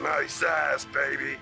Nice ass, baby.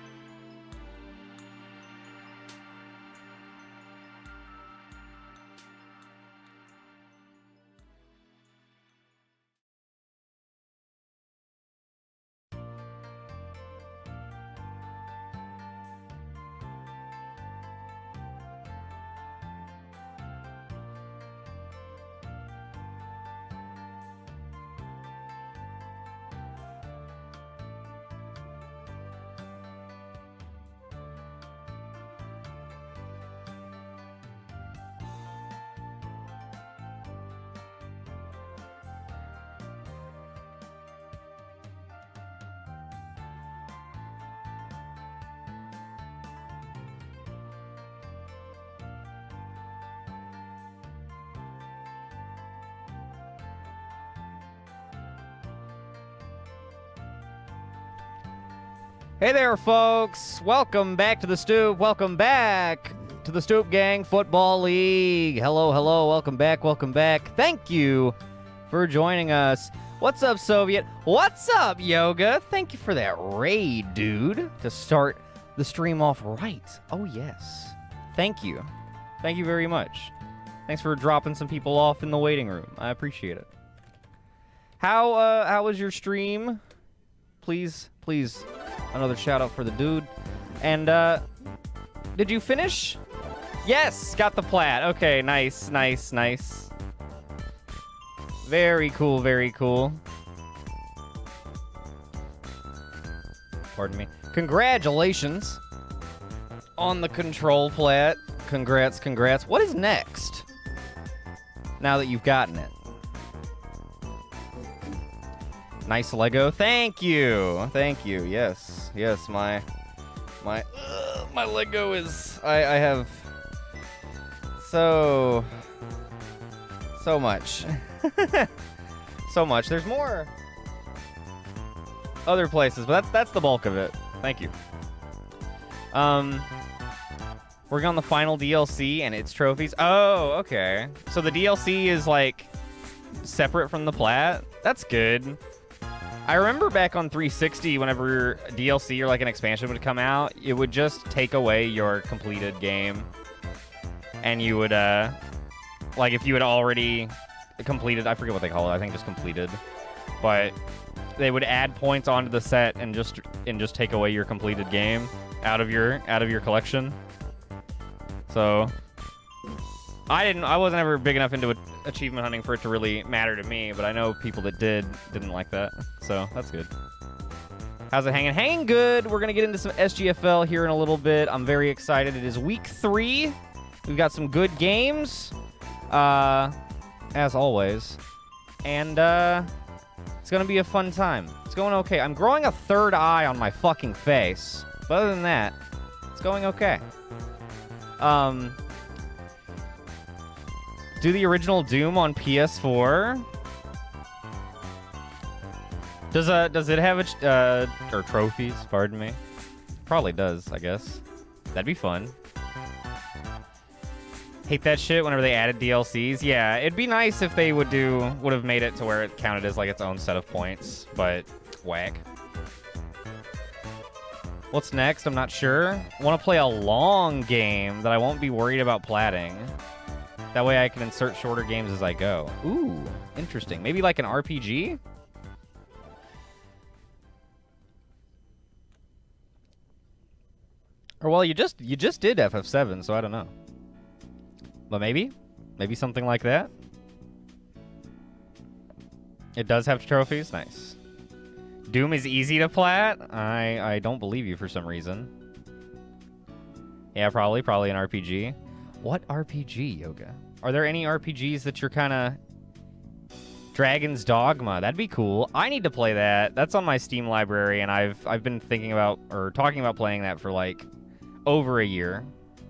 Hey there, folks. Welcome back to the Stoop. Welcome back to the Stoop Gang Football League. Hello, hello. Welcome back. Welcome back. Thank you for joining us. What's up, Soviet? What's up, Yoga? Thank you for that raid, dude, to start the stream off right. Oh, yes. Thank you. Thank you very much. Thanks for dropping some people off in the waiting room. I appreciate it. How was your stream? Please, another shout out for the dude. And, did you finish? Yes, got the plat. Okay, nice. Very cool, very cool. Pardon me. Congratulations on the control plat. Congrats. What is next? Now that you've gotten it. Nice Lego. Thank you. Yes, my Lego is... I have so much. So much. There's more other places, but that's the bulk of it. Thank you. Working on the final DLC and its trophies. Oh, okay. So the DLC is like separate from the plat? That's good. I remember back on 360, whenever DLC or like an expansion would come out, it would just take away your completed game. And you would, like if you had already completed, I forget what they call it, I think just completed. But they would add points onto the set and just take away your completed game out of your collection. So I wasn't ever big enough into achievement hunting for it to really matter to me, but I know people that didn't like that, so that's good. How's it hanging? Hanging good. We're gonna get into some SGFL here in a little bit. I'm very excited. It is week 3. We've got some good games, as always, and it's gonna be a fun time. It's going okay. I'm growing a third eye on my fucking face, but other than that, it's going okay. Do the original Doom on PS4. Does it have or trophies? Pardon me. Probably does, I guess. That'd be fun. Hate that shit whenever they added DLCs. Yeah, it'd be nice if they would have made it to where it counted as like its own set of points, but whack. What's next? I'm not sure. I want to play a long game that I won't be worried about platting. That way I can insert shorter games as I go. Ooh, interesting. Maybe like an RPG? Or well, you just did FF7, so I don't know. But maybe something like that. It does have trophies. Nice. Doom is easy to plat? I don't believe you for some reason. Yeah, probably an RPG. What RPG, Yoga? Are there any RPGs that you're kind of... Dragon's Dogma. That'd be cool. I need to play that. That's on my Steam library, and I've been thinking about, or talking about playing that for, like, over a year.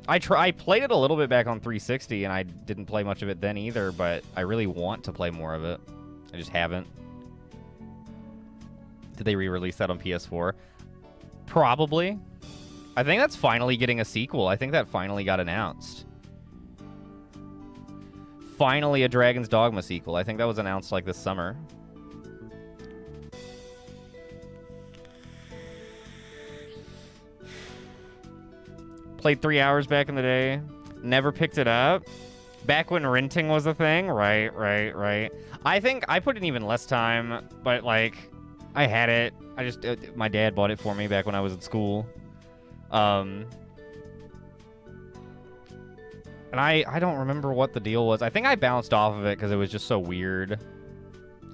I played it a little bit back on 360, and I didn't play much of it then either, but I really want to play more of it. I just haven't. Did they re-release that on PS4? Probably. I think that's finally getting a sequel. I think that finally got announced. Finally a Dragon's Dogma sequel. I think that was announced like this summer. Played 3 hours back in the day. Never picked it up. Back when renting was a thing. Right. I think I put in even less time, but, like, I had it. My dad bought it for me back when I was at school. And I don't remember what the deal was. I think I bounced off of it because it was just so weird.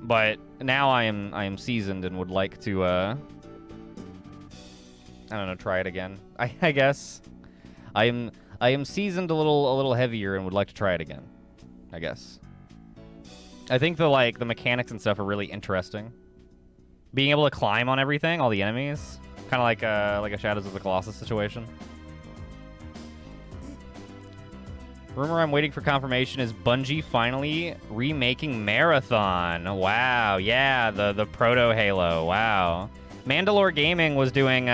But now I am seasoned and would like to, I don't know, try it again. I guess. I am seasoned a little heavier and would like to try it again. I guess. I think the mechanics and stuff are really interesting. Being able to climb on everything, all the enemies, kind of like a Shadows of the Colossus situation. Rumor I'm waiting for confirmation is Bungie finally remaking Marathon. Wow, yeah, the proto Halo. Wow. Mandalore Gaming was doing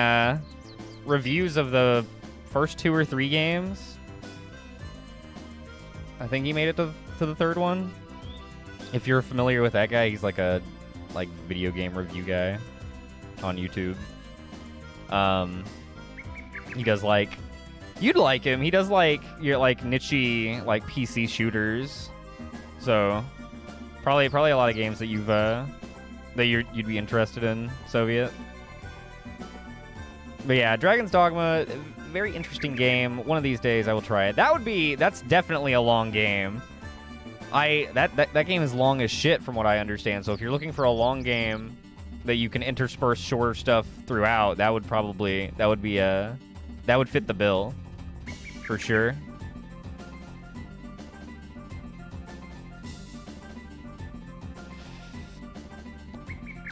reviews of the first 2 or 3 games. I think he made it to the 3rd one. If you're familiar with that guy, he's like a video game review guy on YouTube. He does you'd like him. He does your niche PC shooters. So probably a lot of games that you'd be interested in, Soviet. But yeah, Dragon's Dogma, very interesting game. One of these days I will try it. That's definitely a long game. That game is long as shit from what I understand. So if you're looking for a long game that you can intersperse shorter stuff throughout, that would fit the bill for sure.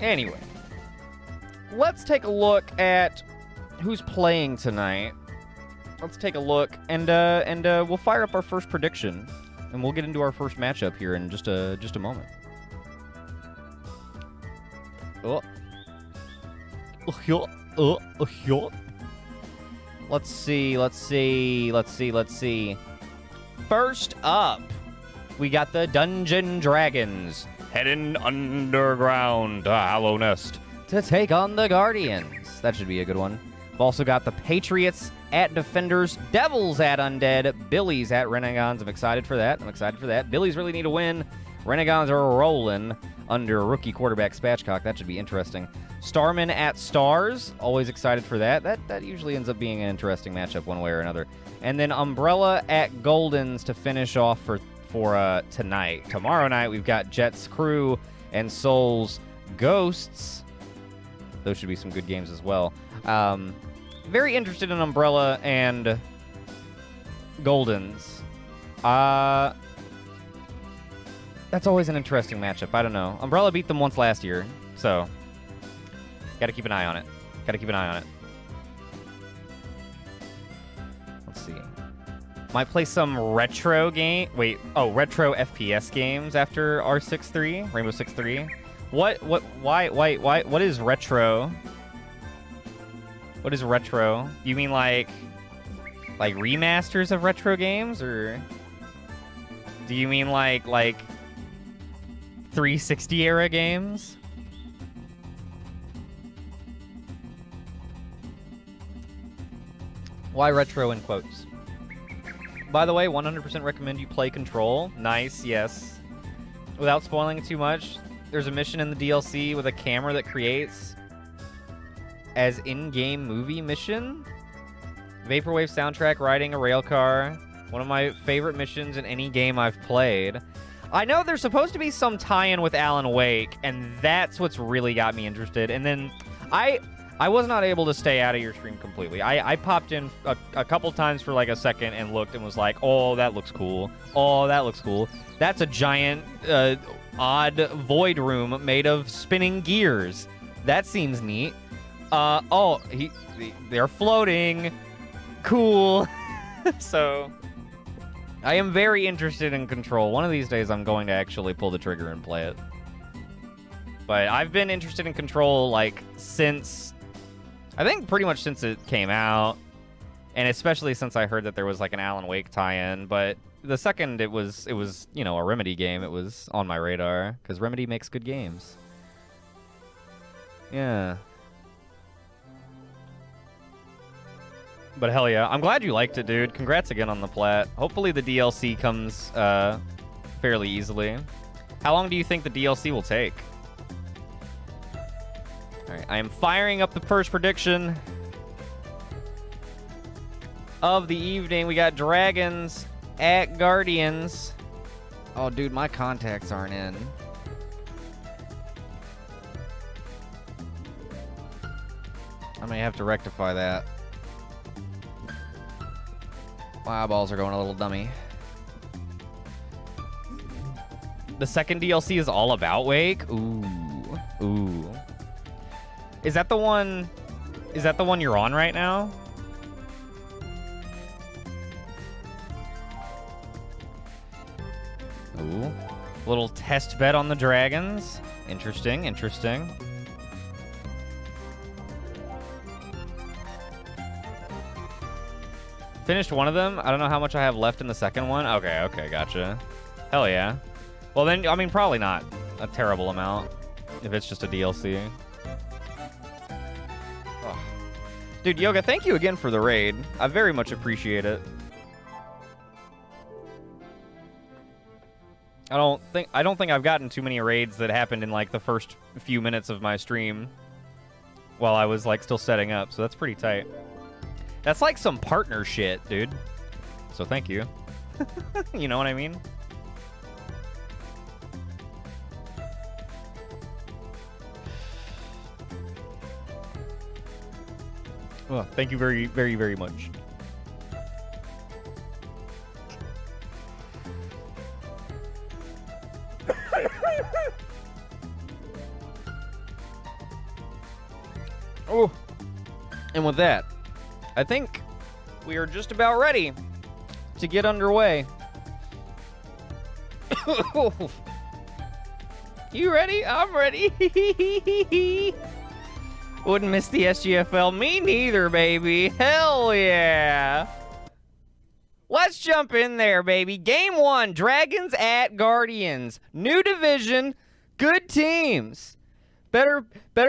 Anyway, let's take a look at who's playing tonight. Let's take a look and we'll fire up our first prediction. And we'll get into our first matchup here in just a moment. Let's see. First up, we got the Dungeon Dragons heading underground to Hollow Nest to take on the Guardians. That should be a good one. We've also got the Patriots at Defenders, Devils at Undead, Billies at Renegades. I'm excited for that. Billies really need a win. Renegades are rolling under rookie quarterback Spatchcock. That should be interesting. Starman at Stars. Always excited for that. That usually ends up being an interesting matchup one way or another. And then Umbrella at Goldens to finish off for tonight. Tomorrow night, we've got Jets Crew and Souls Ghosts. Those should be some good games as well. Very interested in Umbrella and Goldens. That's always an interesting matchup. I don't know. Umbrella beat them once last year, so gotta keep an eye on it. Let's see. Might play some retro retro FPS games after R6-3, Rainbow Six 3. Why, what is retro? What is retro? You mean like remasters of retro games, or do you mean like 360 era games? Why retro in quotes? By the way, 100% recommend you play Control. Nice, yes. Without spoiling too much, there's a mission in the DLC with a camera that creates as in-game movie mission. Vaporwave soundtrack, riding a rail car. One of my favorite missions in any game I've played. I know there's supposed to be some tie-in with Alan Wake, and that's what's really got me interested. And then I was not able to stay out of your stream completely. I popped in a couple times for like a second and looked and was like, oh, that looks cool. Oh, that looks cool. That's a giant, odd void room made of spinning gears. That seems neat. They're floating. Cool. So, I am very interested in Control. One of these days, I'm going to actually pull the trigger and play it. But I've been interested in Control, since... I think pretty much since it came out. And especially since I heard that there was, an Alan Wake tie-in. But the second it was, a Remedy game, it was on my radar. Because Remedy makes good games. Yeah. But hell yeah. I'm glad you liked it, dude. Congrats again on the plat. Hopefully the DLC comes fairly easily. How long do you think the DLC will take? All right, I am firing up the first prediction of the evening. We got Dragons at Guardians. Oh, dude, my contacts aren't in. I may have to rectify that. My eyeballs are going a little dummy. The second DLC is all about Wake? Ooh. Ooh. Is that the one... Is that the one you're on right now? Ooh. Little test bet on the Dragons. Interesting, interesting. Finished one of them. I don't know how much I have left in the second one. Okay, okay, gotcha. Hell yeah. Well then, I mean, probably not a terrible amount if it's just a DLC. Oh. Dude, Yoga, thank you again for the raid. I very much appreciate it. I don't think I've gotten too many raids that happened in like the first few minutes of my stream while I was like still setting up, so that's pretty tight. That's like some partner shit, dude. So thank you. You know what I mean? Well, thank you very, very, very much. Oh, and with that, I think we are just about ready to get underway. You ready? I'm ready. Wouldn't miss the SGFL. Me neither, baby. Hell yeah. Let's jump in there, baby. Game 1, Dragons at Guardians. New division, good teams. Better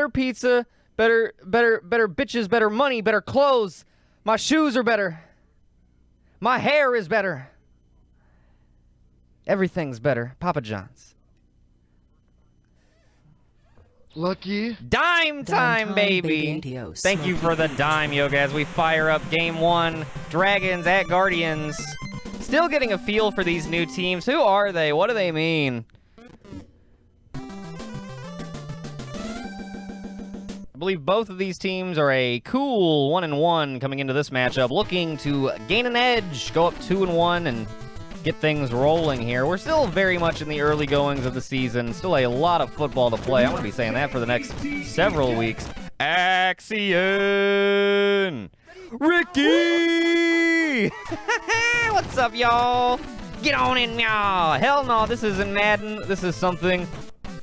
pizza, better bitches, better money, better clothes. My shoes are better. My hair is better. Everything's better. Papa John's. Lucky. Dime time, baby. Thank you for the dime, Yoga, as we fire up Game 1. Dragons at Guardians. Still getting a feel for these new teams. Who are they? What do they mean? I believe both of these teams are a cool 1-1 coming into this matchup, looking to gain an edge, go up 2-1, and get things rolling here. We're still very much in the early goings of the season. Still a lot of football to play. I'm going to be saying that for the next several weeks. Action! Ricky! What's up, y'all? Get on in, y'all. Hell no, this isn't Madden. This is something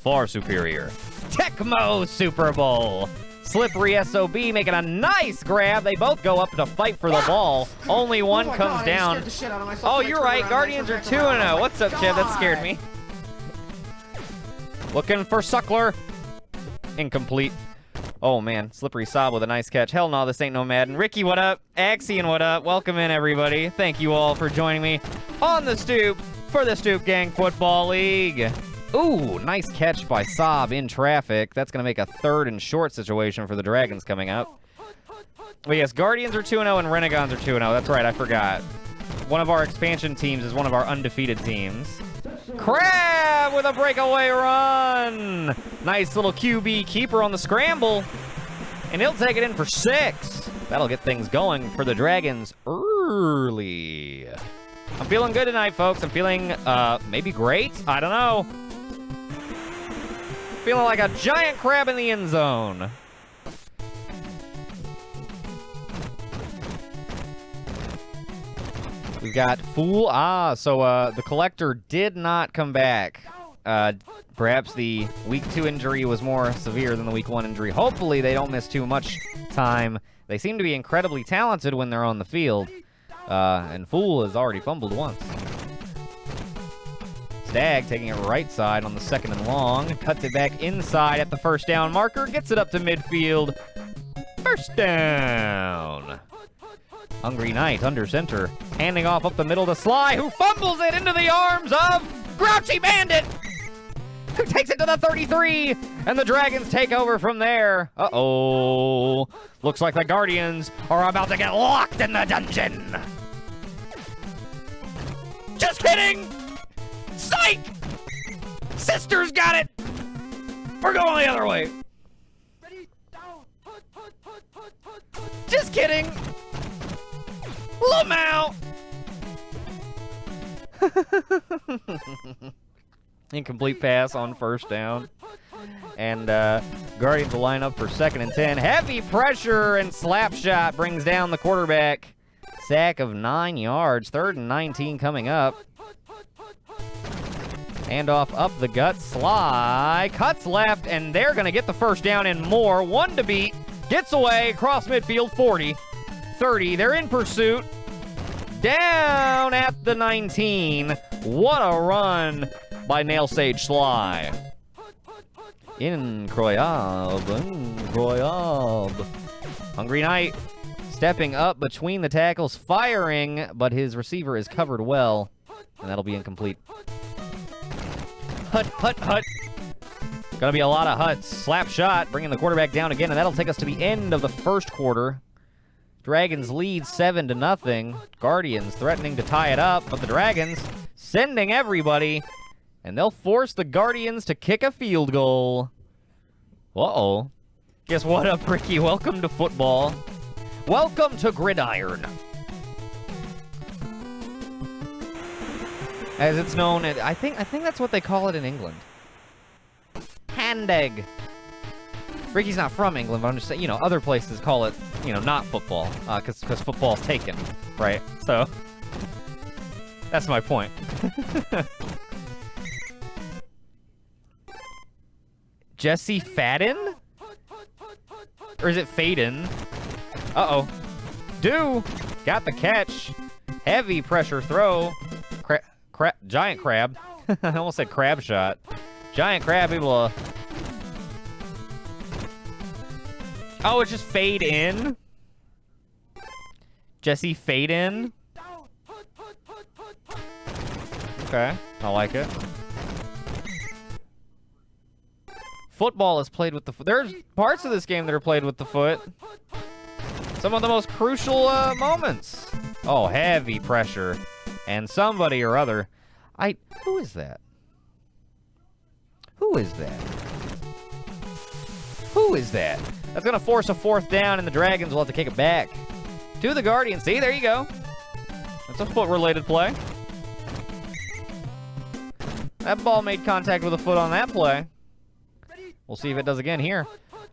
far superior. Tecmo Super Bowl. Slippery SOB making a nice grab. They both go up to fight for the ball. Only one comes down. Oh, you're right. Guardians are 2-0. What's up, Chad? That scared me. Looking for Suckler. Incomplete. Oh, man. Slippery Sob with a nice catch. Hell no, this ain't no Madden. Ricky, what up? Axion, what up? Welcome in, everybody. Thank you all for joining me on the stoop for the Stoop Gang Football League. Ooh, nice catch by Saab in traffic. That's going to make a 3rd and short situation for the Dragons coming up. But yes, Guardians are 2-0 and Renegons are 2-0. That's right, I forgot. One of our expansion teams is one of our undefeated teams. Crab with a breakaway run. Nice little QB keeper on the scramble. And he'll take it in for 6. That'll get things going for the Dragons early. I'm feeling good tonight, folks. I'm feeling, maybe great? I don't know. Feeling like a giant crab in the end zone. We've got Fool. So the Collector did not come back. Perhaps the Week 2 injury was more severe than the Week 1 injury. Hopefully they don't miss too much time. They seem to be incredibly talented when they're on the field. And Fool has already fumbled once. Stag taking it right side on the 2nd and long. Cuts it back inside at the first down marker. Gets it up to midfield. First down. Hungry Knight under center. Handing off up the middle to Sly, who fumbles it into the arms of Grouchy Bandit, who takes it to the 33, and the Dragons take over from there. Uh-oh. Looks like the Guardians are about to get locked in the dungeon. Just kidding! Psych! Sisters got it! We're going the other way. Just kidding! Lamau! Incomplete pass on first down. And Guardians will line up for 2nd and 10. Heavy pressure and slap shot brings down the quarterback. Sack of 9 yards. 3rd and 19 coming up. Handoff up the gut. Sly cuts left, and they're going to get the first down and more. 1 to beat. Gets away across midfield. 40. 30. They're in pursuit. Down at the 19. What a run by Nail Sage Sly. Incroyable. Hungry Knight stepping up between the tackles, firing, but his receiver is covered well, and that'll be incomplete. Hut, hut, hut. Gonna be a lot of huts. Slap shot, bringing the quarterback down again, and that'll take us to the end of the first quarter. Dragons lead 7-0. Guardians threatening to tie it up, but the Dragons sending everybody, and they'll force the Guardians to kick a field goal. Uh-oh. Guess what up, Ricky? Welcome to football. Welcome to Gridiron. As it's known, I think that's what they call it in England. Hand egg. Ricky's not from England, but I'm just saying, other places call it, not football, because football's taken, right? So, that's my point. Jesse Fadden? Or is it Faden? Uh-oh. Got the catch. Heavy pressure throw. Giant crab. I almost said crab shot. Giant crab able to... Oh, it's just fade in? Jesse fade in? Okay, I like it. Football is played with the foot. There's parts of this game that are played with the foot. Some of the most crucial moments. Oh, heavy pressure. And somebody or other. Who is that? Who is that? Who is that? That's going to force a 4th down, and the Dragons will have to kick it back to the Guardians. See, there you go. That's a foot-related play. That ball made contact with a foot on that play. We'll see if it does again here.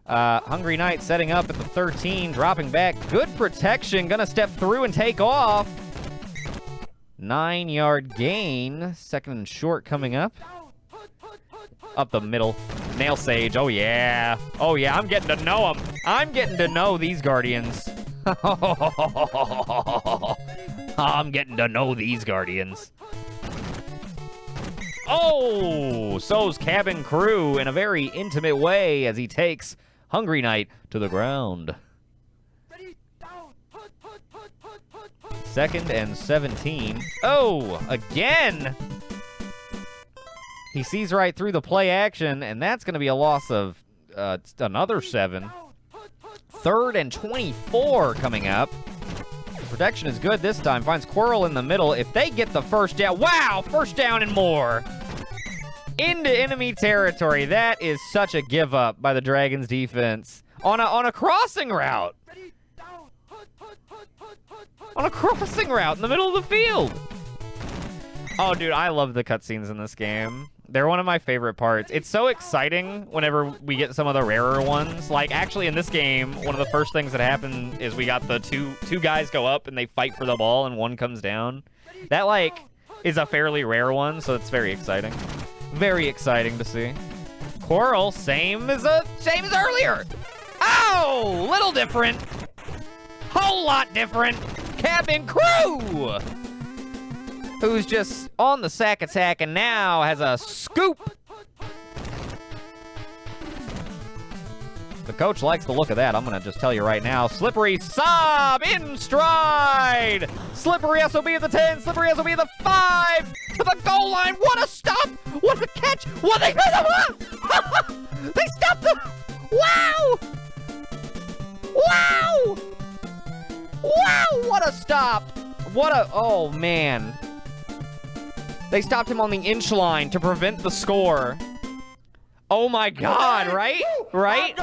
Hungry Knight setting up at the 13, dropping back. Good protection. Going to step through and take off. 9-yard gain. 2nd and short coming up. Up the middle. Nail Sage. Oh, yeah. Oh, yeah. I'm getting to know them. I'm getting to know these Guardians. I'm getting to know these Guardians. Oh, so's Cabin Crew in a very intimate way as he takes Hungry Knight to the ground. 2nd and 17. Oh, again. He sees right through the play action, and that's going to be a loss of another 7. 3rd and 24 coming up. The protection is good this time. Finds Quirrell in the middle. If they get the first down, wow, first down and more. Into enemy territory. That is such a give up by the Dragons defense. On a crossing route. On a crossing route in the middle of the field. Oh, dude, I love the cutscenes in this game. They're one of my favorite parts. It's so exciting whenever we get some of the rarer ones. Like, actually, in this game, one of the first things that happened is we got the two guys go up and they fight for the ball and one comes down. That, like, is a fairly rare one, so it's very exciting. Very exciting to see. Quirrell, same as earlier. Oh, little different. Whole lot different. Cabin Crew, who's just on the sack attack and now has a scoop. The coach likes the look of that. I'm going to just tell you right now. Slippery Sob in stride. Slippery SOB at the 10. Slippery SOB at the 5. To the goal line. What a stop. What a catch. What they They stopped the... Wow. Wow. Wow. What a stop. What a... Oh, man. They stopped him on the inch line to prevent the score. Oh my God, right? Right?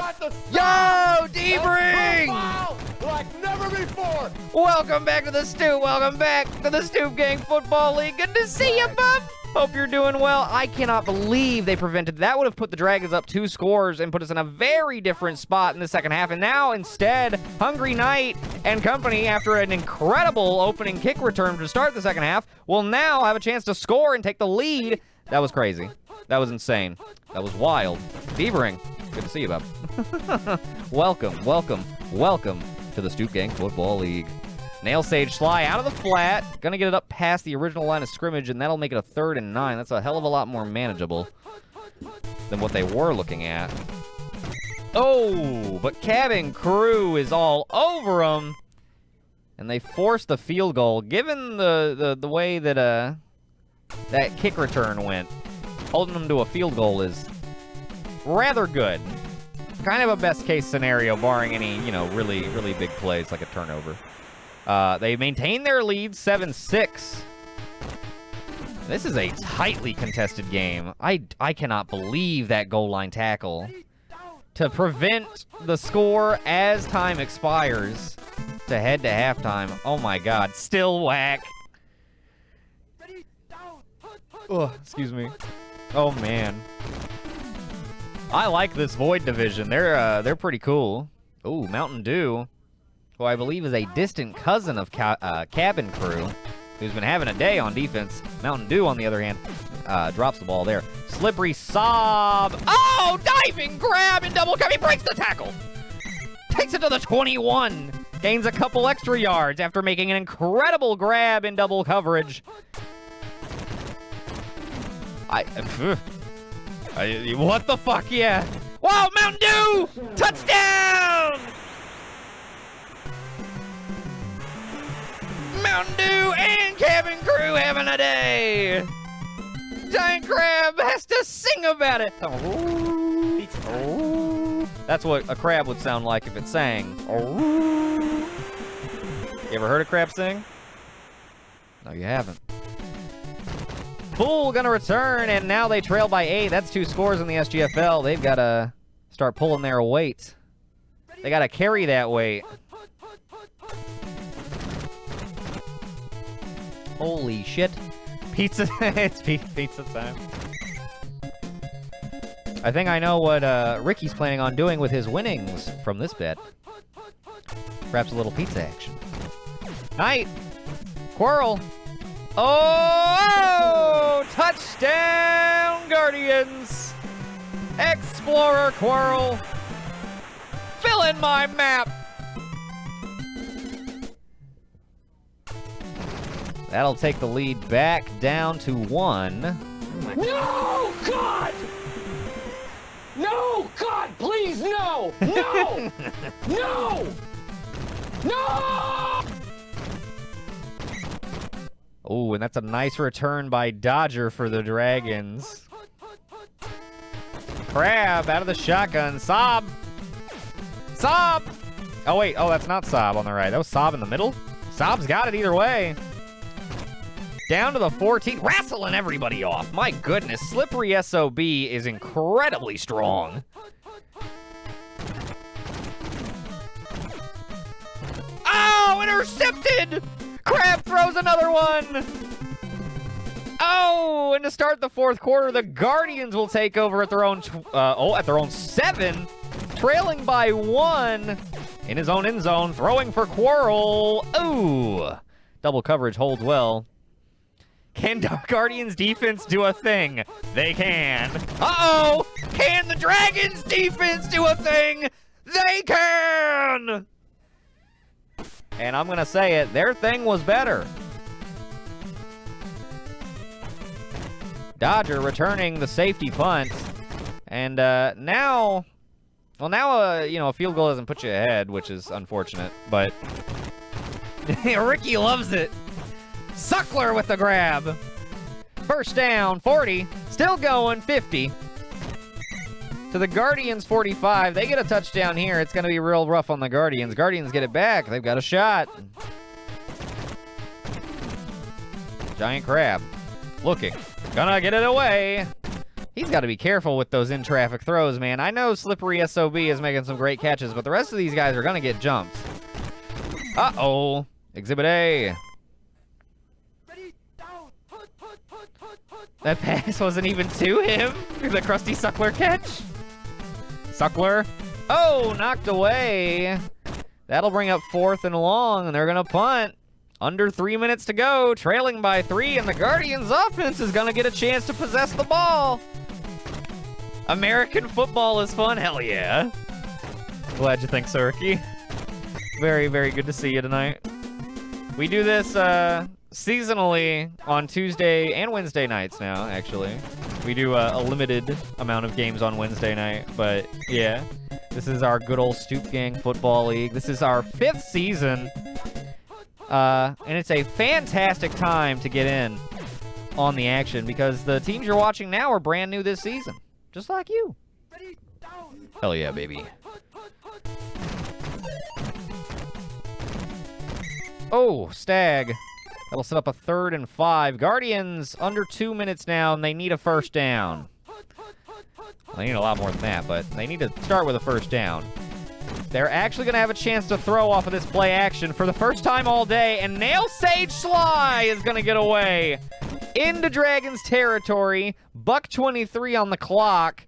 Yo, D-Bring! Like never before! Welcome back to the Stoop. Welcome back to the Stoop Gang Football League. Good to see you, bub. Hope you're doing well. I cannot believe they prevented that. Would have put the Dragons up 2 scores and put us in a very different spot in the second half. And now, instead, Hungry Knight and company, after an incredible opening kick return to start the second half, will now have a chance to score and take the lead. That was crazy. That was insane. That was wild. Beavering, good to see you, bub. Welcome, welcome, welcome to the Stoop Gang Football League. Nail Sage Sly out of the flat. Gonna get it up past the original line of scrimmage, and that'll make it a 3rd and 9. That's a hell of a lot more manageable than what they were looking at. Oh, but Cabin Crew is all over them. And they forced the field goal. Given the way that that kick return went, holding them to a field goal is rather good. Kind of a best-case scenario, barring any, you know, really, really big plays like a turnover. They maintain their lead, 7-6. This is a tightly contested game. I cannot believe that goal line tackle to prevent the score as time expires to head to halftime. Oh, my God. Still whack. Oh, excuse me. Oh, man. I like this Void division. They're pretty cool. Ooh, Mountain Dew, who I believe is a distant cousin of Cabin Crew, who's been having a day on defense. Mountain Dew, on the other hand, drops the ball there. Slippery Sob. Oh, diving grab and double cover. He breaks the tackle. Takes it to the 21. Gains a couple extra yards after making an incredible grab in double coverage. What the fuck, yeah. Wow, Mountain Dew! Touchdown! Mountain Dew and Cabin Crew having a day! Giant Crab has to sing about it! That's what a crab would sound like if it sang. You ever heard a crab sing? No, you haven't. Pool gonna return, and now they trail by 8. That's 2 scores in the SGFL. They've got to start pulling their weight. They got to carry that weight. Holy shit. Pizza. It's pizza time. I think I know what Ricky's planning on doing with his winnings from this bet. Perhaps a little pizza action. Knight. Quirrell. Oh, touchdown, Guardians! Explorer Quirrell, fill in my map. That'll take the lead back down to 1. No, God! No, God, please, no! No! No! No! Oh, and that's a nice return by Dodger for the Dragons. Crab out of the shotgun. Sob. Sob. Oh, wait. Oh, that's not Sob on the right. That was Sob in the middle. Sob's got it either way. Down to the 14. Wrestling everybody off. My goodness. Slippery SOB is incredibly strong. Oh, intercepted. Crab throws another one. Oh, and to start the 4th quarter, the Guardians will take over at their own at their own 7, trailing by 1 in his own end zone, throwing for Quirrell. Ooh, double coverage holds well. Can the Guardians defense do a thing? They can. Uh-oh, can the Dragons defense do a thing? They can. And I'm going to say it, their thing was better. Dodger returning the safety punt. And now Well, now, you know, a field goal doesn't put you ahead, which is unfortunate, but... Ricky loves it. Suckler with the grab. First down, 40. Still going, 50. To the Guardians, 45. They get a touchdown here. It's going to be real rough on the Guardians. Guardians get it back. They've got a shot. Giant crab. Looking. Gonna get it away. He's got to be careful with those in-traffic throws, man. I know Slippery SOB is making some great catches, but the rest of these guys are going to get jumped. Uh-oh. Exhibit A. That pass wasn't even to him. The Krusty Suckler catch. Suckler. Oh, knocked away. That'll bring up 4th and long, and they're going to punt. Under 3 minutes to go, trailing by 3, and the Guardians' offense is going to get a chance to possess the ball. American football is fun. Hell yeah. Glad you think so, Ricky. Very, very good to see you tonight. We do this seasonally on Tuesday and Wednesday nights now, actually. We do a limited amount of games on Wednesday night, but yeah. This is our good old Stoop Gang Football League. This is our 5th season. And it's a fantastic time to get in on the action because the teams you're watching now are brand new this season. Just like you. Hell yeah, baby. Oh, Stag. That'll set up a 3rd and 5. Guardians under 2 minutes now, and they need a first down. Well, they need a lot more than that, but they need to start with a first down. They're actually going to have a chance to throw off of this play action for the first time all day, and Nail Sage Sly is going to get away into Dragons territory. Buck 23 on the clock.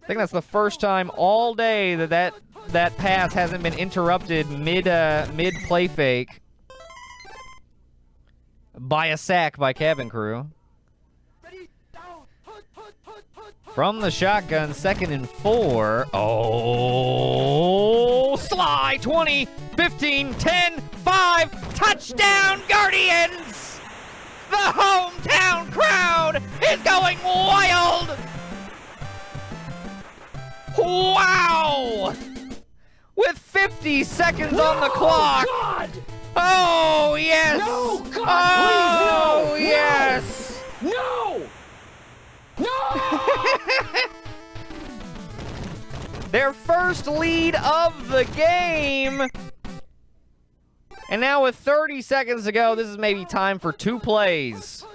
I think that's the first time all day that pass hasn't been interrupted mid play fake by a sack by cabin crew. From the shotgun, 2nd and 4. Oh, Sly, 20, 15, 10, 5, touchdown Guardians! The hometown crowd is going wild! Wow! With 50 seconds on the clock. God! Oh, yes! No, God, oh, please, no! yes! No! No! Their first lead of the game. And now with 30 seconds to go, this is maybe time for 2 plays.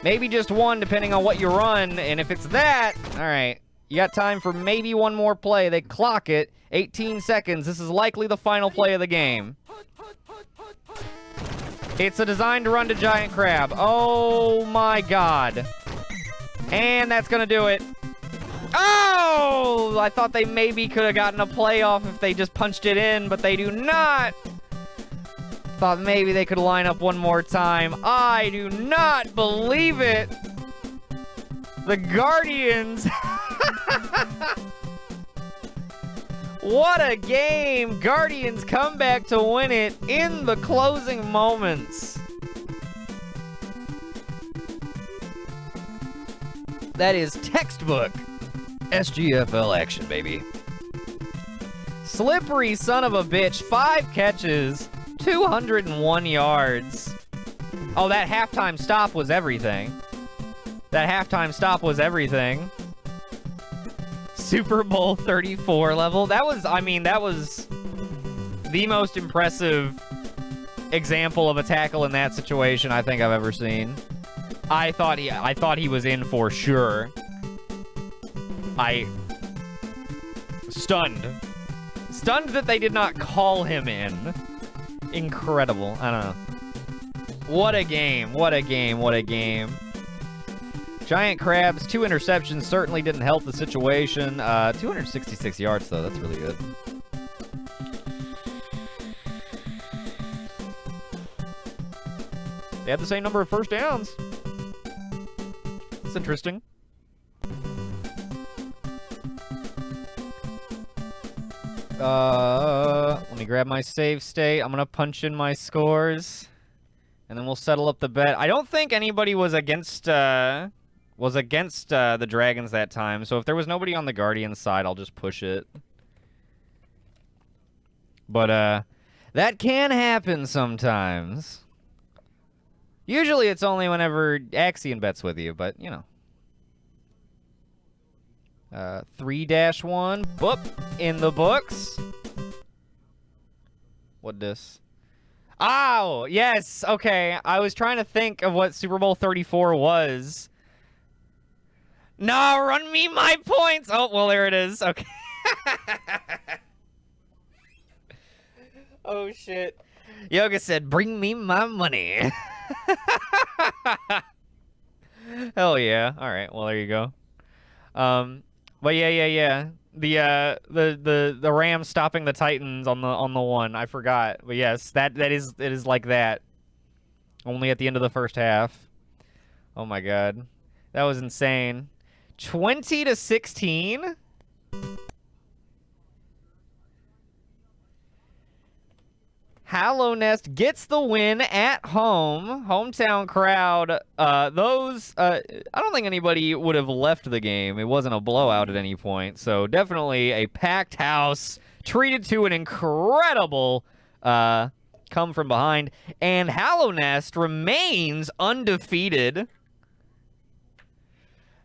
Maybe just 1, depending on what you run. And if it's that, all right, you got time for maybe 1 more play. They clock it. 18 seconds. This is likely the final play of the game. It's a designed run to Giant Crab. Oh, my God. And that's going to do it. Oh! I thought they maybe could have gotten a playoff if they just punched it in, but they do not. Thought maybe they could line up 1 more time. I do not believe it. The Guardians. What a game. Guardians come back to win it in the closing moments. That is textbook SGFL action, baby. Slippery son of a bitch. 5 catches, 201 yards. Oh, that halftime stop was everything. That halftime stop was everything. Super Bowl 34 level. That was, I mean, that was the most impressive example of a tackle in that situation I think I've ever seen. I thought he was in for sure. Stunned that they did not call him in. Incredible. I don't know. What a game. What a game. What a game. Giant Crabs, 2 interceptions certainly didn't help the situation. 266 yards, though. That's really good. They had the same number of first downs. It's interesting. Let me grab my save state. I'm going to punch in my scores. And then we'll settle up the bet. I don't think anybody was against was against the Dragons that time, so if there was nobody on the Guardian side, I'll just push it. But, that can happen sometimes. Usually it's only whenever Axion bets with you, but, you know. 3-1. Boop. In the books. What this? Oh, yes. Okay. I was trying to think of what Super Bowl 34 was. No, run me my points. Oh, well, there it is. Okay. Oh, shit. Yoga said, bring me my money. Hell yeah. All right. Well, there you go. But yeah. The Rams stopping the Titans on the one. I forgot. But yes, it is like that. Only at the end of the first half. Oh my god. That was insane. 20-16? Hallow Nest gets the win at home. Hometown crowd. I don't think anybody would have left the game. It wasn't a blowout at any point. So definitely a packed house. Treated to an incredible come from behind. And Hallow Nest remains undefeated.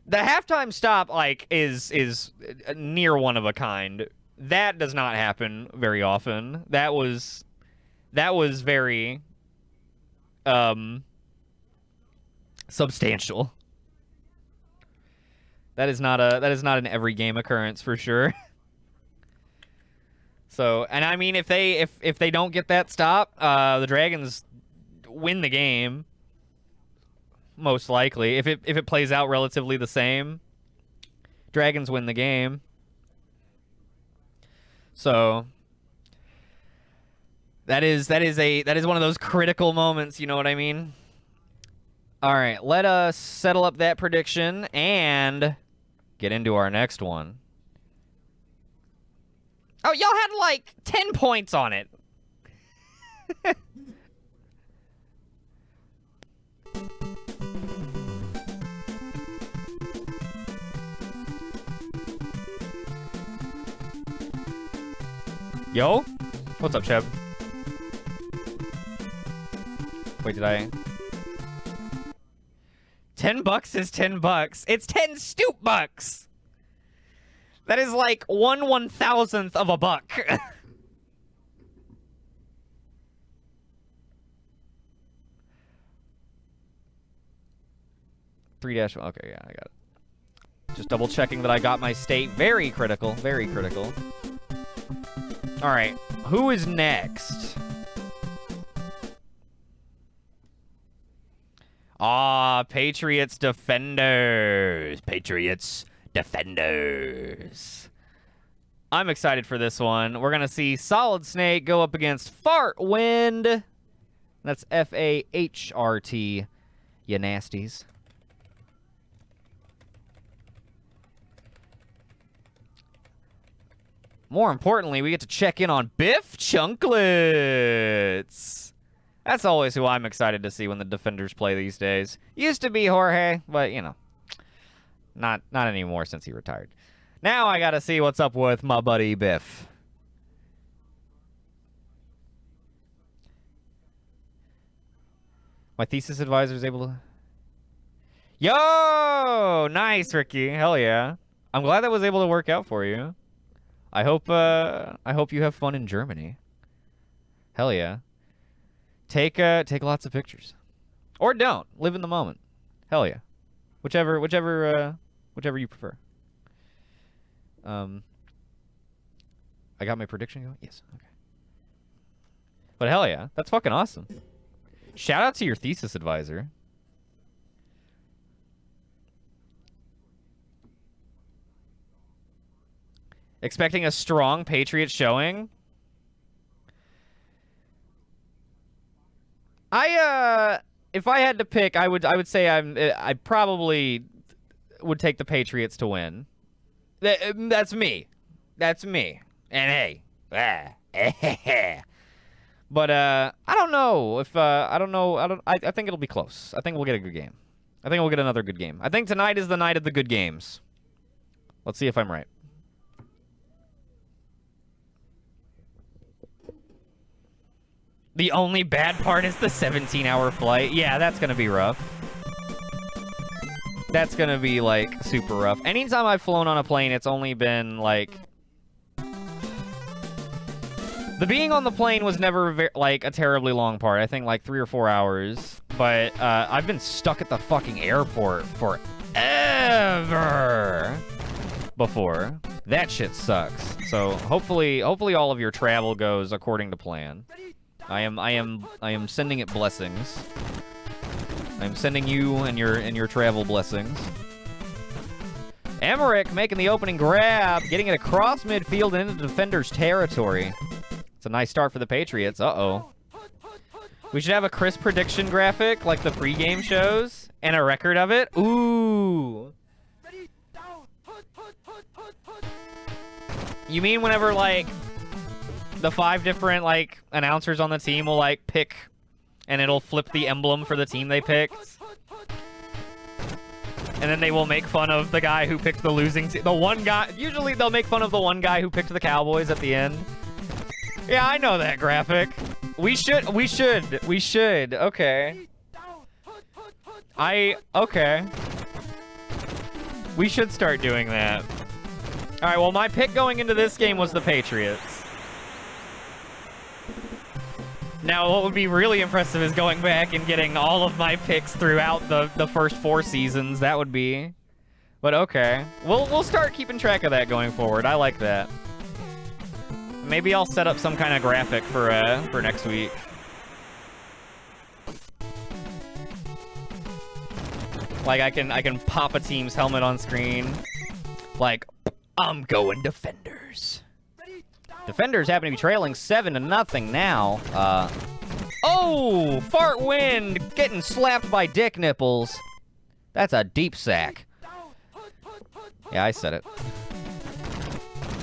The halftime stop, is near one of a kind. That does not happen very often. That was very substantial. That is not an every game occurrence for sure. So, and I mean, if they don't get that stop, the Dragons win the game. Most likely, if it plays out relatively the same, Dragons win the game. So that is one of those critical moments, you know what I mean? All right, let us settle up that prediction and get into our next one. Oh, y'all had like 10 points on it. Yo? What's up, Cheb? Wait, did I... $10 is $10. It's 10 stoop bucks! That is like 1/1000th of a buck. Three dash... Okay, yeah, I got it. Just double checking that I got my state. Very critical. Very critical. All right, who is next? Patriots Defenders. Patriots Defenders. I'm excited for this one. We're going to see Solid Snake go up against Fart Wind. That's F-A-H-R-T, you nasties. More importantly, we get to check in on Biff Chunklets. That's always who I'm excited to see when the Defenders play these days. Used to be Jorge, but, you know, not anymore since he retired. Now I got to see what's up with my buddy Biff. My thesis advisor is able to... Yo! Nice, Ricky. Hell yeah. I'm glad that was able to work out for you. I hope you have fun in Germany. Hell yeah. Take lots of pictures. Or don't. Live in the moment. Hell yeah. Whichever you prefer. I got my prediction going? Yes. Okay. But hell yeah. That's fucking awesome. Shout out to your thesis advisor. Expecting a strong Patriots showing. If I had to pick, I would say I probably would take the Patriots to win. That's me. That's me. And hey. But I don't know if I think it'll be close. I think we'll get a good game. I think we'll get another good game. I think tonight is the night of the good games. Let's see if I'm right. The only bad part is the 17-hour flight. Yeah, that's going to be rough. That's going to be, like, super rough. Anytime I've flown on a plane, it's only been, like... The being on the plane was never, like, a terribly long part. I think, like, 3 or 4 hours. But I've been stuck at the fucking airport forever before. That shit sucks. So, hopefully all of your travel goes according to plan. I am sending it blessings. I'm sending you and your travel blessings. Emmerich making the opening grab, getting it across midfield and into defender's territory. It's a nice start for the Patriots. Uh-oh. We should have a Chris prediction graphic like the pregame shows and a record of it. Ooh. You mean whenever, like, the 5 different, like, announcers on the team will, like, pick, and it'll flip the emblem for the team they picked. And then they will make fun of the guy who picked the losing team. The one guy, usually they'll make fun of the one guy who picked the Cowboys at the end. Yeah, I know that graphic. We should. Okay. Okay. We should start doing that. All right, well, my pick going into this game was the Patriots. Now, what would be really impressive is going back and getting all of my picks throughout the first 4 seasons. That would be... But okay. We'll start keeping track of that going forward. I like that. Maybe I'll set up some kind of graphic for next week. Like, I can pop a team's helmet on screen. Like, I'm going Defenders. Defenders happen to be trailing 7-0 now. Oh, fart wind, getting slapped by dick nipples. That's a deep sack. Yeah, I said it.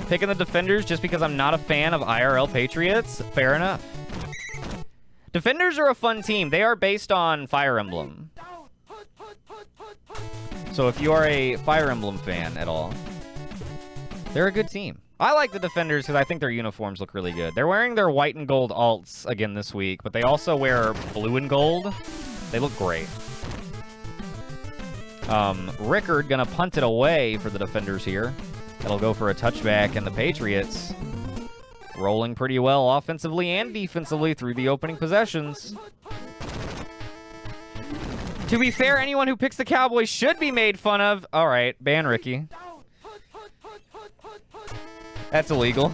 Picking the Defenders just because I'm not a fan of IRL Patriots? Fair enough. Defenders are a fun team. They are based on Fire Emblem. So if you are a Fire Emblem fan at all, they're a good team. I like the Defenders because I think their uniforms look really good. They're wearing their white and gold alts again this week, but they also wear blue and gold. They look great. Rickard gonna punt it away for the Defenders here. That'll go for a touchback, and the Patriots rolling pretty well offensively and defensively through the opening possessions. To be fair, anyone who picks the Cowboys should be made fun of. All right, ban Ricky. That's illegal.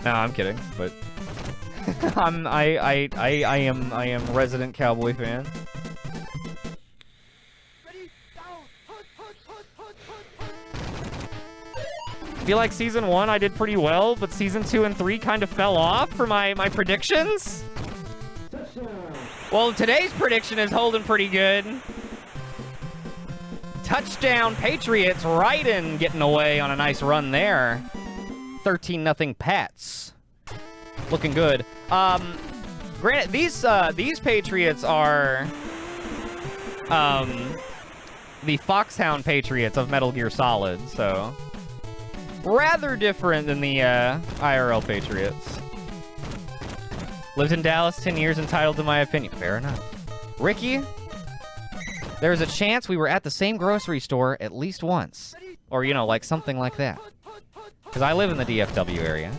No, I'm kidding, but I am resident Cowboy fan. I feel like season 1 I did pretty well, but season 2 and 3 kind of fell off for my predictions. Well, today's prediction is holding pretty good. Touchdown Patriots, Ryden getting away on a nice run there. 13-0 Pats. Looking good. Granted, these Patriots are the Foxhound Patriots of Metal Gear Solid, so rather different than the IRL Patriots. Lived in Dallas 10 years, entitled to my opinion. Fair enough. Ricky, there's a chance we were at the same grocery store at least once. Or, you know, like something like that. Because I live in the DFW area.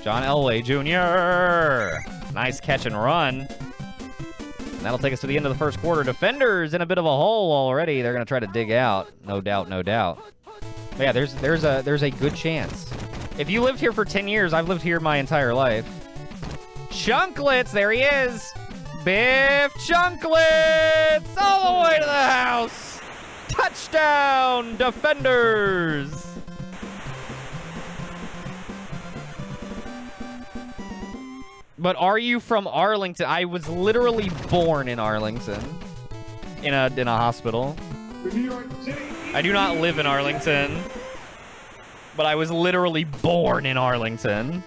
John Elway Jr. Nice catch and run. And that'll take us to the end of the first quarter. Defenders in a bit of a hole already. They're going to try to dig out. No doubt, no doubt. But yeah, there's a good chance. If you lived here for 10 years, I've lived here my entire life. Chunklets, there he is. Biff Chunklets all the way to the house. Touchdown, Defenders. But are you from Arlington? I was literally born in Arlington, in a hospital. I do not live in Arlington, but I was literally born in Arlington.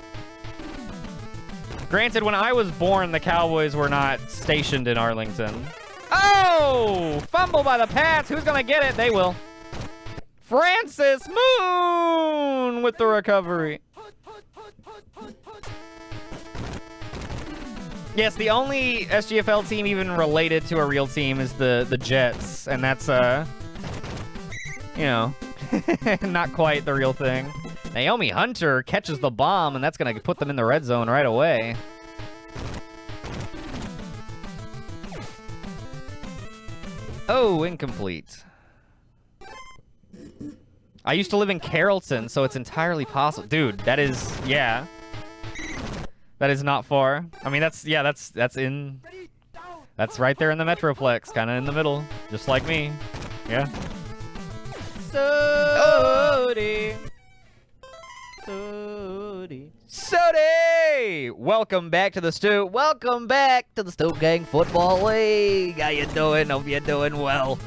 Granted, when I was born, the Cowboys were not stationed in Arlington. Oh! Fumble by the Pats. Who's going to get it? They will. Francis Moon with the recovery. Yes, the only SGFL team even related to a real team is the Jets, and that's, you know, not quite the real thing. Naomi Hunter catches the bomb, and that's going to put them in the red zone right away. Oh, incomplete. I used to live in Carrollton, so it's entirely possible. Dude, that is, yeah. That is not far. I mean, that's right there in the Metroplex, kind of in the middle, just like me. Yeah. Sody. Welcome back to the Stoop. Welcome back to the Stoop Gang Football League. How you doing? Hope you're doing well.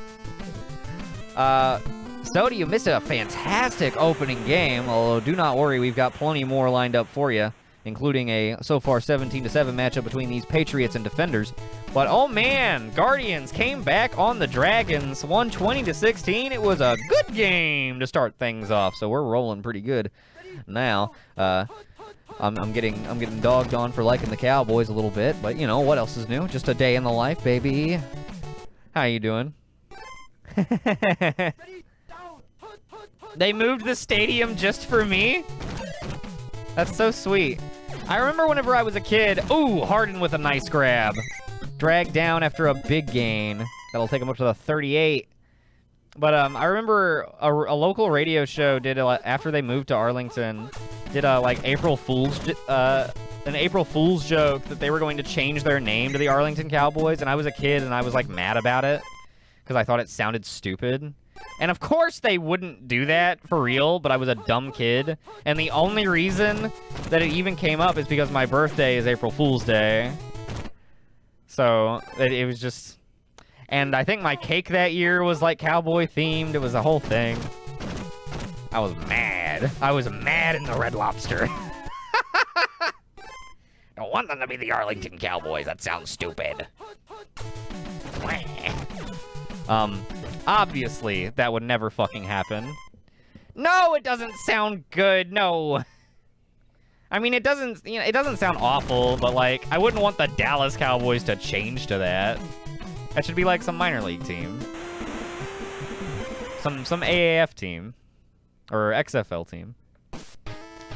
Sody, you missed a fantastic opening game, although do not worry, we've got plenty more lined up for you, including a, so far, 17-7 matchup between these Patriots and Defenders. But, oh man, Guardians came back on the Dragons, 120-16. It was a good game to start things off, so we're rolling pretty good now. I'm getting dogged on for liking the Cowboys a little bit, but, you know, what else is new? Just a day in the life, baby. How you doing? They moved the stadium just for me? That's so sweet. I remember whenever I was a kid, ooh, Harden with a nice grab. Dragged down after a big gain. That'll take him up to the 38. But I remember a local radio show did, after they moved to Arlington, did a, like, an April Fool's joke that they were going to change their name to the Arlington Cowboys, and I was a kid and I was, like, mad about it because I thought it sounded stupid. And of course they wouldn't do that for real, but I was a dumb kid. And the only reason that it even came up is because my birthday is April Fool's Day. So it was just... And I think my cake that year was like cowboy themed. It was a whole thing. I was mad. I was mad in the Red Lobster. Don't want them to be the Arlington Cowboys. That sounds stupid. Obviously, that would never fucking happen. No, it doesn't sound good. No. I mean, it doesn't, you know, it doesn't sound awful, but, like, I wouldn't want the Dallas Cowboys to change to that. That should be, like, some minor league team. Some AAF team. Or XFL team.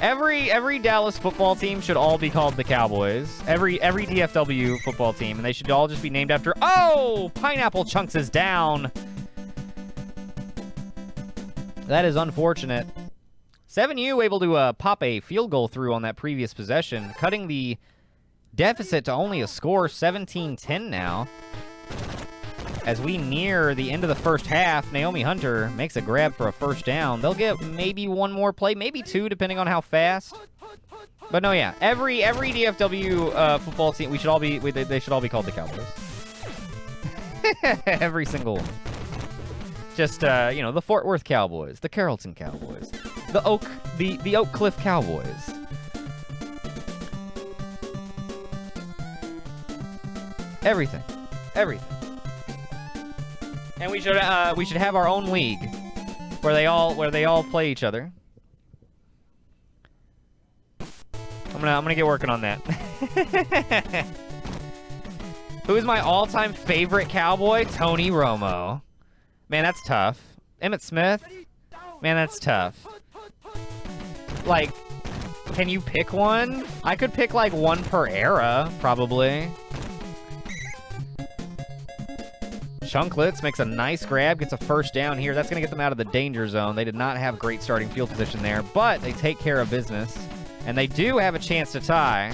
Every Dallas football team should all be called the Cowboys. Every DFW football team, and they should all just be named after... Oh! Pineapple Chunks is down! That is unfortunate. 7U able to pop a field goal through on that previous possession, cutting the deficit to only a score 17-10 now. As we near the end of the first half, Naomi Hunter makes a grab for a first down. They'll get maybe one more play, maybe two, depending on how fast. But no, yeah, every DFW football team, they should all be called the Cowboys. Every single one. Just, you know, the Fort Worth Cowboys, the Carrollton Cowboys, the Oak Cliff Cowboys. Everything. And we should have our own league where they all play each other. I'm gonna get working on that. Who is my all-time favorite Cowboy? Tony Romo. Man, that's tough. Emmitt Smith? Man, that's tough. Like, can you pick one? I could pick, like, one per era, probably. Chunklets makes a nice grab, gets a first down here. That's going to get them out of the danger zone. They did not have great starting field position there, but they take care of business. And they do have a chance to tie.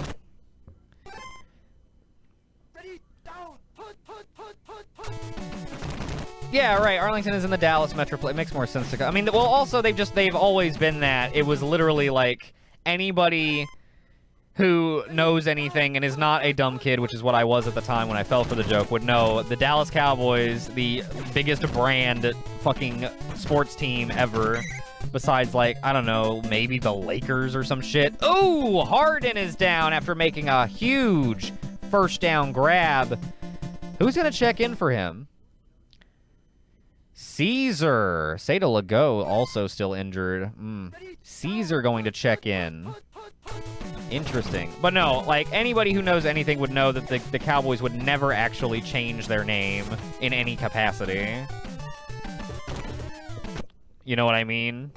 Yeah, right. Arlington is in the Dallas Metroplex. It makes more sense to go. I mean, well, also, they've always been that. It was literally like anybody who knows anything and is not a dumb kid, which is what I was at the time when I fell for the joke, would know the Dallas Cowboys, the biggest brand fucking sports team ever, Besides, like, I don't know, maybe the Lakers or some shit. Ooh, Harden is down after making a huge first down grab. Who's going to check in for him? Caesar. Seda Legault also still injured. Caesar going to check in. Interesting. But no, like, anybody who knows anything would know that the Cowboys would never actually change their name in any capacity. You know what I mean?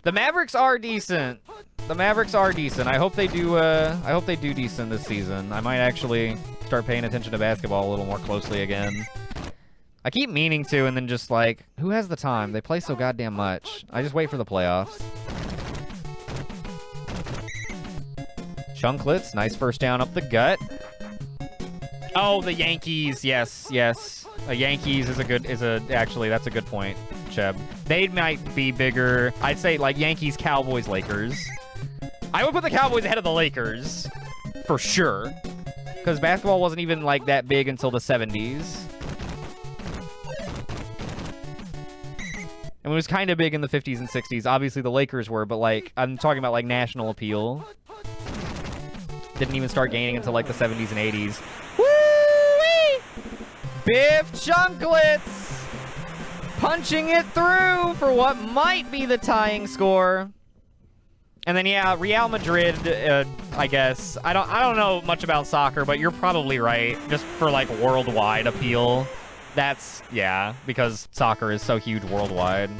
The Mavericks are decent. The Mavericks are decent. I hope they do decent this season. I might actually start paying attention to basketball a little more closely again. I keep meaning to, and then just like, who has the time? They play so goddamn much. I just wait for the playoffs. Chunklets, nice first down up the gut. Oh, the Yankees, yes. Yankees actually, that's a good point, Cheb. They might be bigger. I'd say like Yankees, Cowboys, Lakers. I would put the Cowboys ahead of the Lakers, for sure. Because basketball wasn't even like that big until the 70s. And it was kind of big in the 50s and 60s. Obviously, the Lakers were, but, like, I'm talking about, like, national appeal. Didn't even start gaining until, like, the 70s and 80s. Woo-wee! Biff Chunklets! Punching it through for what might be the tying score. And then, yeah, Real Madrid, I guess. I don't know much about soccer, but you're probably right. Just for, like, worldwide appeal. That's, yeah, because soccer is so huge worldwide.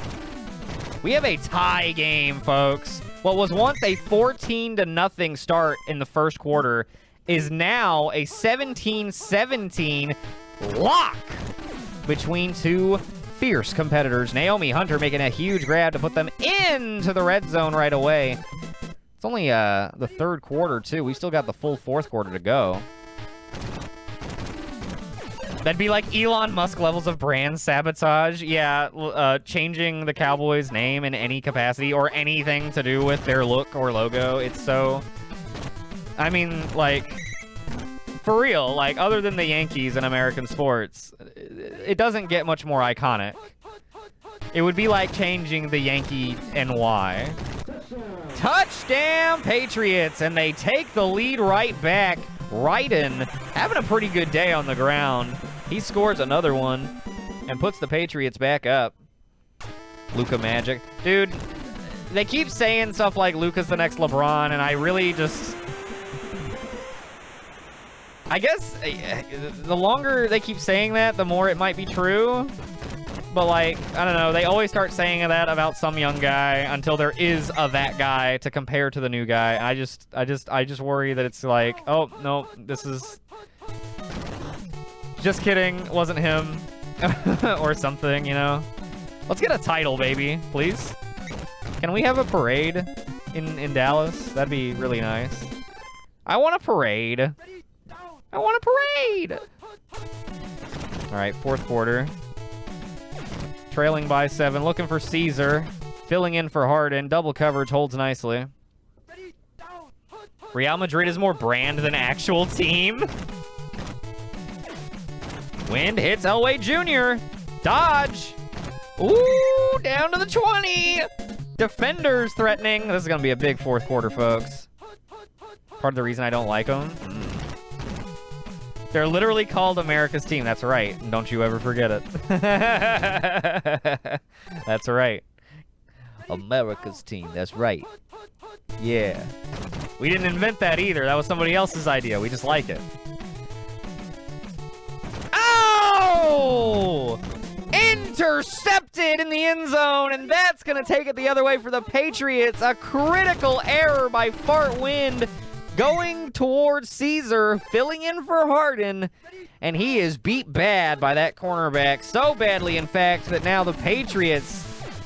We have a tie game, folks. What was once a 14-0 start in the first quarter is now a 17-17 lock between two fierce competitors. Naomi Hunter making a huge grab to put them into the red zone right away. It's only the third quarter, too. We still got the full fourth quarter to go. That'd be like Elon Musk levels of brand sabotage. Yeah, changing the Cowboys' name in any capacity or anything to do with their look or logo. It's so... I mean, like, for real, like, other than the Yankees in American sports, it doesn't get much more iconic. It would be like changing the Yankee NY. Touchdown, Patriots, and they take the lead right back. Ryden having a pretty good day on the ground. He scores another one and puts the Patriots back up. Luka Magic. Dude, they keep saying stuff like Luka's the next LeBron, and I really just... I guess the longer they keep saying that, the more it might be true. But, like, I don't know. They always start saying that about some young guy until there is a that guy to compare to the new guy. I just worry that it's like, oh, no, this is... Just kidding. Wasn't him. Or something, you know? Let's get a title, baby, please. Can we have a parade in Dallas? That'd be really nice. I want a parade. I want a parade! All right, fourth quarter. Trailing by 7, looking for Caesar. Filling in for Harden. Double coverage holds nicely. Real Madrid is more brand than actual team. Wind hits Elway Jr. Dodge. Ooh, down to the 20. Defenders threatening. This is going to be a big fourth quarter, folks. Part of the reason I don't like them. They're literally called America's team. That's right. Don't you ever forget it. That's right. America's team. That's right. Yeah. We didn't invent that either. That was somebody else's idea. We just like it. Oh! Intercepted in the end zone, and that's going to take it the other way for the Patriots. A critical error by Fart Wind. Going towards Caesar, filling in for Harden, and he is beat bad by that cornerback. So badly, in fact, that now the Patriots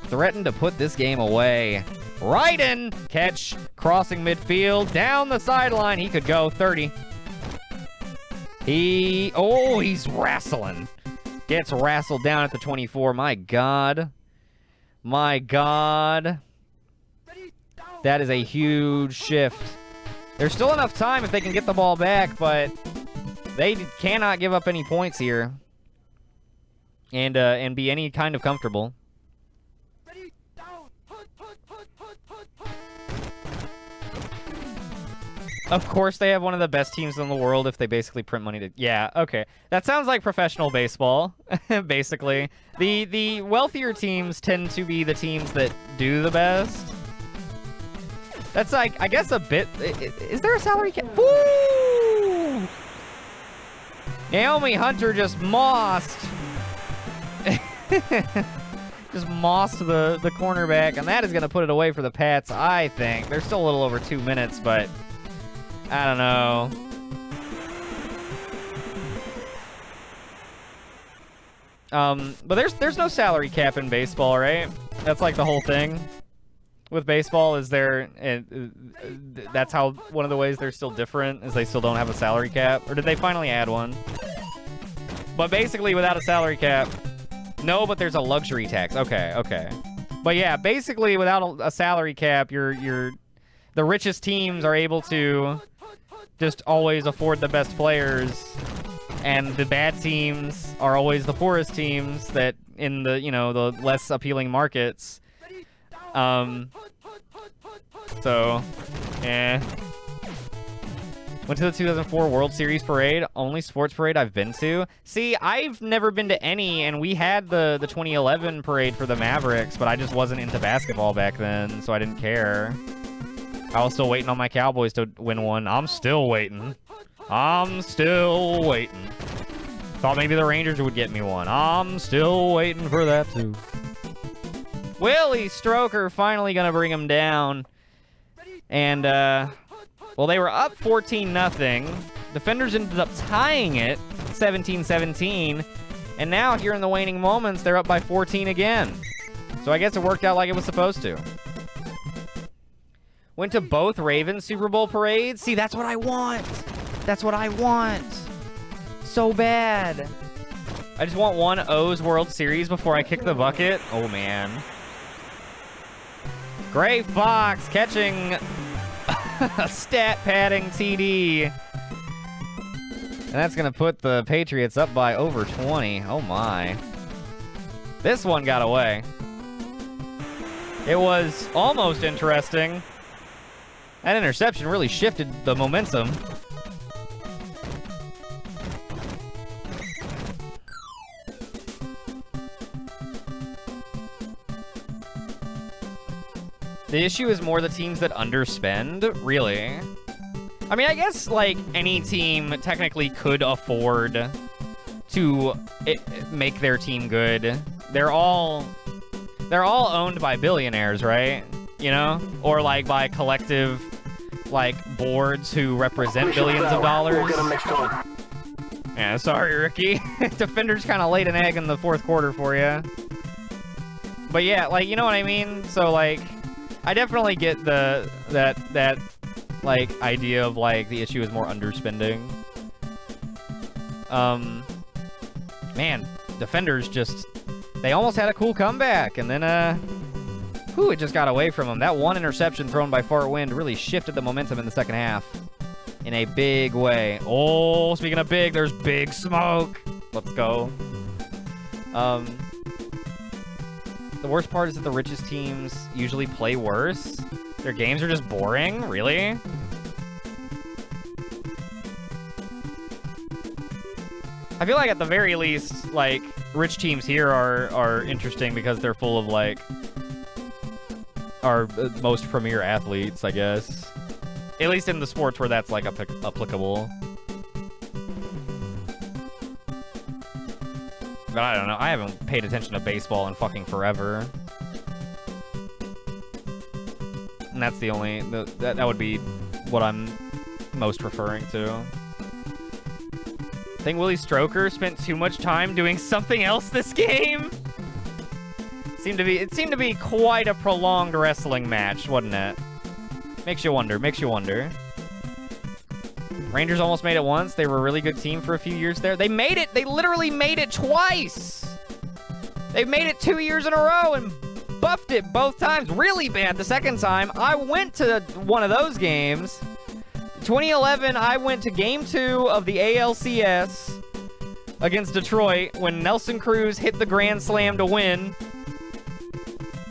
threaten to put this game away. Ryden, catch, crossing midfield, down the sideline. He could go 30. He's wrestling. Gets wrestled down at the 24. My God. My God. That is a huge shift. There's still enough time if they can get the ball back, but they cannot give up any points here and be any kind of comfortable. Of course they have one of the best teams in the world if they basically print money to... Yeah, okay. That sounds like professional baseball, basically. The wealthier teams tend to be the teams that do the best. That's like, I guess a bit... Is there a salary cap? Woo! Naomi Hunter just mossed. Just mossed the cornerback, and that is going to put it away for the Pats, I think. They're still a little over 2 minutes, but... I don't know. But there's no salary cap in baseball, right? That's like the whole thing with baseball. Is there? That's how one of the ways they're still different is they still don't have a salary cap, or did they finally add one? But basically, without a salary cap, no. But there's a luxury tax. Okay, okay. But yeah, basically, without a salary cap, the richest teams are able to just always afford the best players, and the bad teams are always the poorest teams that in the, you know, the less appealing markets. So, eh. Went to the 2004 World Series parade. Only sports parade I've been to. See, I've never been to any, and we had the 2011 parade for the Mavericks, but I just wasn't into basketball back then, so I didn't care. I was still waiting on my Cowboys to win one. I'm still waiting. I'm still waiting. Thought maybe the Rangers would get me one. I'm still waiting for that, too. Willie Stroker finally going to bring him down. And, well, they were up 14-0. Defenders ended up tying it 17-17. And now, here in the waning moments, they're up by 14 again. So I guess it worked out like it was supposed to. Went to both Ravens Super Bowl parades. See, that's what I want. That's what I want. So bad. I just want one O's World Series before I kick the bucket. Oh, man. Gray Fox catching a stat padding TD. And that's going to put the Patriots up by over 20. Oh, my. This one got away. It was almost interesting. That interception really shifted the momentum. The issue is more the teams that underspend, really. I mean, I guess, like, any team technically could afford to make their team good. They're all owned by billionaires, right? You know? Or, like, by collective, like, boards who represent billions of dollars. Yeah, sorry, Ricky. Defenders kind of laid an egg in the fourth quarter for you. But yeah, like, you know what I mean? So, like, I definitely get that like, idea of, like, the issue is more underspending. Man, defenders just, they almost had a cool comeback, and then, it just got away from them. That one interception thrown by Fart Wind really shifted the momentum in the second half in a big way. Oh, speaking of big, there's big smoke. Let's go. The worst part is that the richest teams usually play worse. Their games are just boring? Really? I feel like at the very least, like, rich teams here are interesting because they're full of, like, our most premier athletes, I guess. At least in the sports where that's, like, applicable. But I don't know. I haven't paid attention to baseball in fucking forever. And that's the only... That would be what I'm most referring to. I think Willie Stroker spent too much time doing something else this game. It seemed to be quite a prolonged wrestling match, wasn't it? Makes you wonder. Rangers almost made it once. They were a really good team for a few years there. They made it. They literally made it twice. They made it 2 years in a row and buffed it both times. Really bad the second time. I went to one of those games. 2011, I went to Game 2 of the ALCS against Detroit when Nelson Cruz hit the grand slam to win.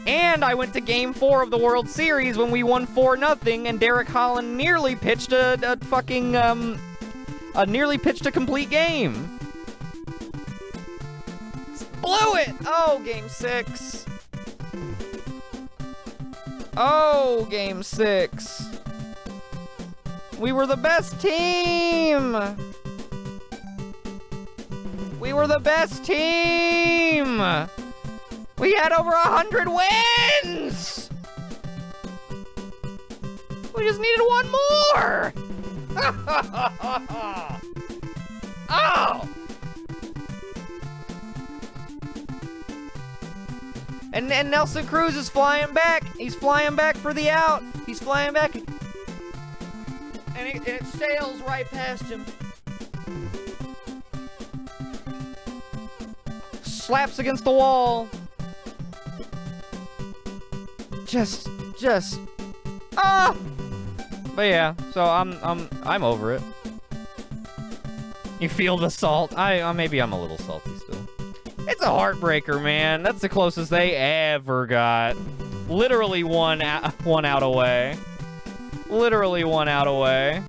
And I went to Game 4 of the World Series when we won 4-0, and Derek Holland nearly pitched a complete game. Blew it! Oh, Game 6. Oh, Game 6. We were the best team! We were the best team! We had over 100 wins! We just needed one more! Oh! And Nelson Cruz is flying back. He's flying back for the out. He's flying back. And it sails right past him. Slaps against the wall. Just ah! But yeah, so I'm over it. You feel the salt? Maybe I'm a little salty still. It's a heartbreaker, man. That's the closest they ever got. Literally one out away. Literally one out away.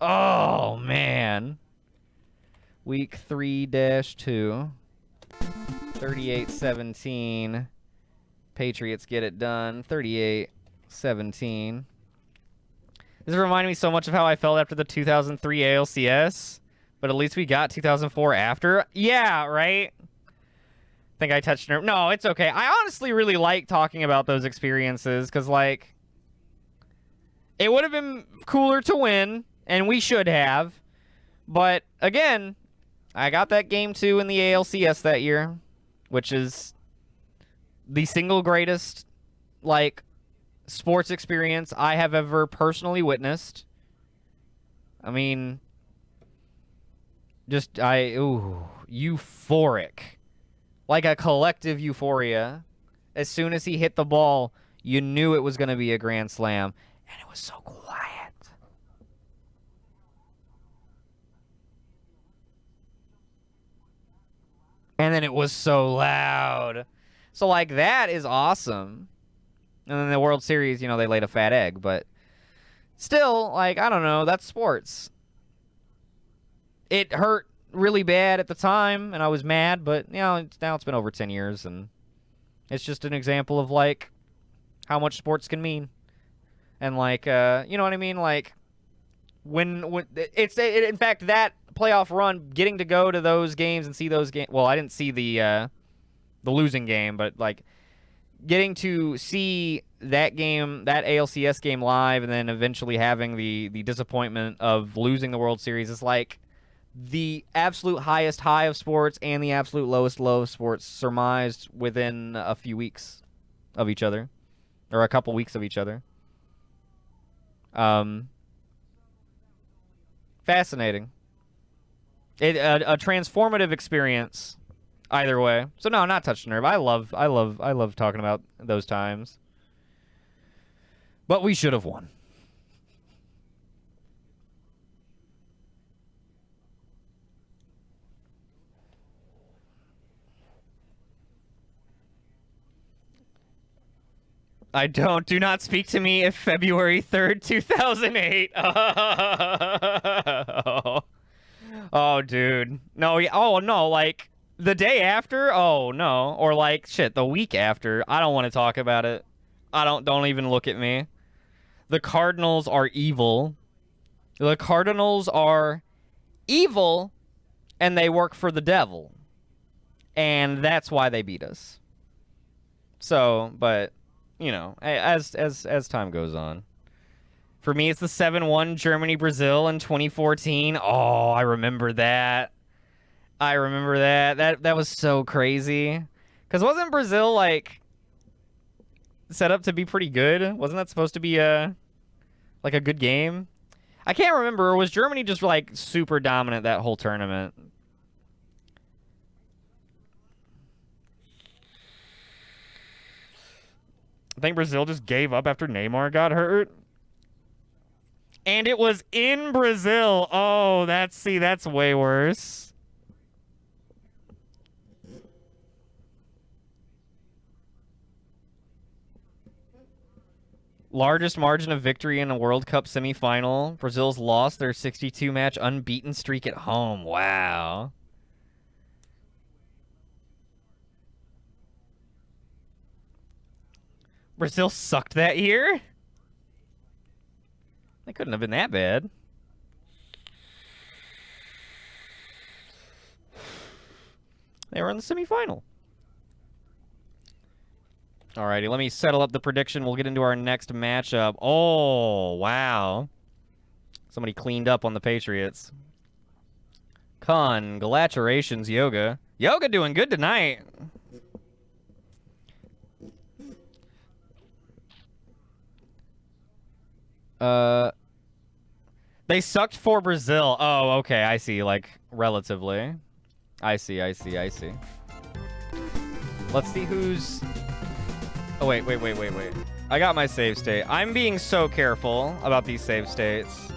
Oh man. Week 3-2. 38-17. Patriots get it done. 38-17. This reminded me so much of how I felt after the 2003 ALCS. But at least we got 2004 after. Yeah, right? I think I touched nerve. No, it's okay. I honestly really like talking about those experiences. Because, like, it would have been cooler to win. And we should have. But, again, I got that game 2 in the ALCS that year. Which is the single greatest, like, sports experience I have ever personally witnessed. I mean, just, euphoric. Like a collective euphoria. As soon as he hit the ball, you knew it was going to be a grand slam. And it was so quiet. And then it was so loud. So, like, that is awesome. And then the World Series, you know, they laid a fat egg. But still, like, I don't know. That's sports. It hurt really bad at the time, and I was mad. But, you know, now it's been over 10 years. And it's just an example of, like, how much sports can mean. And, like, you know what I mean? Like, when in fact, that playoff run, getting to go to those games and see those games. Well, I didn't see the losing game, but like getting to see that game, that ALCS game live, and then eventually having the disappointment of losing the World Series is like the absolute highest high of sports and the absolute lowest low of sports surmised within a few weeks of each other, or a couple weeks of each other. Fascinating. A transformative experience, either way. So no, not touch nerve. I love talking about those times. But we should have won. Do not speak to me if February 3rd, 2008. Oh, dude. No, oh, no, like, the day after? Oh, no. Or, like, shit, the week after. I don't want to talk about it. Don't even look at me. The Cardinals are evil. The Cardinals are evil, and they work for the devil. And that's why they beat us. So, but, you know, as time goes on. For me, it's the 7-1 Germany-Brazil in 2014. Oh, I remember that. That was so crazy. Because wasn't Brazil, like, set up to be pretty good? Wasn't that supposed to be like a good game? I can't remember. Or was Germany just, like, super dominant that whole tournament? I think Brazil just gave up after Neymar got hurt. And it was in Brazil. Oh, that's way worse. Largest margin of victory in a World Cup semifinal. Brazil's lost their 62-match unbeaten streak at home. Wow. Brazil sucked that year? They couldn't have been that bad. They were in the semifinal. Alrighty, let me settle up the prediction. We'll get into our next matchup. Oh, wow. Somebody cleaned up on the Patriots. Congratulations, Yoga. Yoga doing good tonight. They sucked for Brazil. Oh, okay, I see. Like, relatively. I see. Let's see who's... Oh, wait. I got my save state. I'm being so careful about these save states.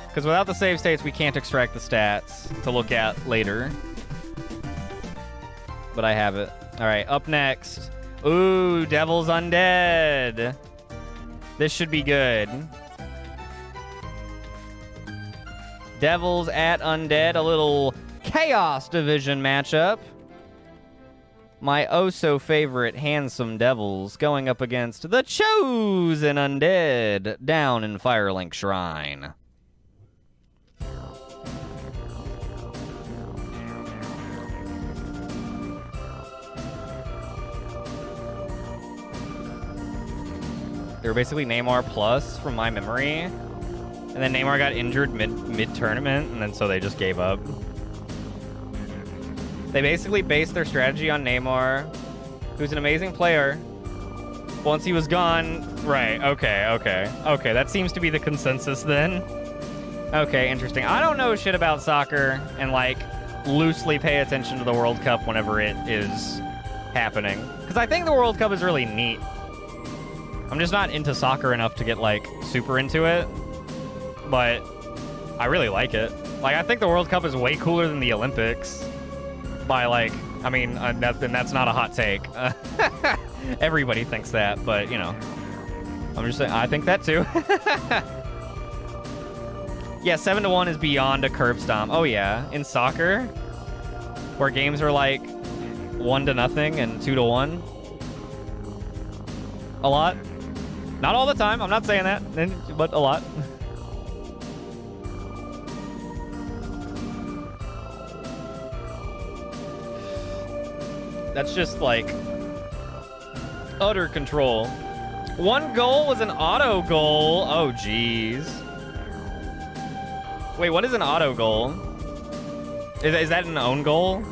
Because without the save states, we can't extract the stats to look at later. But I have it. All right, up next. Ooh, Devil's Undead. This should be good. Devils at Undead, a little Chaos Division matchup. My oh-so-favorite handsome Devils going up against the Chosen Undead down in Firelink Shrine. They were basically Neymar plus from my memory. And then Neymar got injured mid-tournament, and then so they just gave up. They basically based their strategy on Neymar, who's an amazing player. Once he was gone, right, okay. That seems to be the consensus then. Okay, interesting. I don't know shit about soccer and, like, loosely pay attention to the World Cup whenever it is happening. Because I think the World Cup is really neat. I'm just not into soccer enough to get, like, super into it. But I really like it. Like, I think the World Cup is way cooler than the Olympics. By, like, I mean, that's not a hot take. Everybody thinks that, but, you know. I'm just saying, I think that too. Yeah, 7-1 is beyond a curb stomp. Oh, yeah. In soccer, where games are like 1-0 and 2-1. A lot. Not all the time. I'm not saying that, but a lot. That's just, like, utter control. One goal was an auto goal. Oh, jeez. Wait, what is an auto goal? Is that an own goal?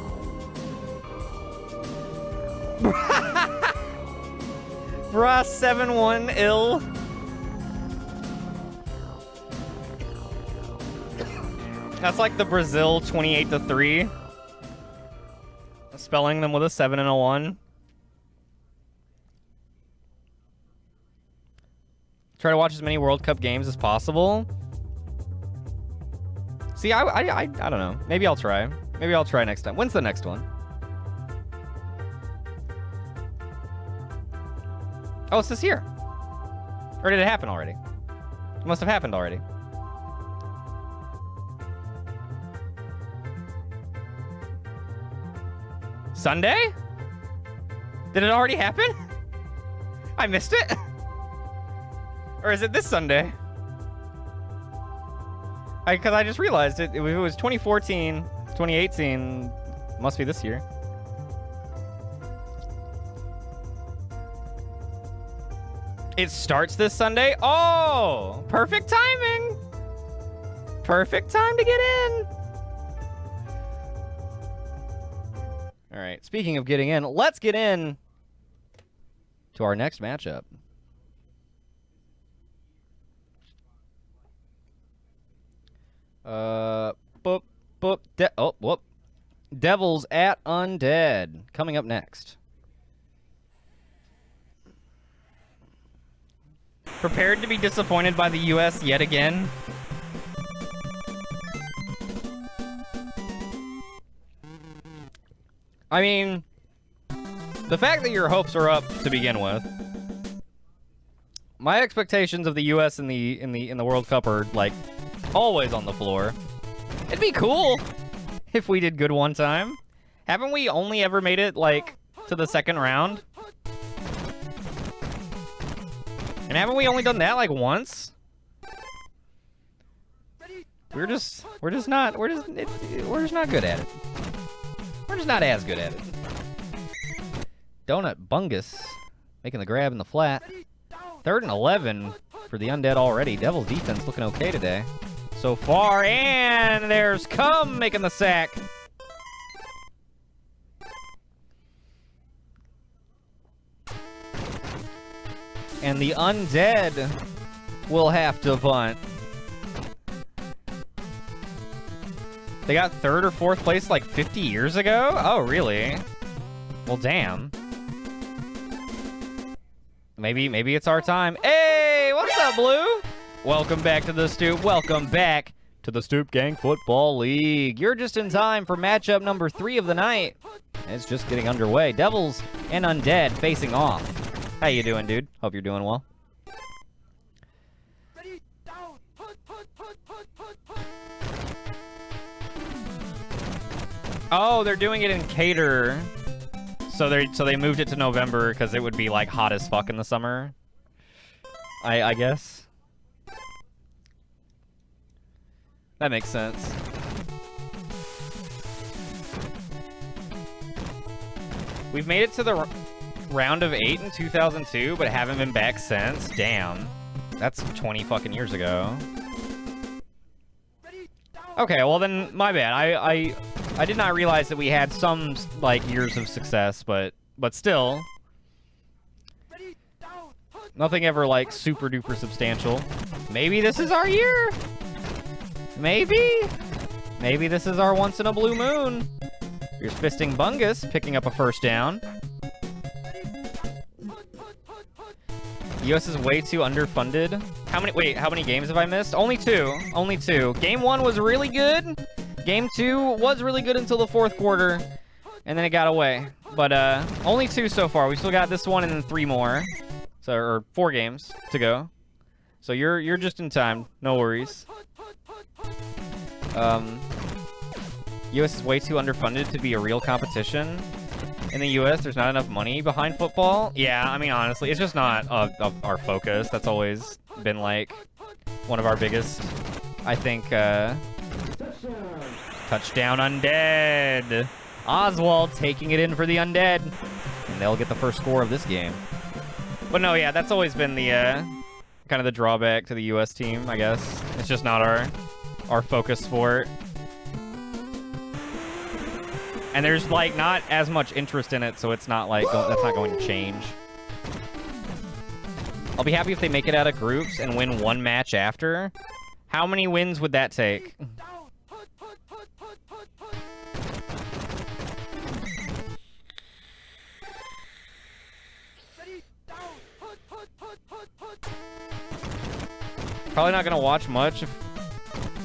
Bruh, 7-1 ill. That's like the Brazil 28-3. Spelling them with a 7 and a 1. Try to watch as many World Cup games as possible. See, I don't know. Maybe I'll try. Maybe I'll try next time. When's the next one? Oh, it's this year. Or did it happen already? It must have happened already. Sunday? Did it already happen? I missed it? Or is it this Sunday? Because I just realized it was 2014, 2018, must be this year. It starts this Sunday? Oh, perfect timing. Perfect time to get in. All right, speaking of getting in, let's get in to our next matchup. Devils at Undead coming up next. Prepared to be disappointed by the US yet again? I mean, the fact that your hopes are up to begin with My expectations of the U.S. in the World Cup are like always on the floor. It'd be cool if we did good one time. Haven't we only ever made it like to the second round? And haven't we only done that like once? We're just not good at it. We're just not as good at it. Donut Bungus making the grab in the flat. 3rd and 11 for the Undead already. Devil's defense looking okay today so far, and there's Cum making the sack. And the Undead will have to punt. They got 3rd or 4th place like 50 years ago? Oh, really? Well, damn. Maybe it's our time. Hey, what's up, Blue? Welcome back to the Stoop. Welcome back to the Stoop Gang Football League. You're just in time for matchup number 3 of the night. It's just getting underway. Devils and Undead facing off. How you doing, dude? Hope you're doing well. Oh, they're doing it in Cater. So they moved it to November because it would be like hot as fuck in the summer. I guess. That makes sense. We've made it to the round of 8 in 2002, but haven't been back since. Damn. That's 20 fucking years ago. Okay, well then, my bad. I did not realize that we had some, like, years of success, but still. Nothing ever, like, super duper substantial. Maybe this is our year? Maybe? Maybe this is our once in a blue moon. Here's Fisting Bungus picking up a first down. US is way too underfunded. How many games have I missed? Only 2. Only 2. Game 1 was really good. Game 2 was really good until the 4th quarter, and then it got away. But only 2 so far. We still got this one and then 3 more. So, or 4 games to go. So you're just in time. No worries. US is way too underfunded to be a real competition. In the US, there's not enough money behind football. Yeah, I mean, honestly, it's just not our focus. That's always been, like, one of our biggest, I think, touchdown Undead. Oswald taking it in for the Undead. And they'll get the first score of this game. But no, yeah, that's always been the, kind of the drawback to the US team, I guess. It's just not our focus sport. And there's, like, not as much interest in it, so it's not, like, that's not going to change. I'll be happy if they make it out of groups and win 1 match after. How many wins would that take? Probably not going to watch much,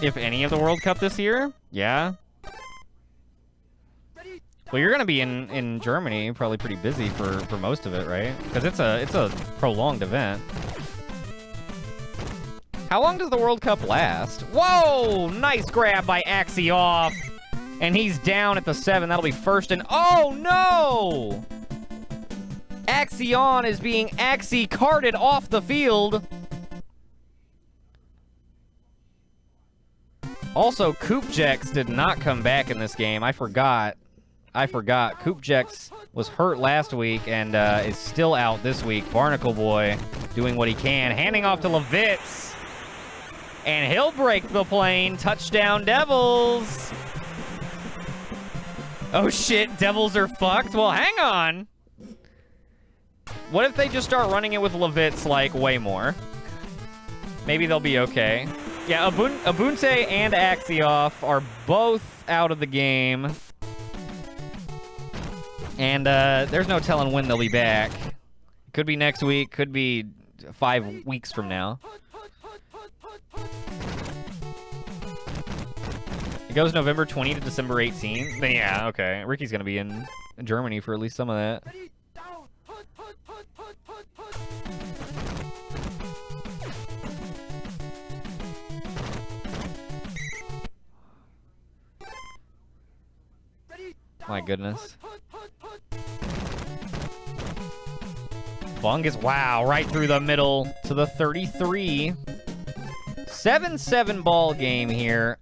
if any, of the World Cup this year. Yeah. Well, you're gonna be in Germany, probably pretty busy for most of it, right? Because it's a prolonged event. How long does the World Cup last? Whoa! Nice grab by Axioff, and he's down at the 7. That'll be first and oh no! Axion is being axie-carted off the field. Also, Koopjex did not come back in this game. I forgot. Koopjex was hurt last week and is still out this week. Barnacle Boy doing what he can. Handing off to Levitz. And he'll break the plane. Touchdown, Devils. Oh, shit. Devils are fucked. Well, hang on. What if they just start running it with Levitz, like, way more? Maybe they'll be okay. Yeah, Abunte and Axioff are both out of the game. And there's no telling when they'll be back. Could be next week, could be 5 weeks from now. It goes November 20 to December 18. Then yeah, okay. Ricky's gonna be in Germany for at least some of that. My goodness. Bungus, wow, right through the middle to the 33. 7-7 ball game here.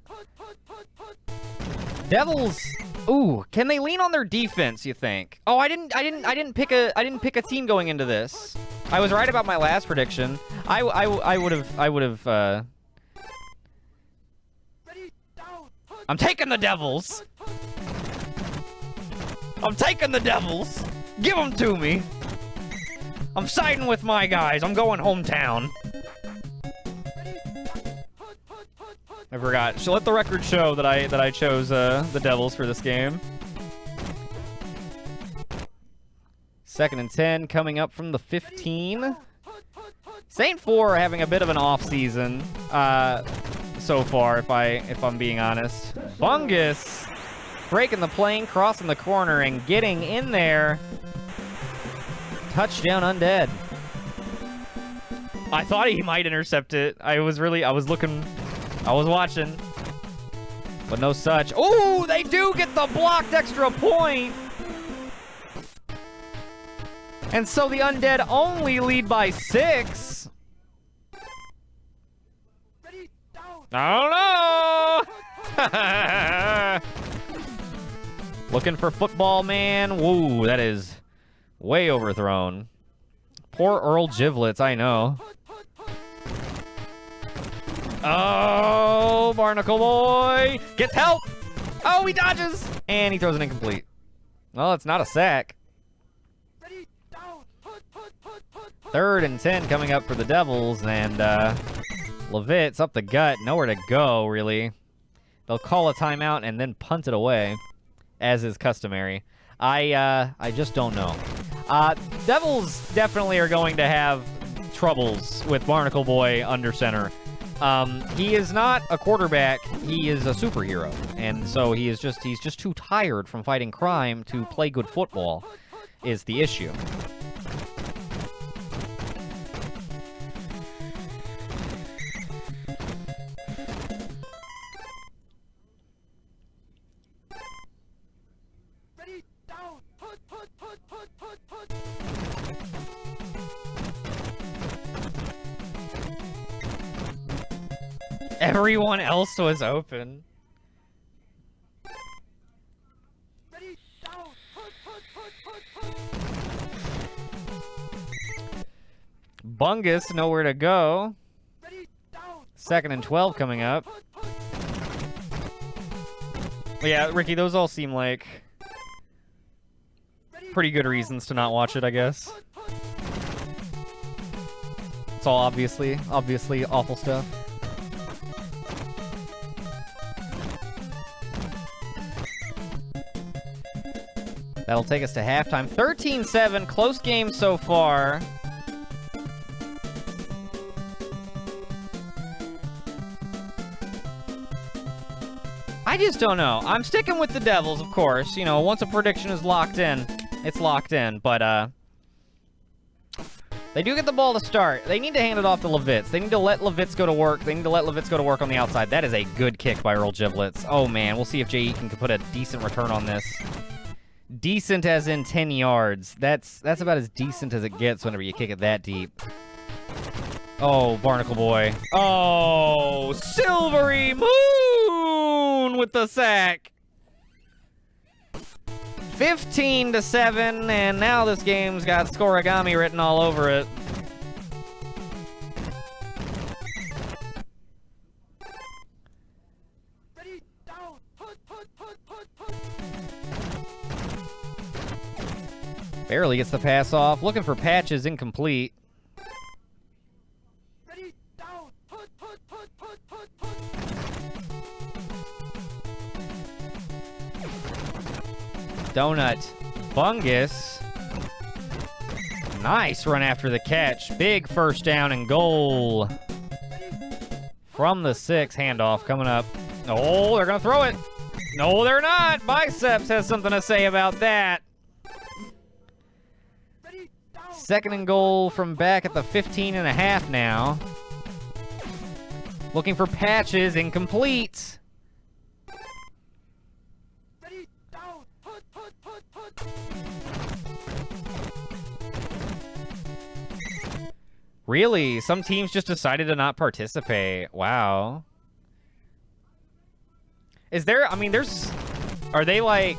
Devils, ooh, can they lean on their defense, you think? Oh, I didn't pick a team going into this. I was right about my last prediction. I would have I'm taking the Devils. I'm taking the Devils. Give them to me. I'm siding with my guys. I'm going hometown. I forgot. She'll let the record show that I chose the Devils for this game. 2nd and 10 coming up from the 15. Saint 4 are having a bit of an off season so far, if I'm being honest. Bungus breaking the plane, crossing the corner, and getting in there. Touchdown, Undead. I thought he might intercept it. I was watching. But no such. Oh, they do get the blocked extra point. And so the Undead only lead by 6. I don't know. Looking for football, man. Whoa, that is way overthrown. Poor Earl Giblets, I know. Oh, Barnacle Boy gets help. Oh, he dodges. And he throws an incomplete. Well, it's not a sack. 3rd and 10 coming up for the Devils, and Levitt's up the gut. Nowhere to go, really. They'll call a timeout and then punt it away, as is customary. I just don't know. Devils definitely are going to have troubles with Barnacle Boy under center. He is not a quarterback. He is a superhero, and so he's just too tired from fighting crime to play good football. Is the issue. Everyone else was open. Bungus, nowhere to go. 2nd and 12 coming up. Yeah, Ricky, those all seem like pretty good reasons to not watch it, I guess. It's all obviously awful stuff. That'll take us to halftime. 13-7, close game so far. I just don't know. I'm sticking with the Devils, of course. You know, once a prediction is locked in, it's locked in. But, they do get the ball to start. They need to hand it off to Levitz. They need to let Levitz go to work. They need to let Levitz go to work on the outside. That is a good kick by Earl Giblets. Oh, man. We'll see if J.E. can put a decent return on this. Decent as in 10 yards. That's about as decent as it gets whenever you kick it that deep. Oh, Barnacle Boy. Oh, Silvery Moon with the sack. 15-7, and now this game's got scoregami written all over it. Barely gets the pass off. Looking for Patches, incomplete. Donut. Bungus. Nice run after the catch. Big first down and goal. From the 6, handoff coming up. Oh, they're going to throw it. No, they're not. Biceps has something to say about that. 2nd and goal from back at the 15.5 now. Looking for Patches, incomplete. Really? Some teams just decided to not participate. Wow. Is there, I mean, are they like,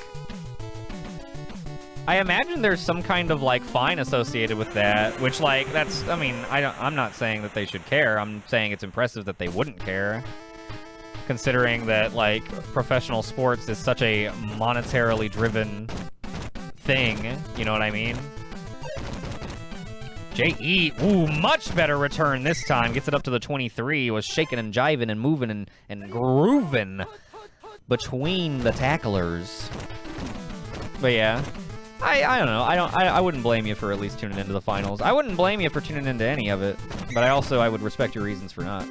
I imagine there's some kind of like fine associated with that, which like, that's, I mean, I'm not saying that they should care. I'm saying it's impressive that they wouldn't care. Considering that like professional sports is such a monetarily driven thing, you know what I mean? J.E. Ooh, much better return this time. Gets it up to the 23. Was shaking and jiving and moving and grooving between the tacklers. But yeah, I don't know. I wouldn't blame you for at least tuning into the finals. I wouldn't blame you for tuning into any of it. But I would respect your reasons for not.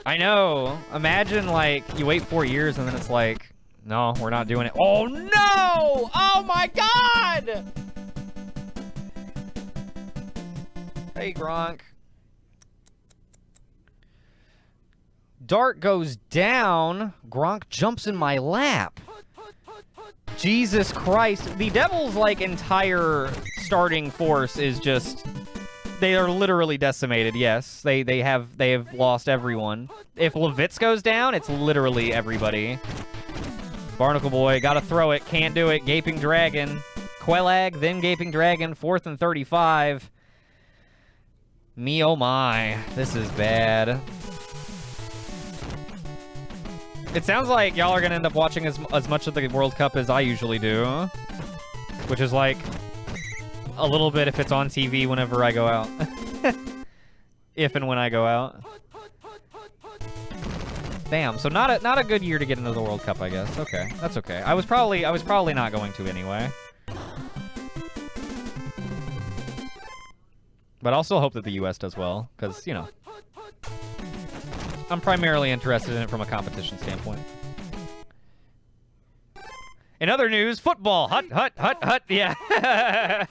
I know. Imagine like you wait 4 years and then it's like, no, we're not doing it. Oh, no! Oh, my God! Hey, Gronk. Dart goes down. Gronk jumps in my lap. Jesus Christ. The Devils' like entire starting force is just... They are literally decimated, yes. They have lost everyone. If Levitz goes down, it's literally everybody. Barnacle Boy, gotta throw it, can't do it. Gaping Dragon. Quelag, then Gaping Dragon, 4th and 35. Me oh my, this is bad. It sounds like y'all are gonna end up watching as much of the World Cup as I usually do. Which is like a little bit if it's on TV whenever I go out. If and when I go out. Damn, so not a good year to get into the World Cup, I guess. Okay, that's okay. I was probably not going to anyway. But I'll still hope that the US does well, because, you know, I'm primarily interested in it from a competition standpoint. In other news, football. Hut. Yeah.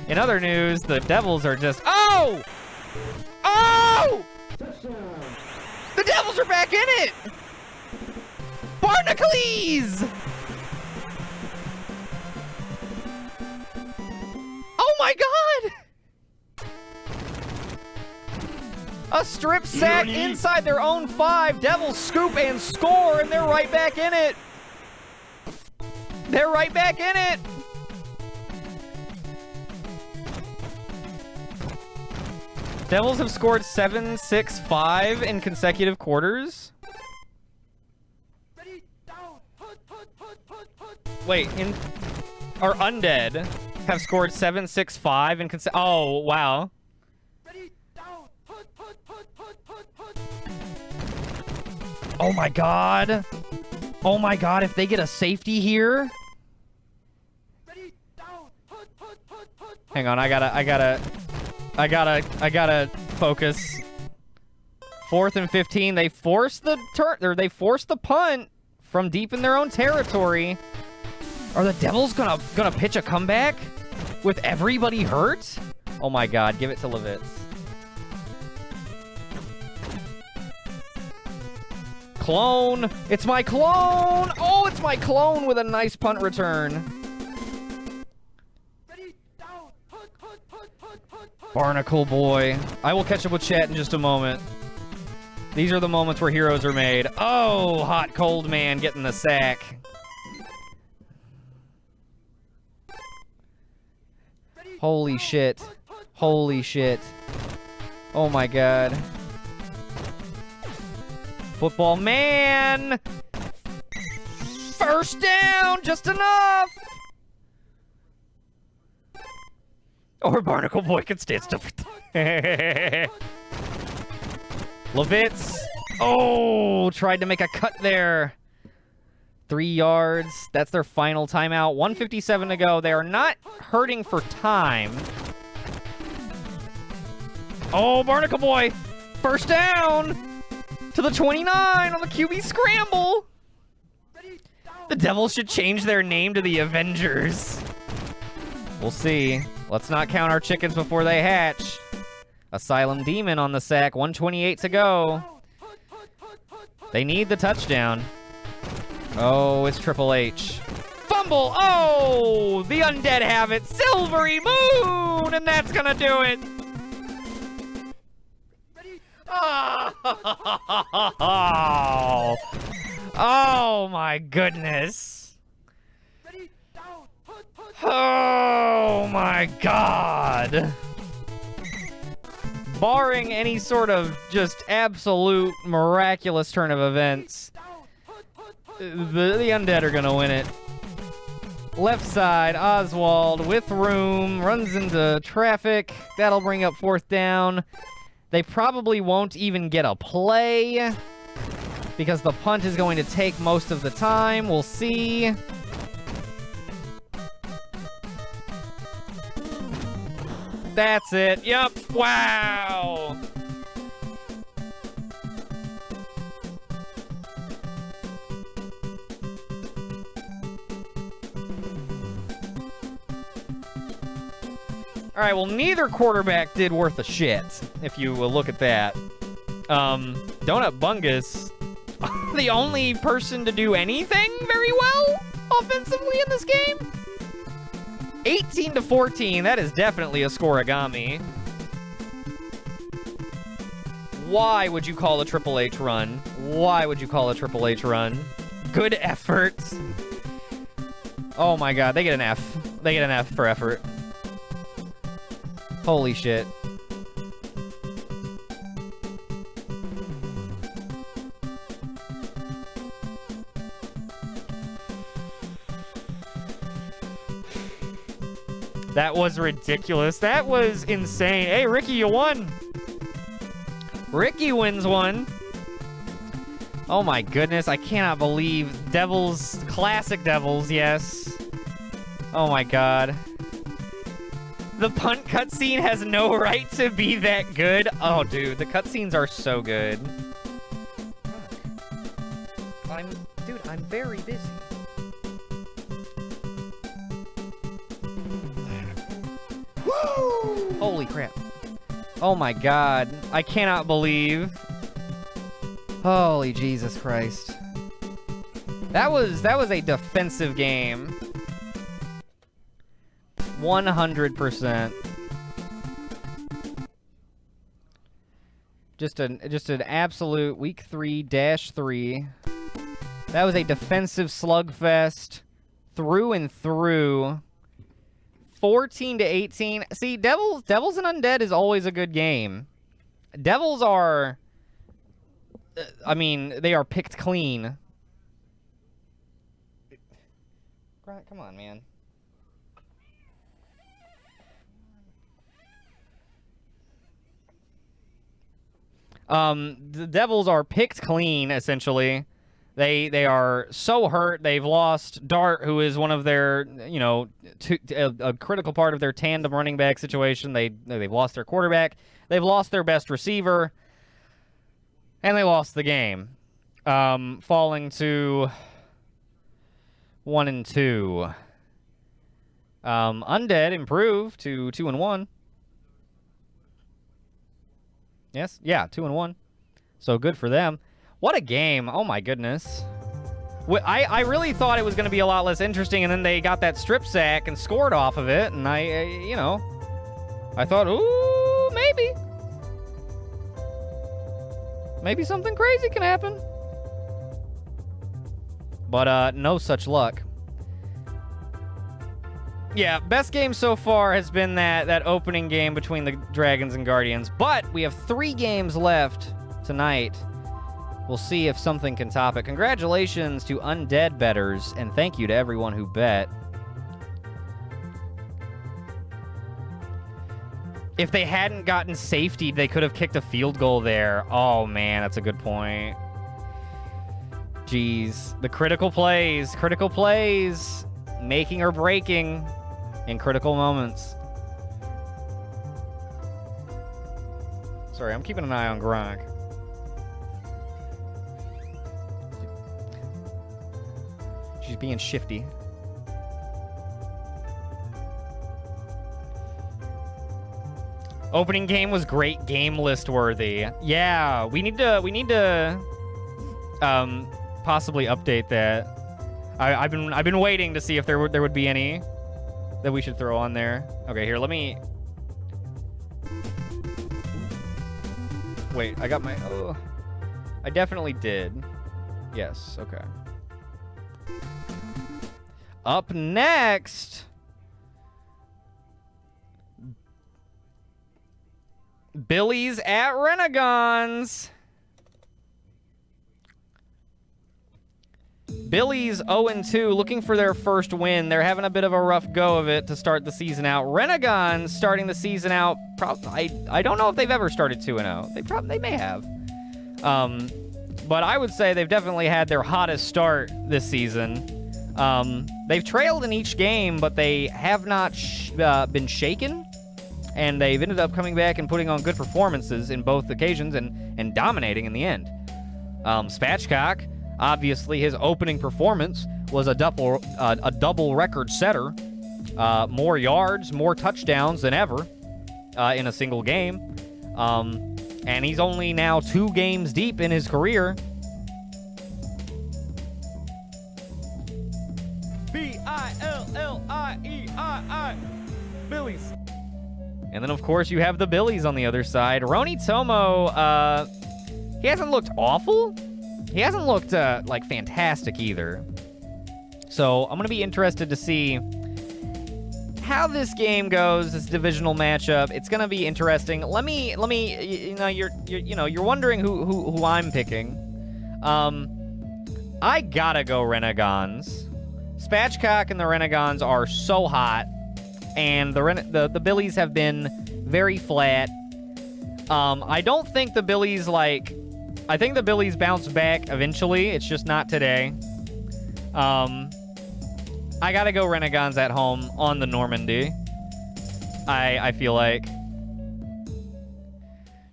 In other news, the Devils are just... Oh! Oh! The Devils are back in it! Barnacles! Oh my God! A strip sack inside their own 5. Devils scoop and score, and they're right back in it. They're right back in it. Devils have scored 7, 6, 5 in consecutive quarters. Wait, or Undead have scored 7, 6, 5 in oh, wow. Oh my God. Oh my God, if they get a safety here. Hang on, I gotta focus. 4th and 15. They force the they force the punt from deep in their own territory. Are the Devils gonna pitch a comeback with everybody hurt? Oh my God, give it to Levitz. Clone. It's my clone. Oh, it's my clone with a nice punt return. Barnacle Boy. I will catch up with chat in just a moment. These are the moments where heroes are made. Oh, hot cold man getting the sack. Holy shit. Holy shit. Oh my God. Football man. First down, just enough. Or Barnacle Boy can stand stuff. Levitz. Oh, tried to make a cut there. 3 yards. That's their final timeout. 1:57 to go. They are not hurting for time. Oh, Barnacle Boy. First down to the 29 on the QB scramble. The Devils should change their name to the Avengers. We'll see. Let's not count our chickens before they hatch. Asylum Demon on the sack. 1:28 to go. They need the touchdown. Oh, it's Triple H. Fumble! fumble. Oh, the undead have it. Silvery Moon, and that's gonna do it. Oh, oh my goodness. Oh my God. Barring any sort of just absolute miraculous turn of events, the undead are gonna win it. Left side, Oswald with room, runs into traffic. That'll bring up 4th down. They probably won't even get a play because the punt is going to take most of the time. We'll see. That's it. Yep. Wow. All right, well, neither quarterback did worth a shit, if you will look at that. Donut Bungus, the only person to do anything very well offensively in this game? 18-14, that is definitely a scoreagami. Why would you call a Triple H run? Why would you call a Triple H run? Good effort. Oh my God, they get an F. They get an F for effort. Holy shit. That was ridiculous. That was insane. Hey, Ricky, you won. Ricky wins one. Oh my goodness, I cannot believe Devils, classic Devils, yes. Oh my God. The punt cutscene has no right to be that good. Oh, dude, the cutscenes are so good. Dude, I'm very busy. Woo! Holy crap. Oh my God, I cannot believe. Holy Jesus Christ. That was a defensive game. 100%. Just an absolute week 3-3. That was a defensive slugfest through and through. 14-18. See, Devils and Undead is always a good game. Devils are, I mean, they are picked clean. Come on, man. The Devils are picked clean, essentially. They are so hurt. They've lost Dart, who is one of their, you know, a critical part of their tandem running back situation. They've lost their quarterback. They've lost their best receiver. And they lost the game. Falling to 1-2. Undead improved to 2-1. Yes? Yeah, 2-1. So good for them. What a game. Oh, my goodness. I really thought it was going to be a lot less interesting, and then they got that strip sack and scored off of it, and you know, I thought, ooh, maybe. Maybe something crazy can happen. But, no such luck. Yeah, best game so far has been that opening game between the Dragons and Guardians. But we have 3 games left tonight. We'll see if something can top it. Congratulations to Undead bettors, and thank you to everyone who bet. If they hadn't gotten safety, they could have kicked a field goal there. Oh, man, that's a good point. Jeez. The critical plays, making or breaking in critical moments. Sorry, I'm keeping an eye on Gronk. She's being shifty. Opening game was great, game list worthy. Yeah, we need to possibly update that. I've been waiting to see if there would be any that we should throw on there. Okay, here, let me... Wait, I got my... Oh, I definitely did. Yes, okay. Up next... Billy's at Renegons. Billy's 0-2, looking for their first win. They're having a bit of a rough go of it to start the season out. Renegons starting the season out. I don't know if they've ever started 2-0. They may have. But I would say they've definitely had their hottest start this season. They've trailed in each game, but they have not been shaken. And they've ended up coming back and putting on good performances in both occasions and dominating in the end. Spatchcock, obviously his opening performance was a double record setter. More yards, more touchdowns than ever in a single game. And he's only now 2 games deep in his career. B-I-L-L-I-E-I-I. Billy's. And then, of course, you have the Billies on the other side. Roni Tomo, he hasn't looked awful. He hasn't looked, like, fantastic either. So I'm going to be interested to see how this game goes, this divisional matchup. It's going to be interesting. Let me, you're wondering who I'm picking. I gotta go Renegons. Spatchcock and the Renegons are so hot. And the Billies have been very flat. I don't think the Billies, I think the Billies bounce back eventually. It's just not today. I gotta go Renegons at home on the Normandy. I feel like.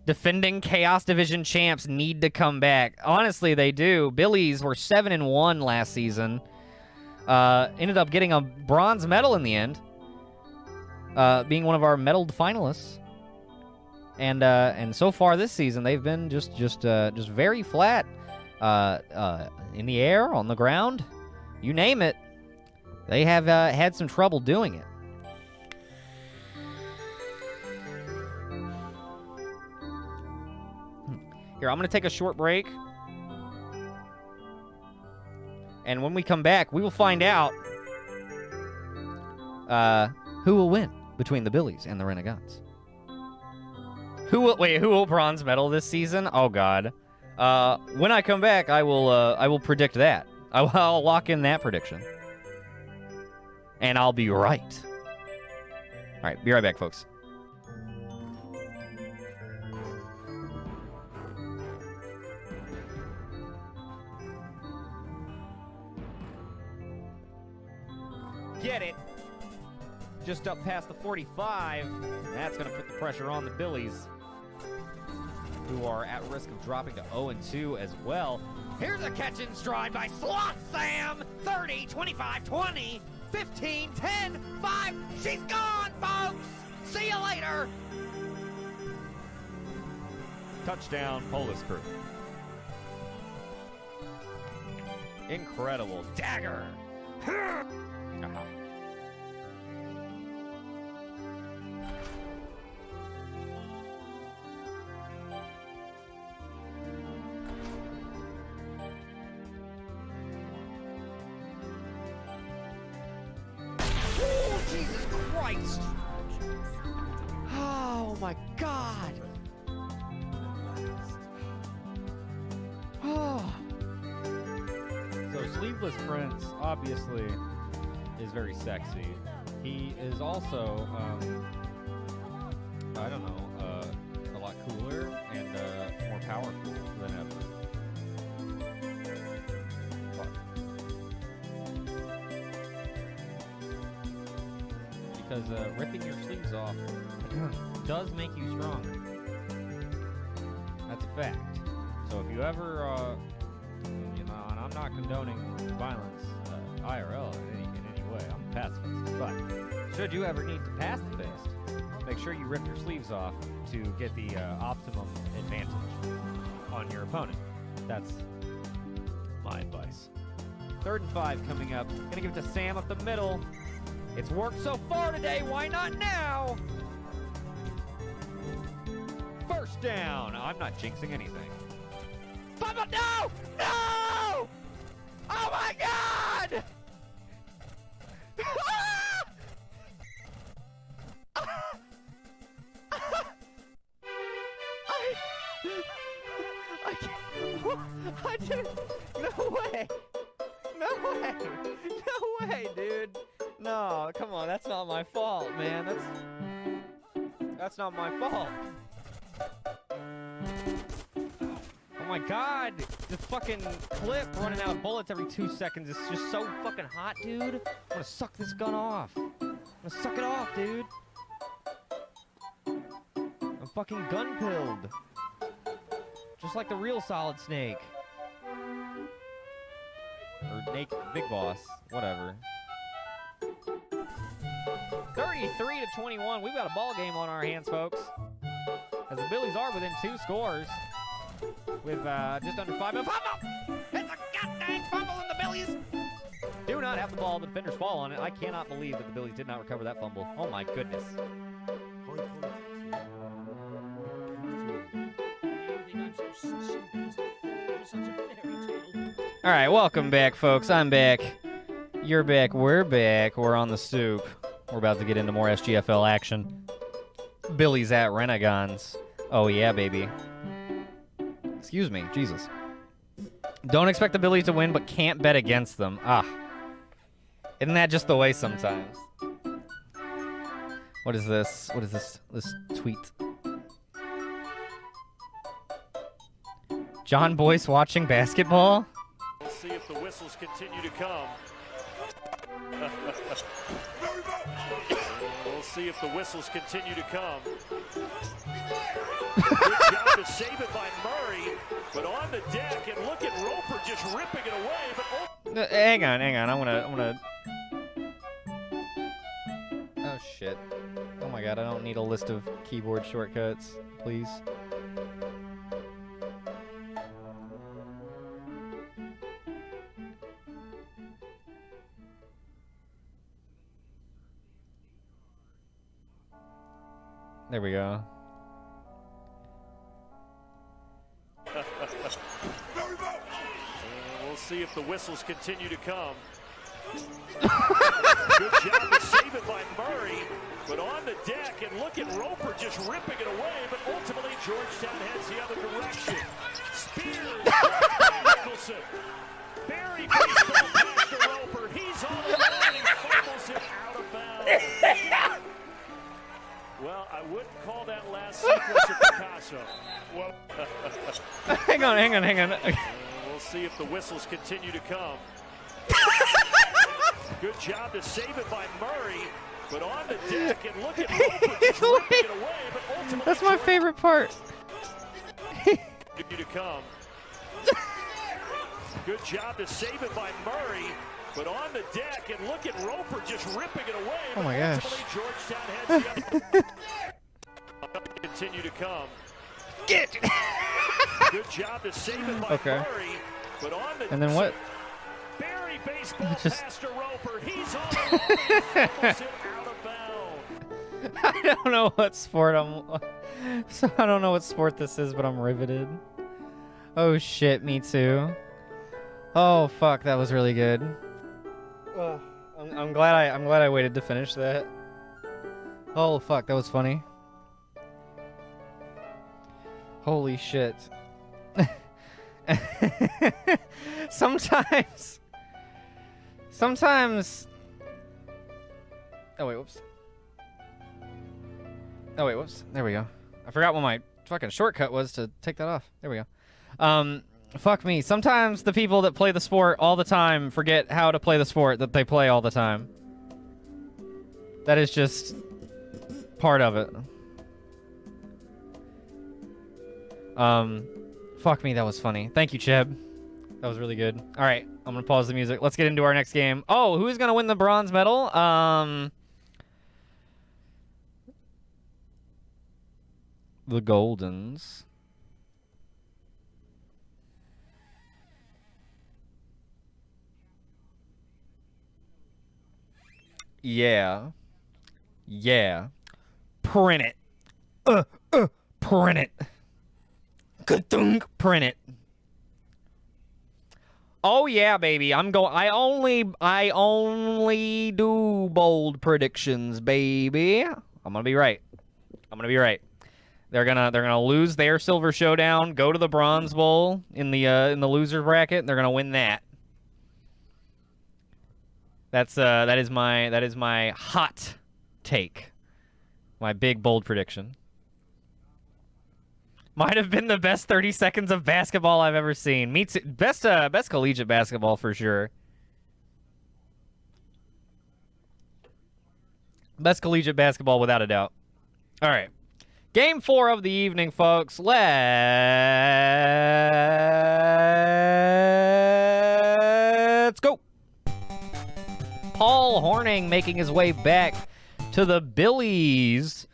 Defending Chaos Division champs need to come back. Honestly, they do. Billies were 7-1 last season. Ended up getting a bronze medal in the end. Being one of our medaled finalists, and so far this season they've been just very flat, in the air, on the ground, you name it. They have had some trouble doing it. Here, I'm gonna take a short break, and when we come back, we will find out who will win between the Billies and the Renegons. Who will bronze medal this season? Oh God. When I come back, I will predict that. I'll lock in that prediction. And I'll be right. All right, be right back, folks. Get it. Just up past the 45. That's going to put the pressure on the Billies, who are at risk of dropping to 0-2 as well. Here's a catch in stride by Sloth Sam. 30, 25, 20, 15, 10, 5. She's gone, folks. See you later. Touchdown, Polis Crew. Incredible. Dagger. Uh-huh. Oh, Jesus Christ! Oh my God! Oh. So Sleeveless Prince obviously is very sexy. He is also, I don't know, a lot cooler and more powerful than ever. Because ripping your sleeves off does make you stronger. That's a fact. So if you ever, and I'm not condoning violence, IRL in any way. I'm a pacifist. But should you ever need to pass the fist, make sure you rip your sleeves off to get the optimum advantage on your opponent. That's my advice. 3rd and 5 coming up. Gonna give it to Sam up the middle. It's worked so far today. Why not now? 1st down. I'm not jinxing anything. Papa, no! No! Oh my God! I can't. I didn't. No way. No way. No way, dude. No, come on. That's not my fault, man. That's not my fault. Oh my God. The fucking clip running out of bullets every 2 seconds is just so fucking hot, dude. I'm gonna suck this gun off. I'm gonna suck it off, dude. I'm fucking gun-pilled. Just like the real Solid Snake. Or Big Boss. Whatever. 33-21. We've got a ball game on our hands, folks. As the Billies are within 2 scores. With just under 5 minutes. Fumble! It's a goddamn fumble and the Billies do not have the ball. The defenders fall on it. I cannot believe that the Billies did not recover that fumble. Oh my goodness. All right, welcome back, folks. I'm back. You're back. We're back. We're on the stoop. We're about to get into more SGFL action. Billy's at Renegons. Oh, yeah, baby. Excuse me. Jesus. Don't expect the Billies to win, but can't bet against them. Ah. Isn't that just the way sometimes? What is this? What is this? This tweet. John Boyce watching basketball? We'll see if the whistles continue to come. We'll see if the whistles continue to come. Good job to save it by Murray, but on the deck, and look at Roper just ripping it away. But hang on. I'm gonna. Oh shit. Oh my God, I don't need a list of keyboard shortcuts, please. There we go. We'll see if the whistles continue to come. Good job to save it by Murray, but on the deck, and look at Roper just ripping it away, but ultimately Georgetown heads the other direction. Spears, Nicholson, Barry baseball pass to Roper. He's on the line and fumbles it out of bounds. Well, I wouldn't call that last sequence of Picasso. Well, hang on. We'll see if the whistles continue to come. Good job to save it by Murray, but on the deck, and look at Roper just ripping it away, but ultimately that's my favorite part. Continue to come. Good job to save it by Murray, but on the deck, and look at Roper just ripping it away. Oh my gosh. Ultimately, Georgetown heads the other. Continue to come. Get. Good job to save it by Okay. Murray, but on the And then what? Barry baseball Just- pass to Roper. He's on the line and fumbles it out of bounds. I don't know what sport so I don't know what sport this is, but I'm riveted. Oh shit, me too. Oh fuck, that was really good. I'm glad I waited to finish that. Oh fuck, that was funny. Holy shit. Sometimes. Oh wait, whoops. There we go. I forgot what my fucking shortcut was to take that off. There we go. Fuck me. Sometimes the people that play the sport all the time forget how to play the sport that they play all the time. That is just part of it. Fuck me, that was funny. Thank you, Cheb. That was really good. All right, I'm gonna pause the music. Let's get into our next game. Oh, who's gonna win the bronze medal? The Goldens. Yeah. Yeah. Print it. Print it. Ka-dunk. Print it. Oh yeah, baby. I only do bold predictions, baby. I'm gonna be right. They're gonna lose their silver showdown, go to the bronze bowl in the loser bracket, and they're gonna win that. That is my hot take. My big bold prediction. Might have been the best 30 seconds of basketball I've ever seen. Best collegiate basketball for sure. Best collegiate basketball without a doubt. All right. Game 4 of the evening, folks. Let's go. Paul Hornung making his way back to the Billies.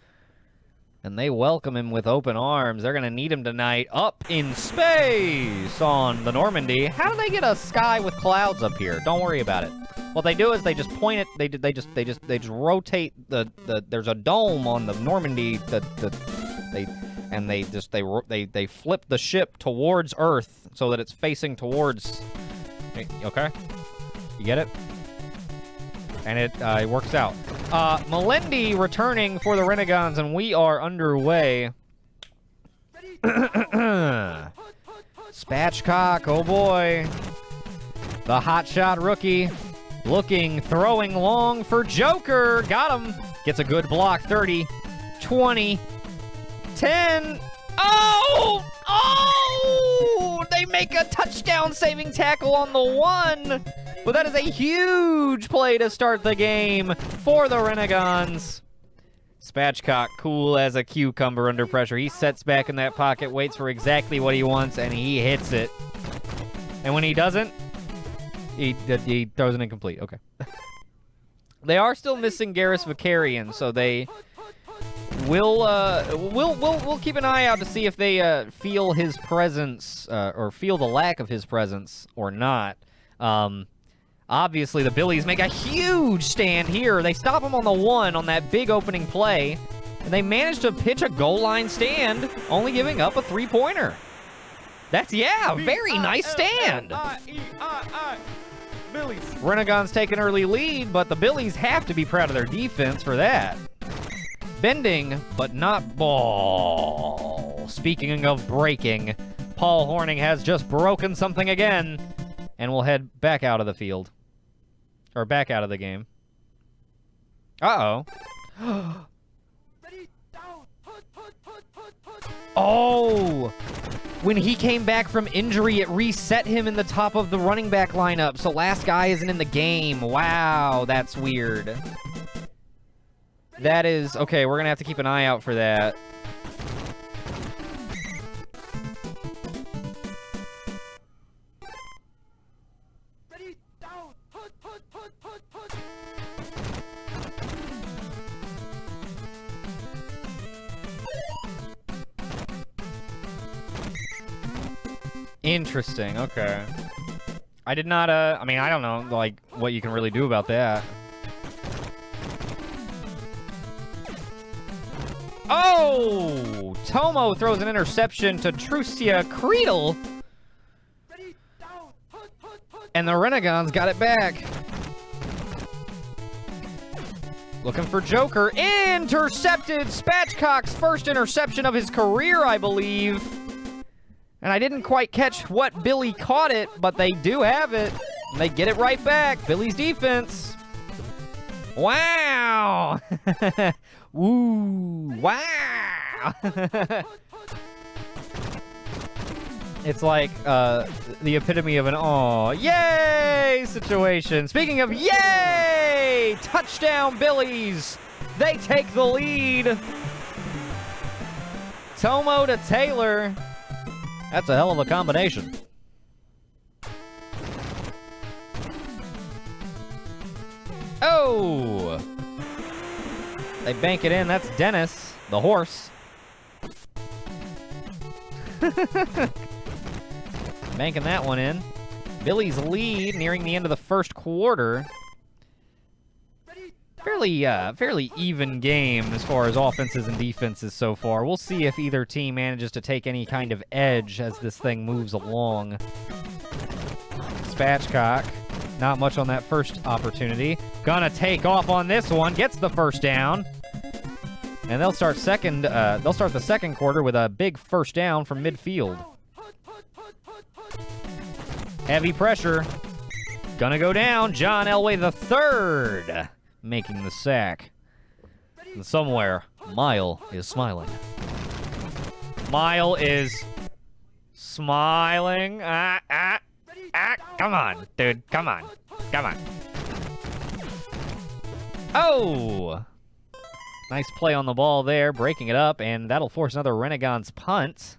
And they welcome him with open arms. They're going to need him tonight up in space on the Normandy. How do they get a sky with clouds up here? Don't worry about it. What they do is they just point it. They just rotate the there's a dome on the Normandy they flip the ship towards Earth so that it's facing towards. Okay, you get it? And it works out. Melendi returning for the Renegades, and we are underway. Spatchcock, oh boy. The hotshot rookie throwing long for Joker. Got him. Gets a good block. 30, 20, 10. Oh! Oh! They make a touchdown-saving tackle on the 1. But that is a huge play to start the game for the Renegades. Spatchcock, cool as a cucumber under pressure. He sets back in that pocket, waits for exactly what he wants, and he hits it. And when he doesn't, he throws it incomplete. Okay. They are still missing Garrus Vicarian, so they we'll keep an eye out to see if they feel his presence or feel the lack of his presence or not. Obviously, the Billies make a huge stand here. They stop him on the 1 on that big opening play, and they manage to pitch a goal line stand, only giving up a 3-pointer. That's, yeah, very nice stand. Billies. Renegades take an early lead, but the Billies have to be proud of their defense for that. Bending, but not ball. Speaking of breaking, Paul Hornung has just broken something again, and we'll head back out of the field. Or back out of the game. Uh-oh. Oh! When he came back from injury, it reset him in the top of the running back lineup, so last guy isn't in the game. Wow, that's weird. That is... Okay, we're gonna have to keep an eye out for that. Interesting, okay. I did not, I mean, I don't know, like, what you can really do about that. Oh! Tomo throws an interception to Trucia Creedle. And the Renegades got it back. Looking for Joker. Intercepted! Spatchcock's first interception of his career, I believe. And I didn't quite catch what Billy caught it, but they do have it. And they get it right back. Billy's defense. Wow! Woo! Wow! It's like the epitome of an aw, yay situation. Speaking of yay! Touchdown Billies! They take the lead. Tomo to Taylor. That's a hell of a combination. Oh! They bank it in. That's Dennis, the horse. Banking that one in. Billy's lead nearing the end of the first quarter. fairly even game as far as offenses and defenses so far. We'll see if either team manages to take any kind of edge as this thing moves along. Spatchcock, not much on that first opportunity. Gonna take off on this one, gets the first down. And they'll start the second quarter with a big first down from midfield. Heavy pressure. Gonna go down. John Elway III making the sack. And somewhere, Mile is smiling. Mile is smiling. Come on, dude. Come on. Come on. Oh! Nice play on the ball there, breaking it up, and that'll force another Renegades punt.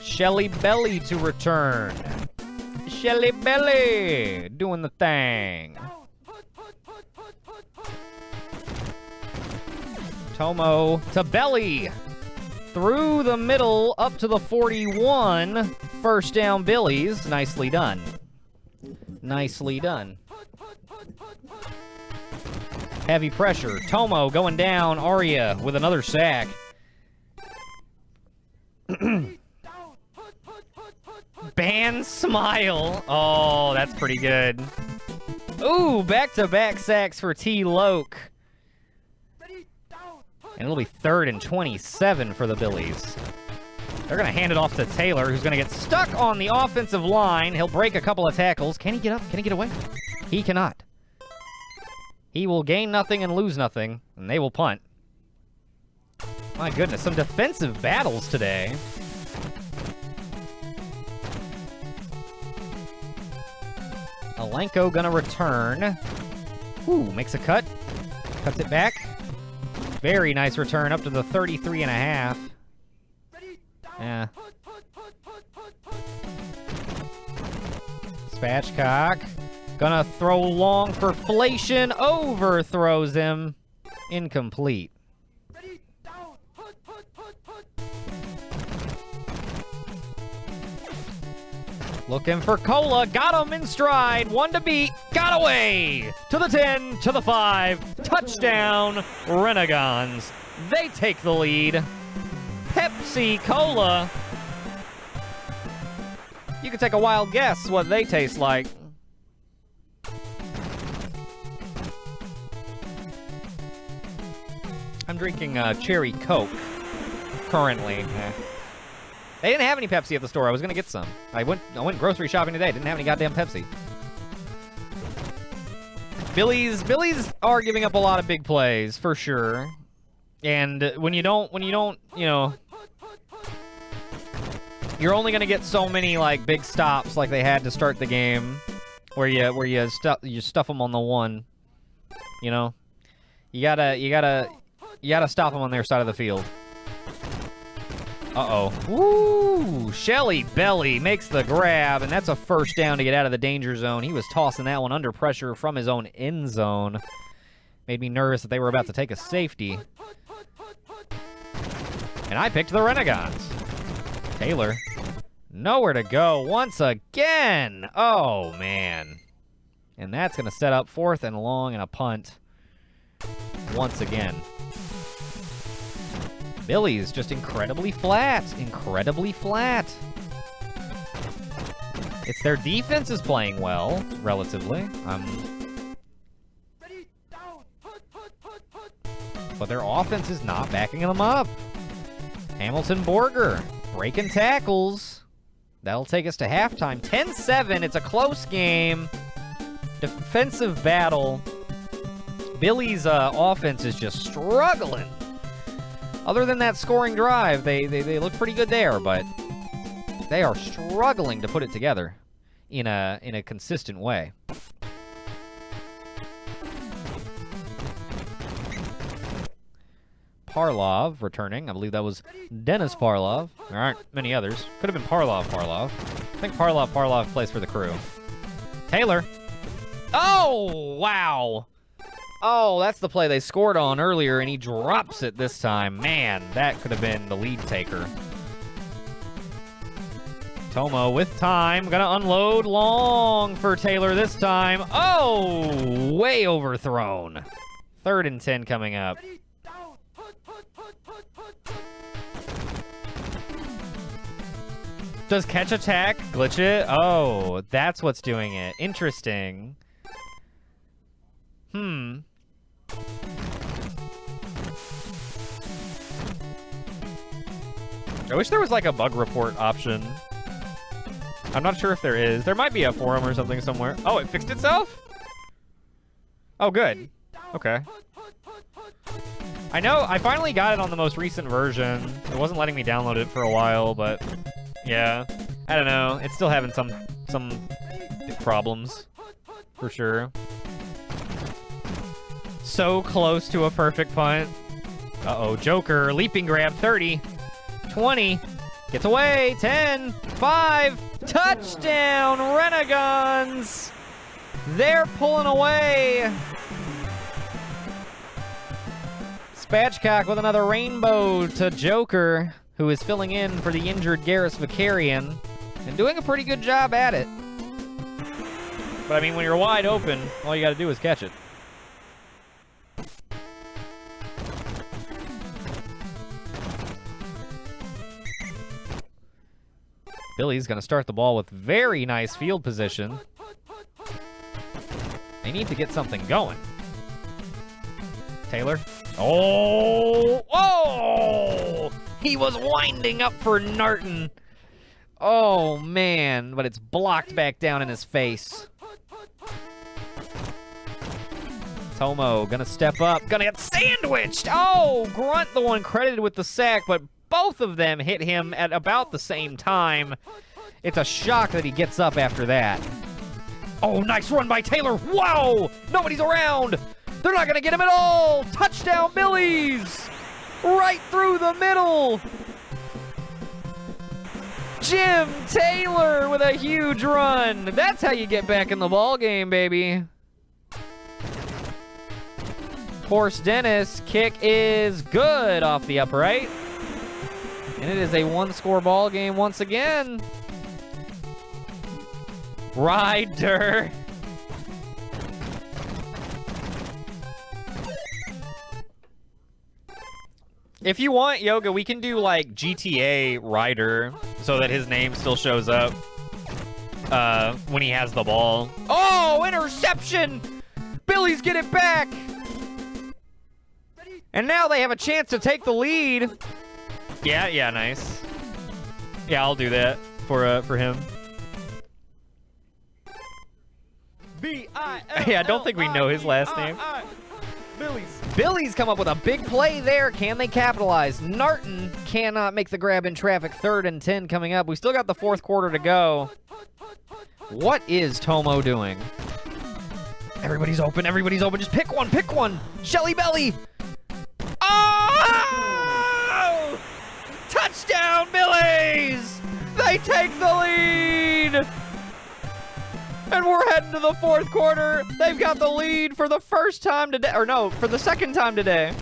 Shelly Belly to return. Shelly Belly doing the thing. Tomo to Belly. Through the middle, up to the 41. First down, Billies. Nicely done. Nicely done. Heavy pressure. Tomo going down. Aria with another sack. Band smile. Oh, that's pretty good. Ooh, back-to-back sacks for T. Loke. And it'll be 3rd and 27 for the Billies. They're going to hand it off to Taylor, who's going to get stuck on the offensive line. He'll break a couple of tackles. Can he get up? Can he get away? He cannot. He will gain nothing and lose nothing, and they will punt. My goodness, some defensive battles today. Alenko gonna return. Ooh, makes a cut. Cuts it back. Very nice return up to the 33.5. Yeah. Spatchcock. Gonna throw long for Flation. Overthrows him. Incomplete. Looking for Cola. Got him in stride. One to beat. Got away. To the 10. To the 5. Touchdown. Renegades. They take the lead. Pepsi Cola. You can take a wild guess what they taste like. I'm drinking Cherry Coke currently. They didn't have any Pepsi at the store. I was gonna get some. I went grocery shopping today. Didn't have any goddamn Pepsi. Billies are giving up a lot of big plays for sure. And when you don't, you know, you're only gonna get so many like big stops like they had to start the game, where you stuff them on the one. You know, you gotta stop them on their side of the field. Uh-oh. Woo! Shelly Belly makes the grab, and that's a first down to get out of the danger zone. He was tossing that one under pressure from his own end zone. Made me nervous that they were about to take a safety. And I picked the Renegades. Taylor. Nowhere to go once again. Oh, man. And that's going to set up 4th and long and a punt once again. Billy's just incredibly flat. Incredibly flat. It's their defense is playing well, relatively. But their offense is not backing them up. Hamilton Borger breaking tackles. That'll take us to halftime. 10-7. It's a close game. Defensive battle. Billy's offense is just struggling. Other than that scoring drive, they look pretty good there, but they are struggling to put it together in a consistent way. Parlov returning. I believe that was Dennis Parlov. There aren't many others. Could have been Parlov. I think Parlov plays for the Crew. Taylor. Oh, wow. Oh, that's the play they scored on earlier, and he drops it this time. Man, that could have been the lead taker. Tomo with time. Gonna unload long for Taylor this time. Oh, way overthrown. 3rd and 10 coming up. Does catch attack glitch it? Oh, that's what's doing it. Interesting. I wish there was like a bug report option. I'm not sure if there is. There might be a forum or something somewhere. Oh, it fixed itself? Oh, good. Okay. I know, I finally got it on the most recent version. It wasn't letting me download it for a while, but yeah. I don't know. It's still having some problems, for sure. So close to a perfect punt. Uh-oh, Joker, leaping grab, 30, 20, gets away, 10, 5, touchdown, Renegons! They're pulling away. Spatchcock with another rainbow to Joker, who is filling in for the injured Garrus Vicarian, and doing a pretty good job at it. But I mean, when you're wide open, all you gotta do is catch it. Billy's gonna start the ball with very nice field position. They need to get something going. Taylor. Oh! Oh! He was winding up for Narton. Oh, man. But it's blocked back down in his face. Tomo gonna step up. Gonna get sandwiched. Oh! Grunt, the one credited with the sack, but both of them hit him at about the same time. It's a shock that he gets up after that. Oh, nice run by Taylor. Wow! Nobody's around. They're not going to get him at all. Touchdown, Billies. Right through the middle. Jim Taylor with a huge run. That's how you get back in the ball game, baby. Horse Dennis kick is good off the upright. And it is a one-score ball game once again. Ryder. If you want, Yoga, we can do like GTA Ryder so that his name still shows up when he has the ball. Oh, interception! Billy's get it back! And now they have a chance to take the lead. Yeah, nice. Yeah, I'll do that for him. Yeah, I don't think we know his last name. Billy's come up with a big play there. Can they capitalize? Narton cannot make the grab in traffic. 3rd and 10 coming up. We still got the 4th quarter to go. What is Tomo doing? Everybody's open. Everybody's open. Just pick one. Pick one. Shelly Belly. Oh! Touchdown, Billies! They take the lead! And we're heading to the 4th quarter. They've got the lead for the first time today. Or no, for the 2nd time today.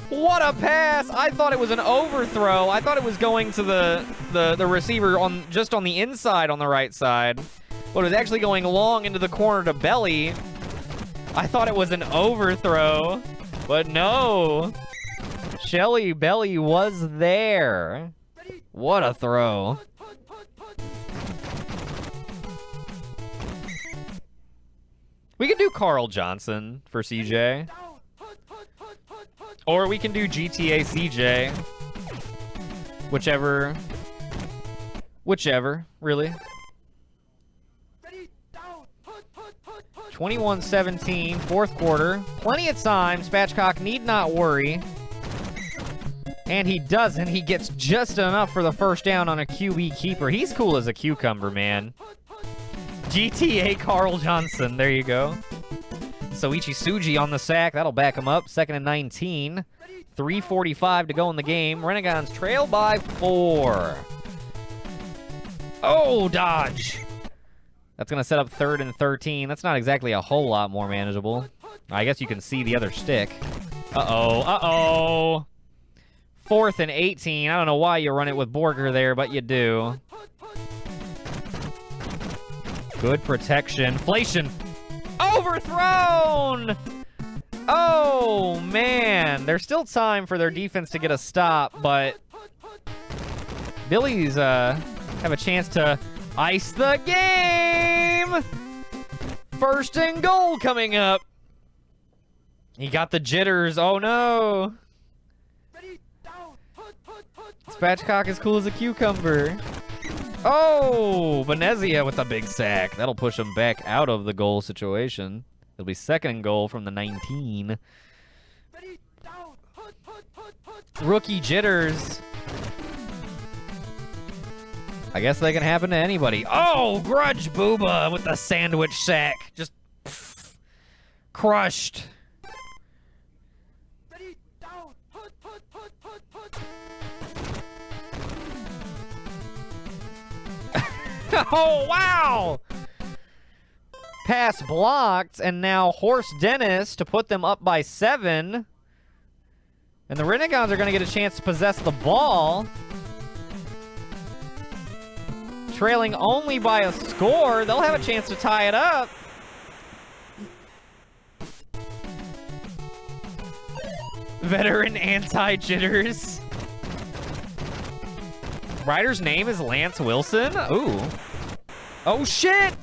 What a pass. I thought it was an overthrow. I thought it was going to the receiver just on the inside on the right side. But it was actually going long into the corner to Belly. I thought it was an overthrow. But no. Shelly Belly was there. What a throw. We can do Carl Johnson for CJ. Or we can do GTA CJ. Whichever, really. 21-17, 4th quarter. Plenty of time. Spatchcock need not worry. And he doesn't. He gets just enough for the first down on a QB keeper. He's cool as a cucumber, man. GTA Carl Johnson. There you go. Soichi Suji on the sack. That'll back him up. 2nd and 19. 3:45 to go in the game. Renegons trail by 4. Oh, dodge. That's going to set up 3rd and 13. That's not exactly a whole lot more manageable. I guess you can see the other stick. Uh-oh. 4th and 18. I don't know why you run it with Borger there, but you do. Good protection. Inflation. Overthrown! Oh, man. There's still time for their defense to get a stop, but Billy's have a chance to ice the game! 1st and goal coming up. He got the jitters. Oh, no. Spatchcock is cool as a cucumber. Oh, Venezia with a big sack. That'll push him back out of the goal situation. It'll be 2nd and goal from the 19. Rookie jitters. I guess they can happen to anybody. Oh, Grudge Booba with the sandwich sack. Just crushed. Oh, wow! Pass blocked, and now Horse Dennis to put them up by 7. And the Renegades are going to get a chance to possess the ball. Trailing only by a score. They'll have a chance to tie it up. Veteran anti-jitters. Rider's name is Lance Wilson? Ooh. Oh, shit!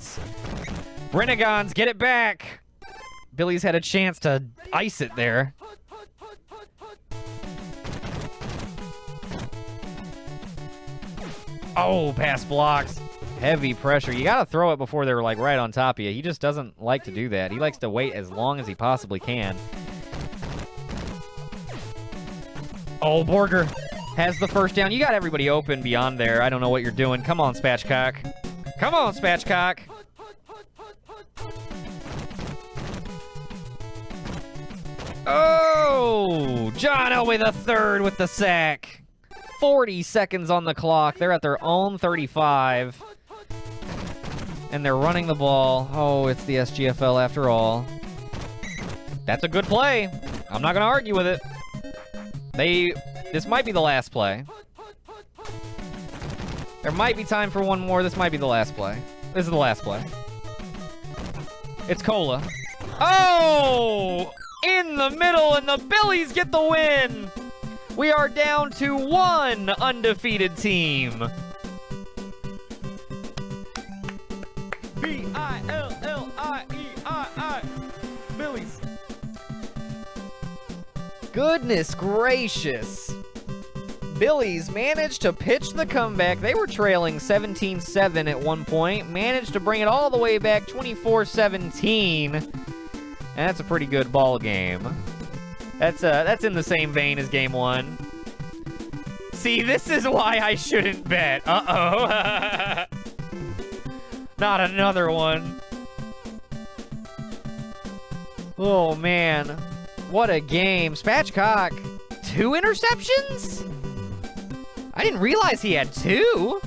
Renegades, get it back! Billy's had a chance to ice it there. Oh, pass blocks. Heavy pressure. You gotta throw it before they're, like, right on top of you. He just doesn't like to do that. He likes to wait as long as he possibly can. Oh, Borger has the 1st down. You got everybody open beyond there. I don't know what you're doing. Come on, Spatchcock. Come on, Spatchcock. Oh, John Elway III with the sack. 40 seconds on the clock. They're at their own 35. And they're running the ball. Oh, it's the SGFL after all. That's a good play. I'm not going to argue with it. This might be the last play. There might be time for one more. This might be the last play. This is the last play. It's Cola. Oh! In the middle, and the Billies get the win! We are down to 1 undefeated team. B-I-L-L-I-E-I-I. Billies. Goodness gracious. Billies managed to pitch the comeback. They were trailing 17-7 at one point. Managed to bring it all the way back 24-17. And that's a pretty good ball game. That's in the same vein as game 1. See, this is why I shouldn't bet. Uh-oh. Not another one. Oh, man. What a game. Spatchcock, 2 interceptions? I didn't realize he had 2.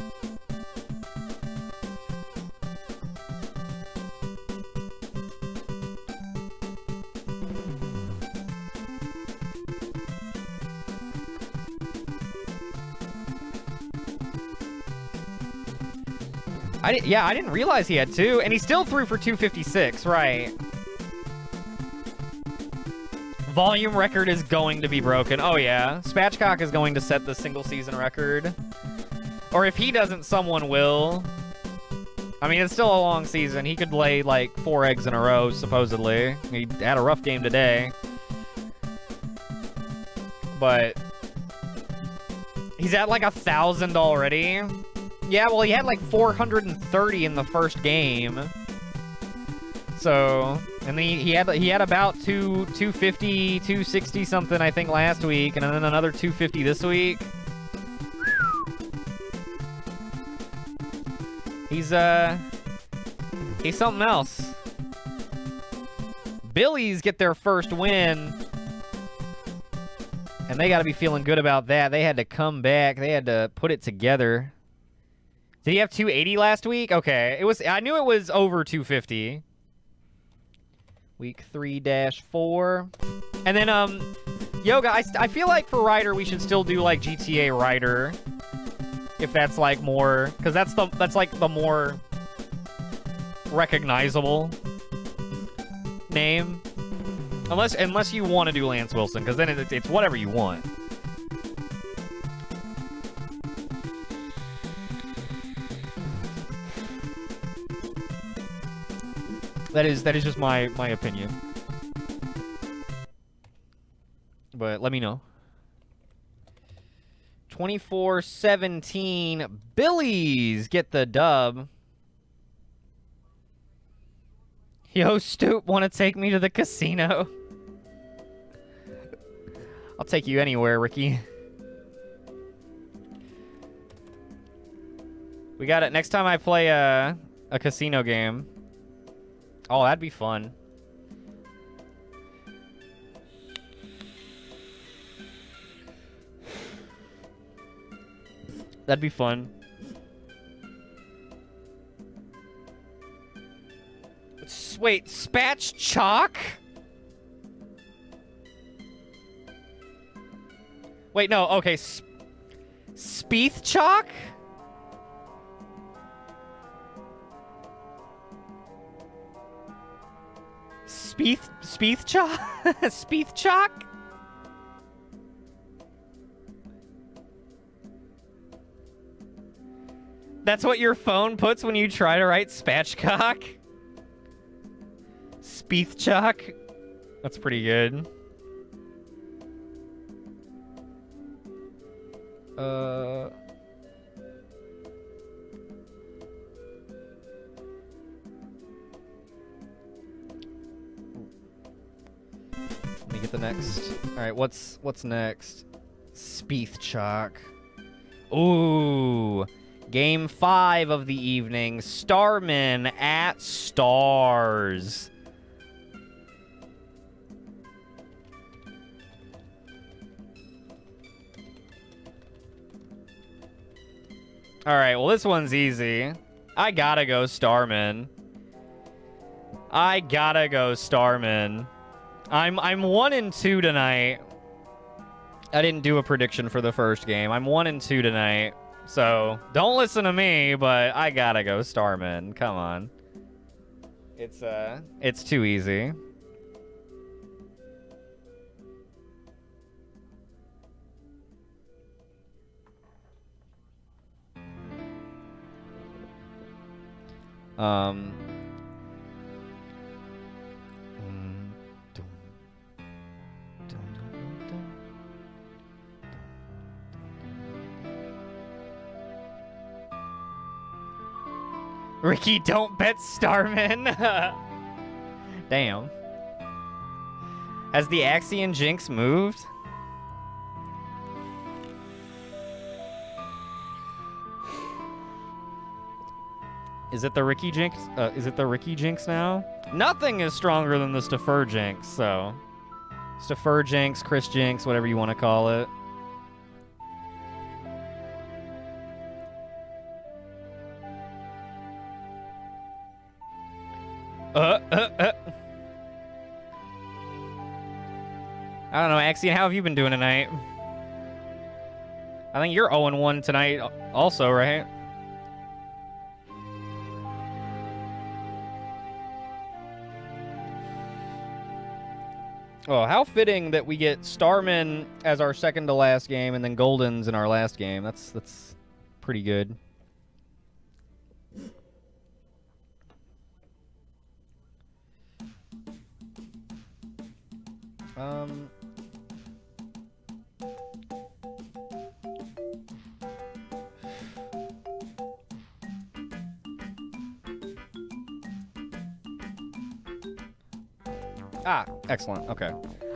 I didn't realize he had 2, and he still threw for 256, right? Volume record is going to be broken. Oh, yeah. Spatchcock is going to set the single-season record. Or if he doesn't, someone will. I mean, it's still a long season. He could lay, like, 4 eggs in a row, supposedly. He had a rough game today. But he's at, like, 1,000 already. Yeah, well, he had, like, 430 in the first game. So, and then he had about 250, 260 something, I think, last week, and then another 250 this week. He's something else. Billies get their first win, and they got to be feeling good about that. They had to come back. They had to put it together. Did he have 280 last week? Okay, I knew it was over 250. Week 3-4. And then, Yoga, I feel like for Ryder, we should still do, like, GTA Ryder. If that's, like, more... Because that's like, the more recognizable name. Unless you want to do Lance Wilson, because then it's whatever you want. That is just my opinion. But let me know. 24-17. Billies get the dub. Yo, Stoop, want to take me to the casino? I'll take you anywhere, Ricky. We got it. Next time I play a casino game. Oh, that'd be fun. That'd be fun. Wait, Spatch Chalk? Wait, no, okay. Spieth Chalk? Spieth Chalk? Spieth Chalk? That's what your phone puts when you try to write spatchcock? Spiethchuck? That's pretty good. Let me get the next. Alright, what's next? Spiethchuck. Ooh. Game 5 of the evening. Starman at Stars. Alright, well this one's easy. I gotta go Starman. I gotta go Starman. I'm 1-2 tonight. I didn't do a prediction for the first game. I'm 1-2 tonight. So, don't listen to me, but I gotta go Starman. Come on. It's too easy. Ricky, don't bet Starman. Damn. Has the Axion Jinx moved? Is it the Ricky Jinx? Is it the Ricky Jinx now? Nothing is stronger than the Staffer Jinx, so... Staffer Jinx, Chris Jinx, whatever you want to call it. I don't know, Axion, how have you been doing tonight? I think you're 0-1 tonight also, right? Oh, how fitting that we get Starman as our second to last game and then Golden's in our last game. That's pretty good. Ah, excellent. Okay.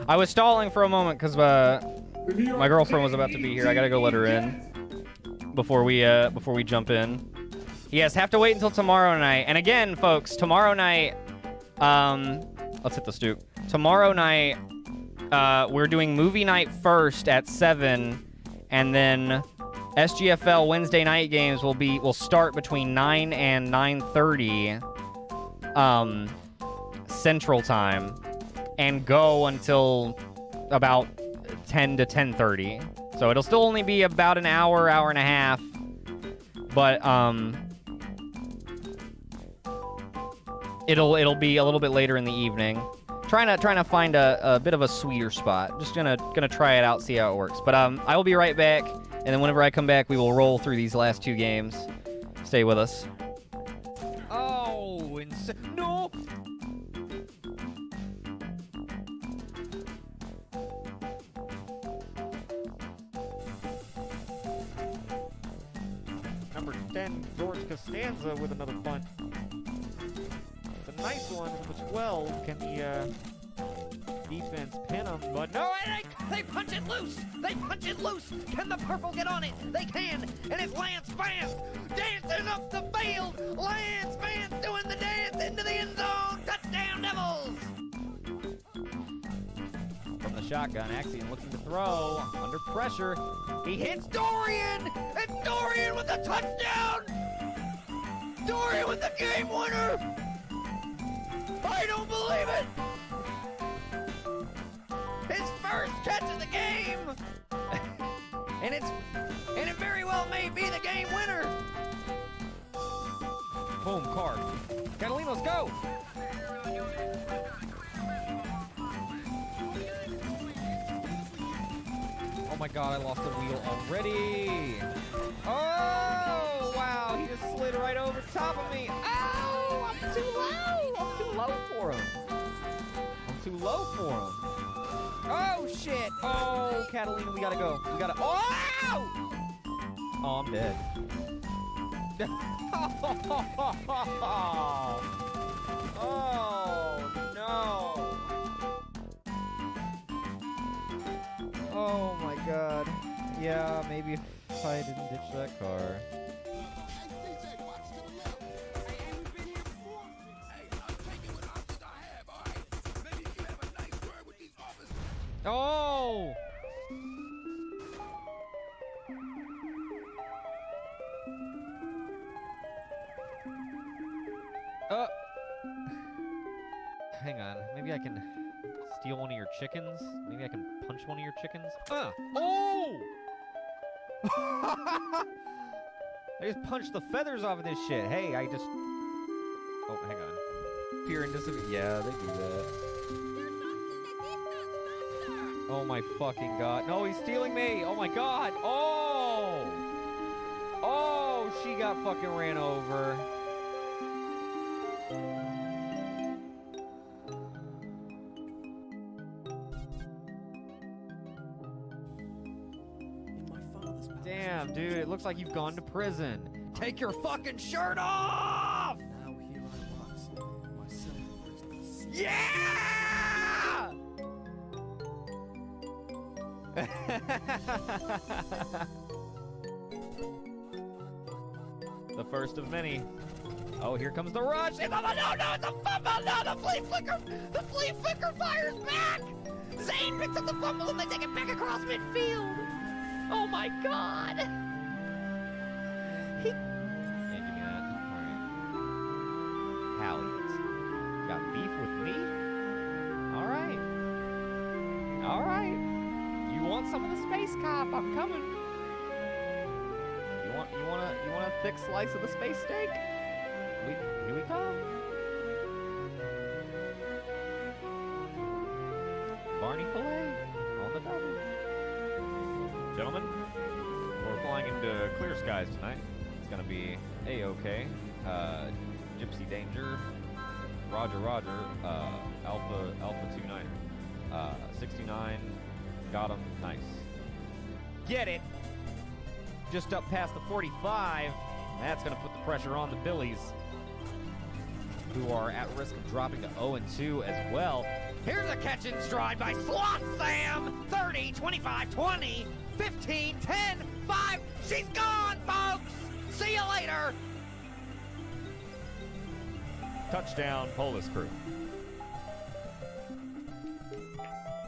I was stalling for a moment because my girlfriend was about to be here. I gotta go let her in before we jump in. Yes, have to wait until tomorrow night. And again, folks, tomorrow night, let's hit the stoop. Tomorrow night, we're doing movie night first at 7, and then SGFL Wednesday night games will start between 9 and 9:30 Central Time and go until about 10 to 10:30. So it'll still only be about an hour, hour and a half. But it'll be a little bit later in the evening. Trying to find a bit of a sweeter spot. Just gonna try it out, see how it works. But I will be right back, and then whenever I come back, we will roll through these last 2 games. Stay with us. Oh, no! Number 10, George Costanza with another punt. It's a nice one. Number 12, can the defense pin him? But no, They punch it loose! They punch it loose! Can the purple get on it? They can! And it's Lance Vance dancing up the field! Lance Vance doing the dance into the end zone! Touchdown, Devils! from the shotgun, Axion looking to throw. Under pressure. He hits Dorian! And Dorian with the touchdown! Dorian with the game winner! I don't believe it! His first catch of the game! and it very well may be the game winner! Boom, card. Catalinos, go! Oh my god, I lost the wheel already! Oh, wow, he just slid right over top of me! Oh, I'm too low! I'm too low for him! I'm too low for him! Oh, shit! Oh, Catalina, we gotta go. We gotta... Oh! Oh, I'm dead. Oh, no! Oh, my God. Yeah, maybe if I didn't ditch that car. Oh! Hang on. Maybe I can steal one of your chickens? Maybe I can punch one of your chickens? Oh! I just punched the feathers off of this shit. Hey, I just... Oh, hang on. Peer and disappear. Yeah, they do that. Oh my fucking god. No, he's stealing me! Oh my god! Oh! Oh, she got fucking ran over. Damn, dude, it looks like you've gone to prison. Take your fucking shirt off! Now here I was, myself. Yeah! The first of many. Oh, here comes the rush. It's no, it's a fumble. No, the flea flicker fires back. Zane picks up the fumble and they take it back across midfield! Oh my god! Yeah, give me that. All right. Hallies. Got beef with me? All right. All right. You want some of the space cop? I'm coming. You want a thick slice of the space steak? Here we come. Barney filet on the double. Gentlemen, we're flying into clear skies tonight. It's gonna be A-OK. Gypsy Danger. Roger, Alpha 29. 69. Got him. Nice. Get it! Just up past the 45. That's gonna put the pressure on the Billies, who are at risk of dropping to 0-2 as well. Here's a catch in stride by Slot Sam! 30, 25, 20, 15, 10, 5. She's gone, folks! See you later! Touchdown, Polis crew.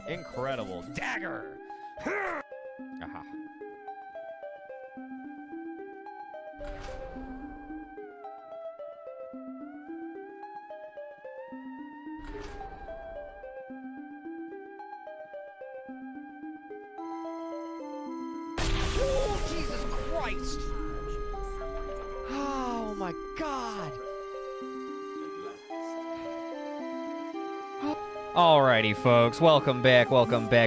Incredible. Dagger! Aha. Christ! Oh my God! Alrighty, folks. Welcome back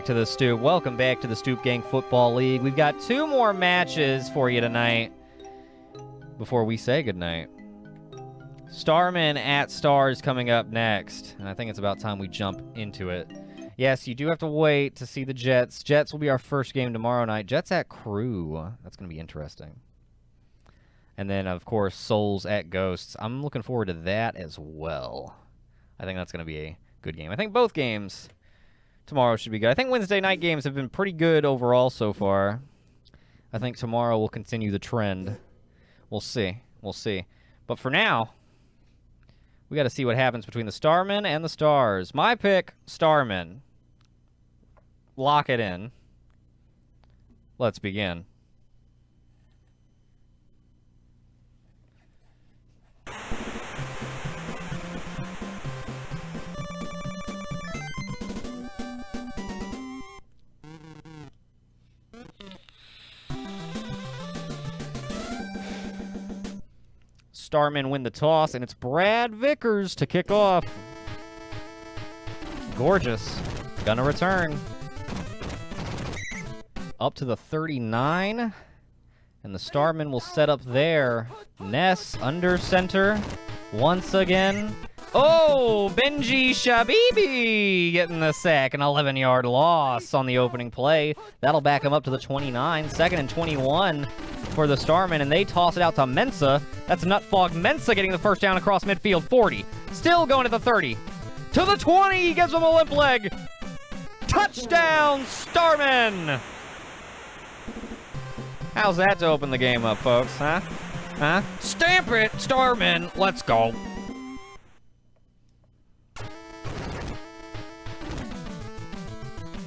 to the Stoop. Welcome back to the Stoop Gang Football League. We've got 2 more matches for you tonight before we say goodnight. Starman at Stars coming up next, and I think it's about time we jump into it. Yes, you do have to wait to see the Jets. Jets will be our first game tomorrow night. Jets at Crew. That's going to be interesting. And then, of course, Souls at Ghosts. I'm looking forward to that as well. I think that's going to be a good game. I think both games tomorrow should be good. I think Wednesday night games have been pretty good overall so far. I think tomorrow will continue the trend. We'll see. We'll see. But for now, we got to see what happens between the Starmen and the Stars. My pick, Starmen. Lock it in. Let's begin. Starmen win the toss, and it's Brad Vickers to kick off. Gorgeous. Gonna return. Up to the 39. And the Starmen will set up there. Ness under center. Once again. Oh, Benji Shabibi getting the sack. An 11-yard loss on the opening play. That'll back him up to the 29. 2nd and 21 for the Starmen, and they toss it out to Mensa. That's Nutfog Mensa getting the first down across midfield. 40. Still going to the 30. To the 20. He gives him a limp leg. Touchdown, Starmen! How's that to open the game up, folks, huh? Huh? Stamp it, Starmen! Let's go.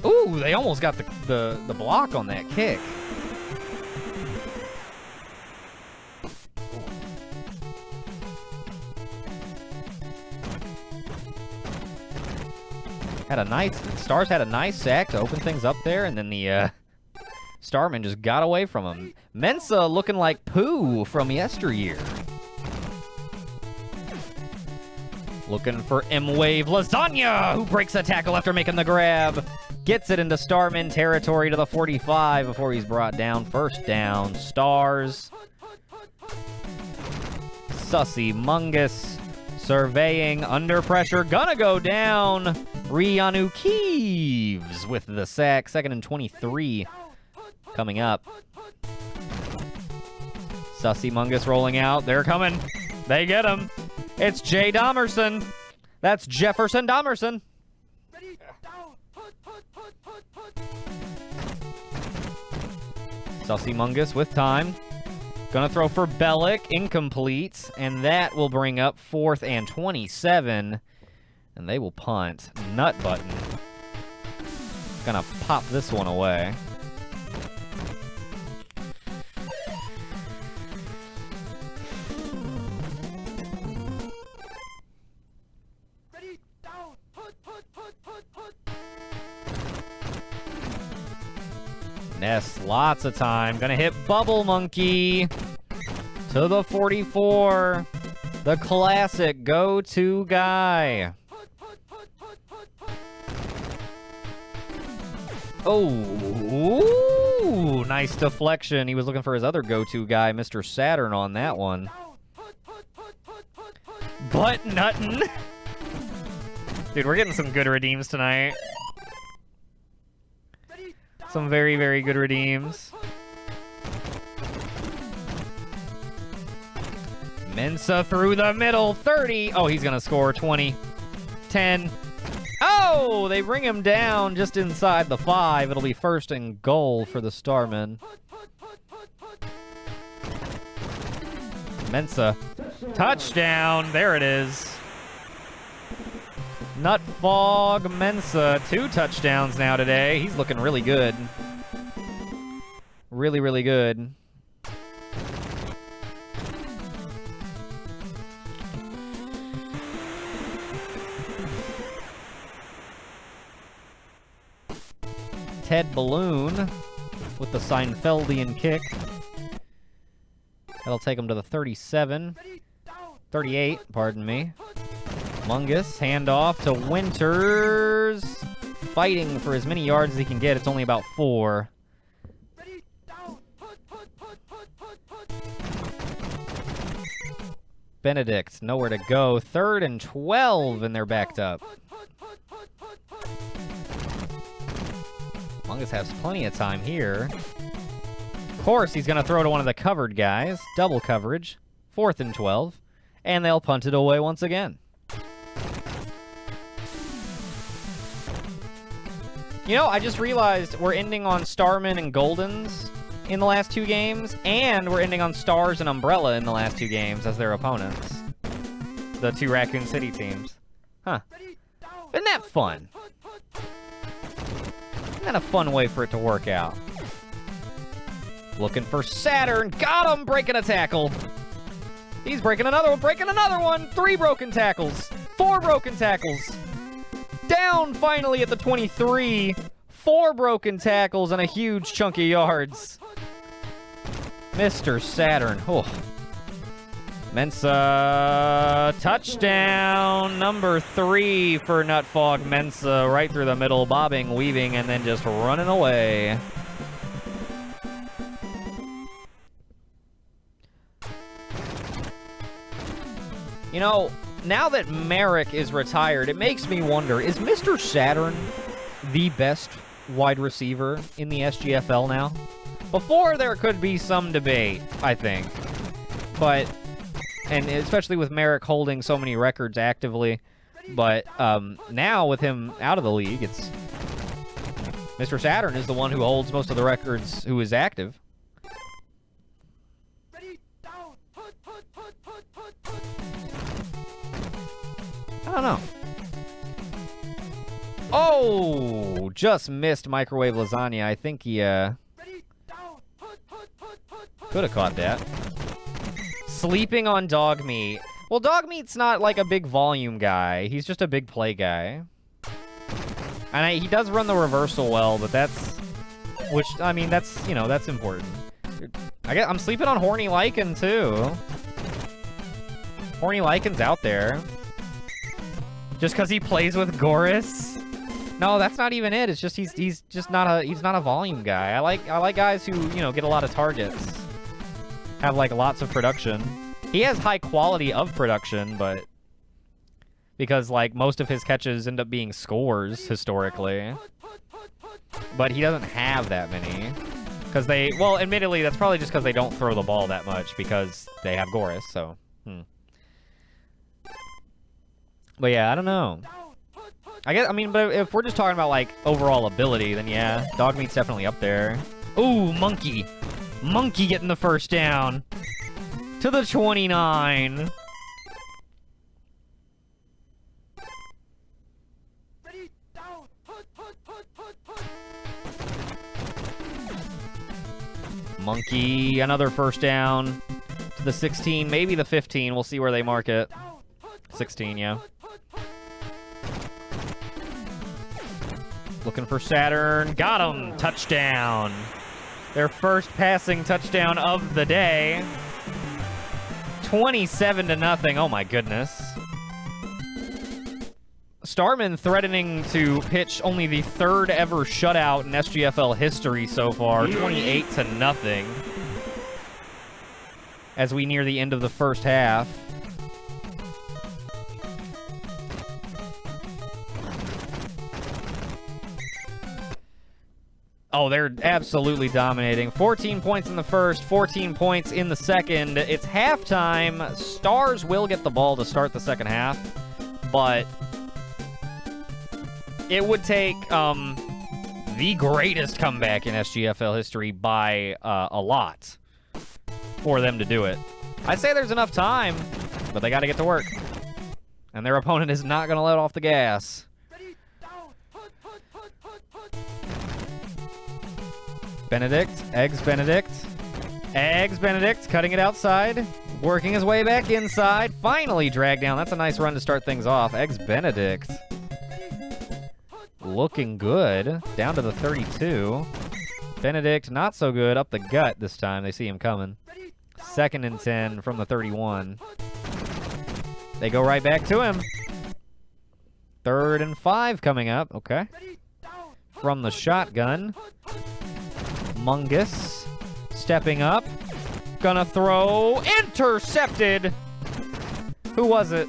Ooh, they almost got the block on that kick. Stars had a nice sack to open things up there, and then the Starman just got away from him. Mensa looking like poo from yesteryear. Looking for M-Wave Lasagna, who breaks a tackle after making the grab. Gets it into Starman territory to the 45 before he's brought down. First down, Stars. Sussy Mungus surveying, under pressure, gonna go down. Rianu Keeves with the sack. 2nd and 23 coming up. Sussy Mungus rolling out. They're coming. They get him. It's Jay Domerson. That's Jefferson Domerson. Sussy Mungus with time. Gonna throw for Bellick. Incomplete. And that will bring up 4th and 27. And they will punt. Nut button. Gonna pop this one away. Ness, lots of time. Gonna hit Bubble Monkey to the 44. The classic go-to guy. Oh, ooh, nice deflection. He was looking for his other go-to guy, Mr. Saturn, on that one. Butt nuttin'. Dude, we're getting some good redeems tonight. Some very, very good redeems. Mensa through the middle, 30. Oh, he's gonna score, 20. 10. Oh, they bring him down just inside the 5. It'll be 1st and goal for the Starmen. Mensa. Touchdown. There it is. Nutfog Mensa. 2 touchdowns now today. He's looking really good. Really, really good. Ted Balloon with the Seinfeldian kick. That'll take him to the 37. 38, pardon me. Mungus, handoff to Winters. Fighting for as many yards as he can get. It's only about 4. Benedict, nowhere to go. 3rd and 12, and they're backed up. Mungus has plenty of time here. Of course, he's going to throw to one of the covered guys. Double coverage. 4th and 12. And they'll punt it away once again. You know, I just realized we're ending on Starman and Goldens in the last 2 games, and we're ending on Stars and Umbrella in the last 2 games as their opponents. The 2 Raccoon City teams. Huh. Isn't that fun? Isn't that a fun way for it to work out? Looking for Saturn. Got him! Breaking a tackle. He's breaking another one. 3 broken tackles. 4 broken tackles. Down finally at the 23. 4 broken tackles and a huge chunk of yards. Mr. Saturn. Oh. Mensa. Touchdown. Number 3 for Nutfog Mensa. Right through the middle. Bobbing, weaving, and then just running away. You know, now that Merrick is retired, it makes me wonder, is Mr. Saturn the best wide receiver in the SGFL now? Before, there could be some debate, I think. But, and especially with Merrick holding so many records actively. But now, with him out of the league, it's... Mr. Saturn is the one who holds most of the records who is active. I don't know. Oh, just missed microwave lasagna. I think he could have caught that. Sleeping on dog meat. Well, dog meat's not like a big volume guy. He's just a big play guy. And he does run the reversal well, but that's, which I mean, that's, you know, that's important. I'm sleeping on Horny Lycan too. Horny Lycan's out there. Just because he plays with Goris? No, that's not even it. It's just he's just not a volume guy. I like guys who, you know, get a lot of targets. Have like lots of production. He has high quality of production, but because like most of his catches end up being scores historically. But he doesn't have that many. Because they, well, admittedly, that's probably just because they don't throw the ball that much because they have Goris, so. But yeah, I don't know. I mean, but if we're just talking about, like, overall ability, then yeah, dog meat's definitely up there. Ooh, Monkey. Monkey getting the first down. To the 29. Monkey, another first down. To the 16, maybe the 15. We'll see where they mark it. 16, yeah. Looking for Saturn. Got him! Touchdown. Their first passing touchdown of the day. 27-0. Oh my goodness. Starman threatening to pitch only the 3rd ever shutout in SGFL history so far. 28-0. As we near the end of the first half. Oh, they're absolutely dominating. 14 points in the first, 14 points in the second. It's halftime. Stars will get the ball to start the second half, but it would take the greatest comeback in SGFL history by a lot for them to do it. I'd say there's enough time, but they got to get to work. And their opponent is not going to let off the gas. Benedict, Eggs Benedict, cutting it outside, working his way back inside, finally dragged down. That's a nice run to start things off. Eggs Benedict, looking good, down to the 32. Benedict, not so good, up the gut this time. They see him coming. 2nd and 10 from the 31. They go right back to him. 3rd and 5 coming up. Okay. From the shotgun. Mungus stepping up. Gonna throw. Intercepted. Who was it?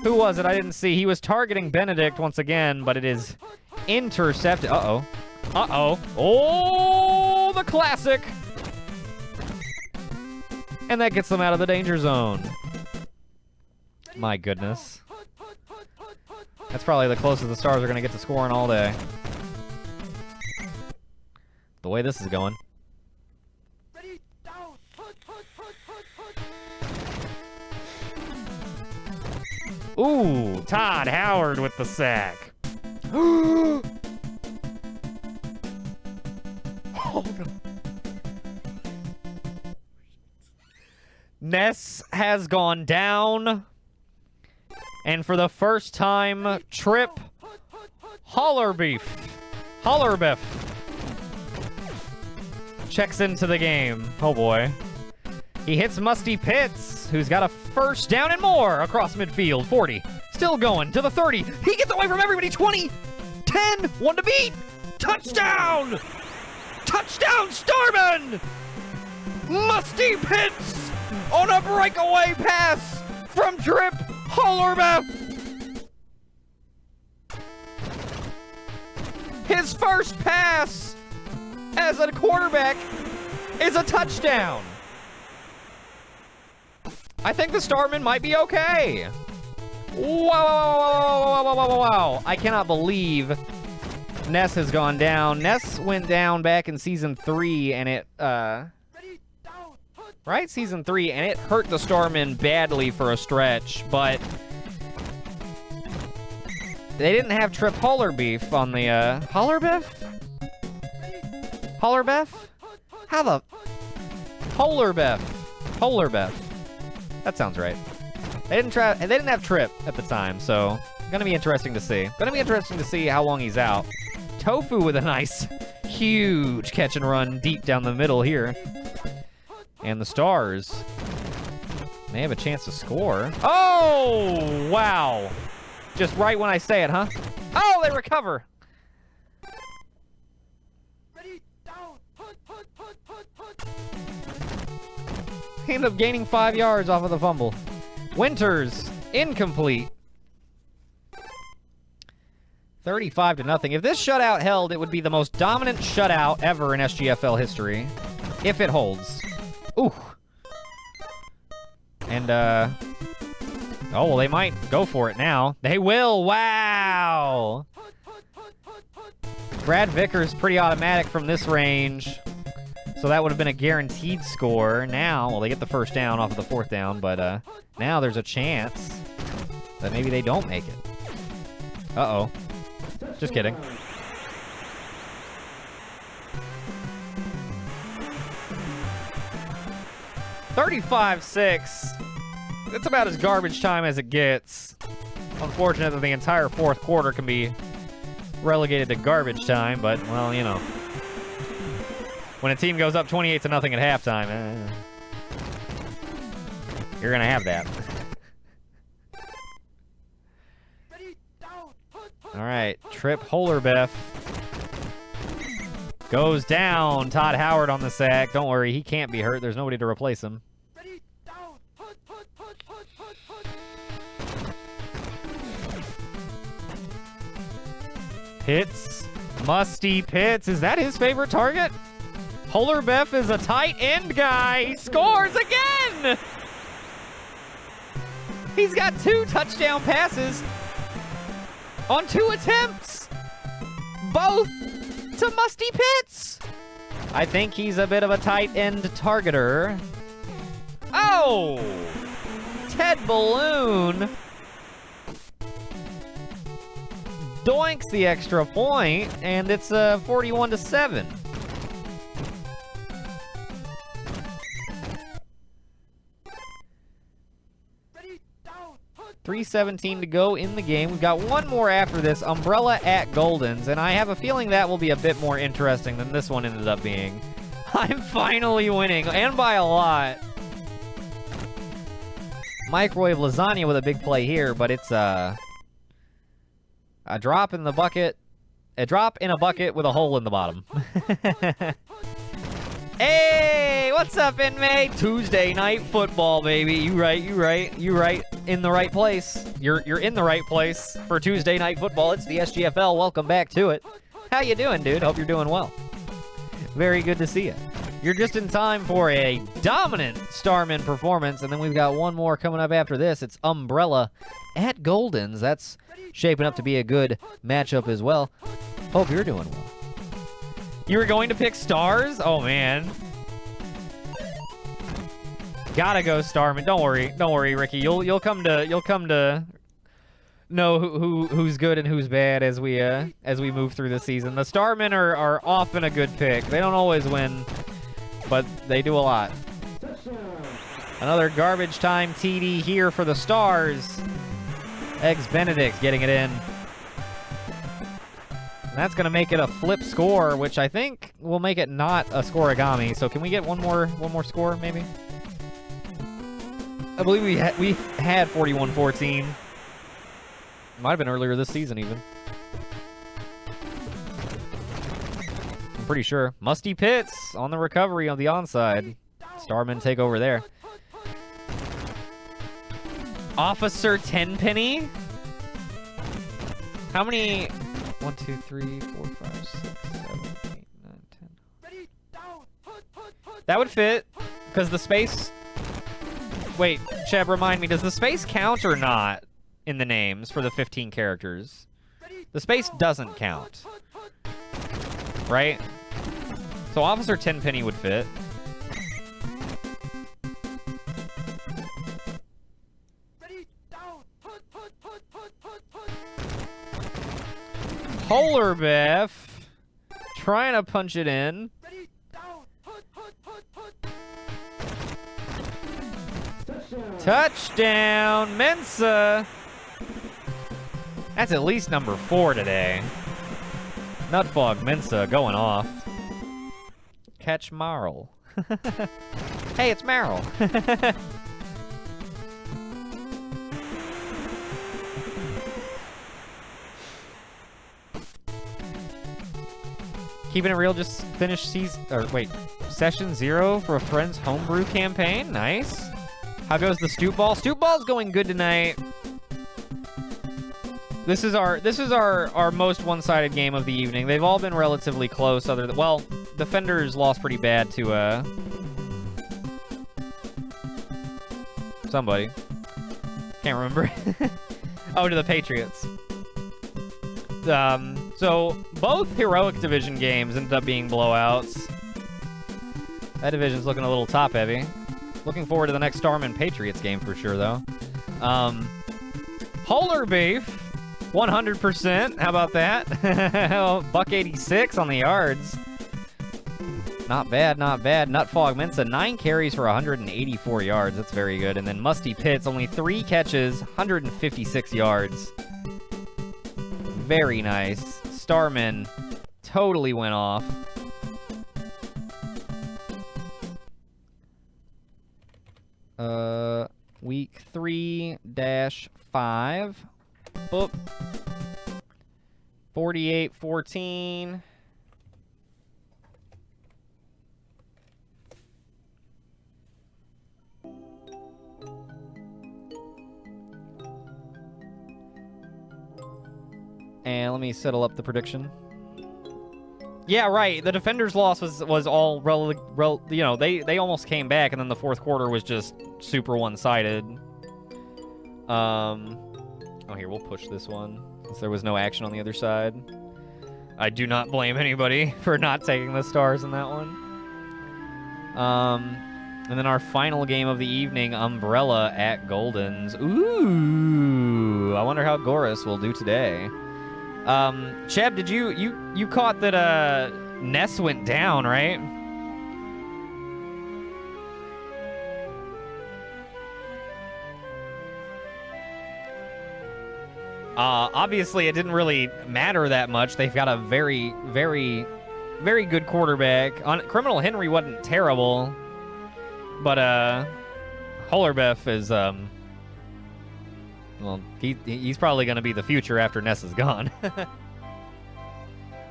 Who was it? I didn't see. He was targeting Benedict once again, but it is intercepted. Uh-oh. Uh-oh. Oh, the classic. And that gets them out of the danger zone. My goodness. That's probably the closest the Stars are going to get to scoring all day. The way this is going. Ooh, Todd Howard with the sack. Oh, no. Ness has gone down. And for the first time, Trip Hollerbeef checks into the game. Oh boy. He hits Musty Pitts, who's got a first down and more across midfield. 40. Still going to the 30. He gets away from everybody. 20. 10. 1 to beat. Touchdown! Touchdown, Starman! Musty Pitts on a breakaway pass from Trip Hollerbeef. His first pass as a quarterback is a touchdown. I think the Starman might be okay. Wow. I cannot believe Ness has gone down. Ness went down back in Season 3, and it, right? Season 3, and it hurt the Starman badly for a stretch, but they didn't have Trip Hollerbeef on the, Hollerbeef? How the? Hollerbeef. That sounds right. They didn't have Trip at the time, so gonna be interesting to see. Gonna be interesting to see how long he's out. Tofu with a nice, huge catch and run deep down the middle here. And the Stars may have a chance to score. Oh, wow. Just right when I say it, huh? Oh, they recover. He ended up gaining 5 yards off of the fumble. Winters, incomplete. 35-0. If this shutout held, it would be the most dominant shutout ever in SGFL history. If it holds. Ooh. And, oh, well, they might go for it now. They will. Wow. Brad Vickers pretty automatic from this range. So that would have been a guaranteed score. Now, well, they get the first down off of the 4th down, but now there's a chance that maybe they don't make it. Uh-oh. Just kidding. $35-6. It's about as garbage time as it gets. Unfortunate that the entire 4th quarter can be relegated to garbage time, but, well, you know. When a team goes up 28-0 at halftime, you're going to have that. All right, Trip Hollerbeef goes down. Todd Howard on the sack. Don't worry, he can't be hurt. There's nobody to replace him. Pitts. Musty Pitts. Is that his favorite target? Hollerbeef is a tight end guy. He scores again! He's got 2 touchdown passes on 2 attempts. Both to Musty Pitts. I think he's a bit of a tight end targeter. Oh! Ted Balloon doinks the extra point, and it's 41-7. 3:17 to go in the game. We've got one more after this, Umbrella at Golden's, and I have a feeling that will be a bit more interesting than this one ended up being. I'm finally winning, and by a lot. microwave lasagna with a big play here, but it's a drop in the bucket. A drop in a bucket with a hole in the bottom. Hey, what's up, inmate? Tuesday night football, baby. You right. In the right place. You're in the right place for Tuesday night football. It's the SGFL. Welcome back to it. How you doing, dude? Hope you're doing well. Very good to see you. You're just in time for a dominant Starman performance, and then we've got one more coming up after this. It's Umbrella at Golden's. That's shaping up to be a good matchup as well. Hope you're doing well. You were going to pick Stars? Oh, man. Gotta go Starman. Don't worry, Ricky. You'll come to know who's good and who's bad as we move through the season. The Starmen are often a good pick. They don't always win, but they do a lot. Another garbage time TD here for the Stars. Eggs Benedict getting it in. And that's gonna make it a flip score, which I think will make it not a scoreagami. So can we get one more score maybe? I believe we had 41-14. Might have been earlier this season, even. I'm pretty sure. Musty Pitts on the recovery on the onside. Starmen take over there. Officer Tenpenny? How many? 1, 2, 3, 4, 5, 6, 7, 8, 9, 10. That would fit, because the space... Wait, Cheb, remind me, does the space count or not? In the names for the 15 characters. The space doesn't count. Right? So Officer Tenpenny would fit. Polarbeff trying to punch it in. Touchdown, Mensa. That's at least number 4 today. Nutfog Mensa going off. Catch Marl. Hey, it's Marl. Keeping it real, just finished session 0 for a friend's homebrew campaign. Nice. How goes the Stoop Ball? Stoop Ball's going good tonight. This is our most one-sided game of the evening. They've all been relatively close, other than, well, Defenders lost pretty bad to somebody. Can't remember. Oh, to the Patriots. So both Heroic Division games ended up being blowouts. That division's looking a little top-heavy. Looking forward to the next Starman Patriots game for sure, though. Polar Beef. 100%. How about that? $1.86 on the yards. Not bad, not bad. Nutfog Mensa, 9 carries for 184 yards. That's very good. And then Musty Pitts, only 3 catches, 156 yards. Very nice. Starman totally went off. Week 3-5. Boop. 48-14. And let me settle up the prediction. Yeah, right. The Defenders' loss was all you know, they almost came back, and then the fourth quarter was just super one-sided. Oh, here, we'll push this one, since there was no action on the other side. I do not blame anybody for not taking the Stars in that one. And then our final game of the evening, Umbrella at Golden's. Ooh, I wonder how Goris will do today. Cheb, did you caught that Ness went down, right? Obviously, it didn't really matter that much. They've got a very, very, very good quarterback. Criminal Henry wasn't terrible, but Holerbeff is Well, he's probably going to be the future after Ness is gone.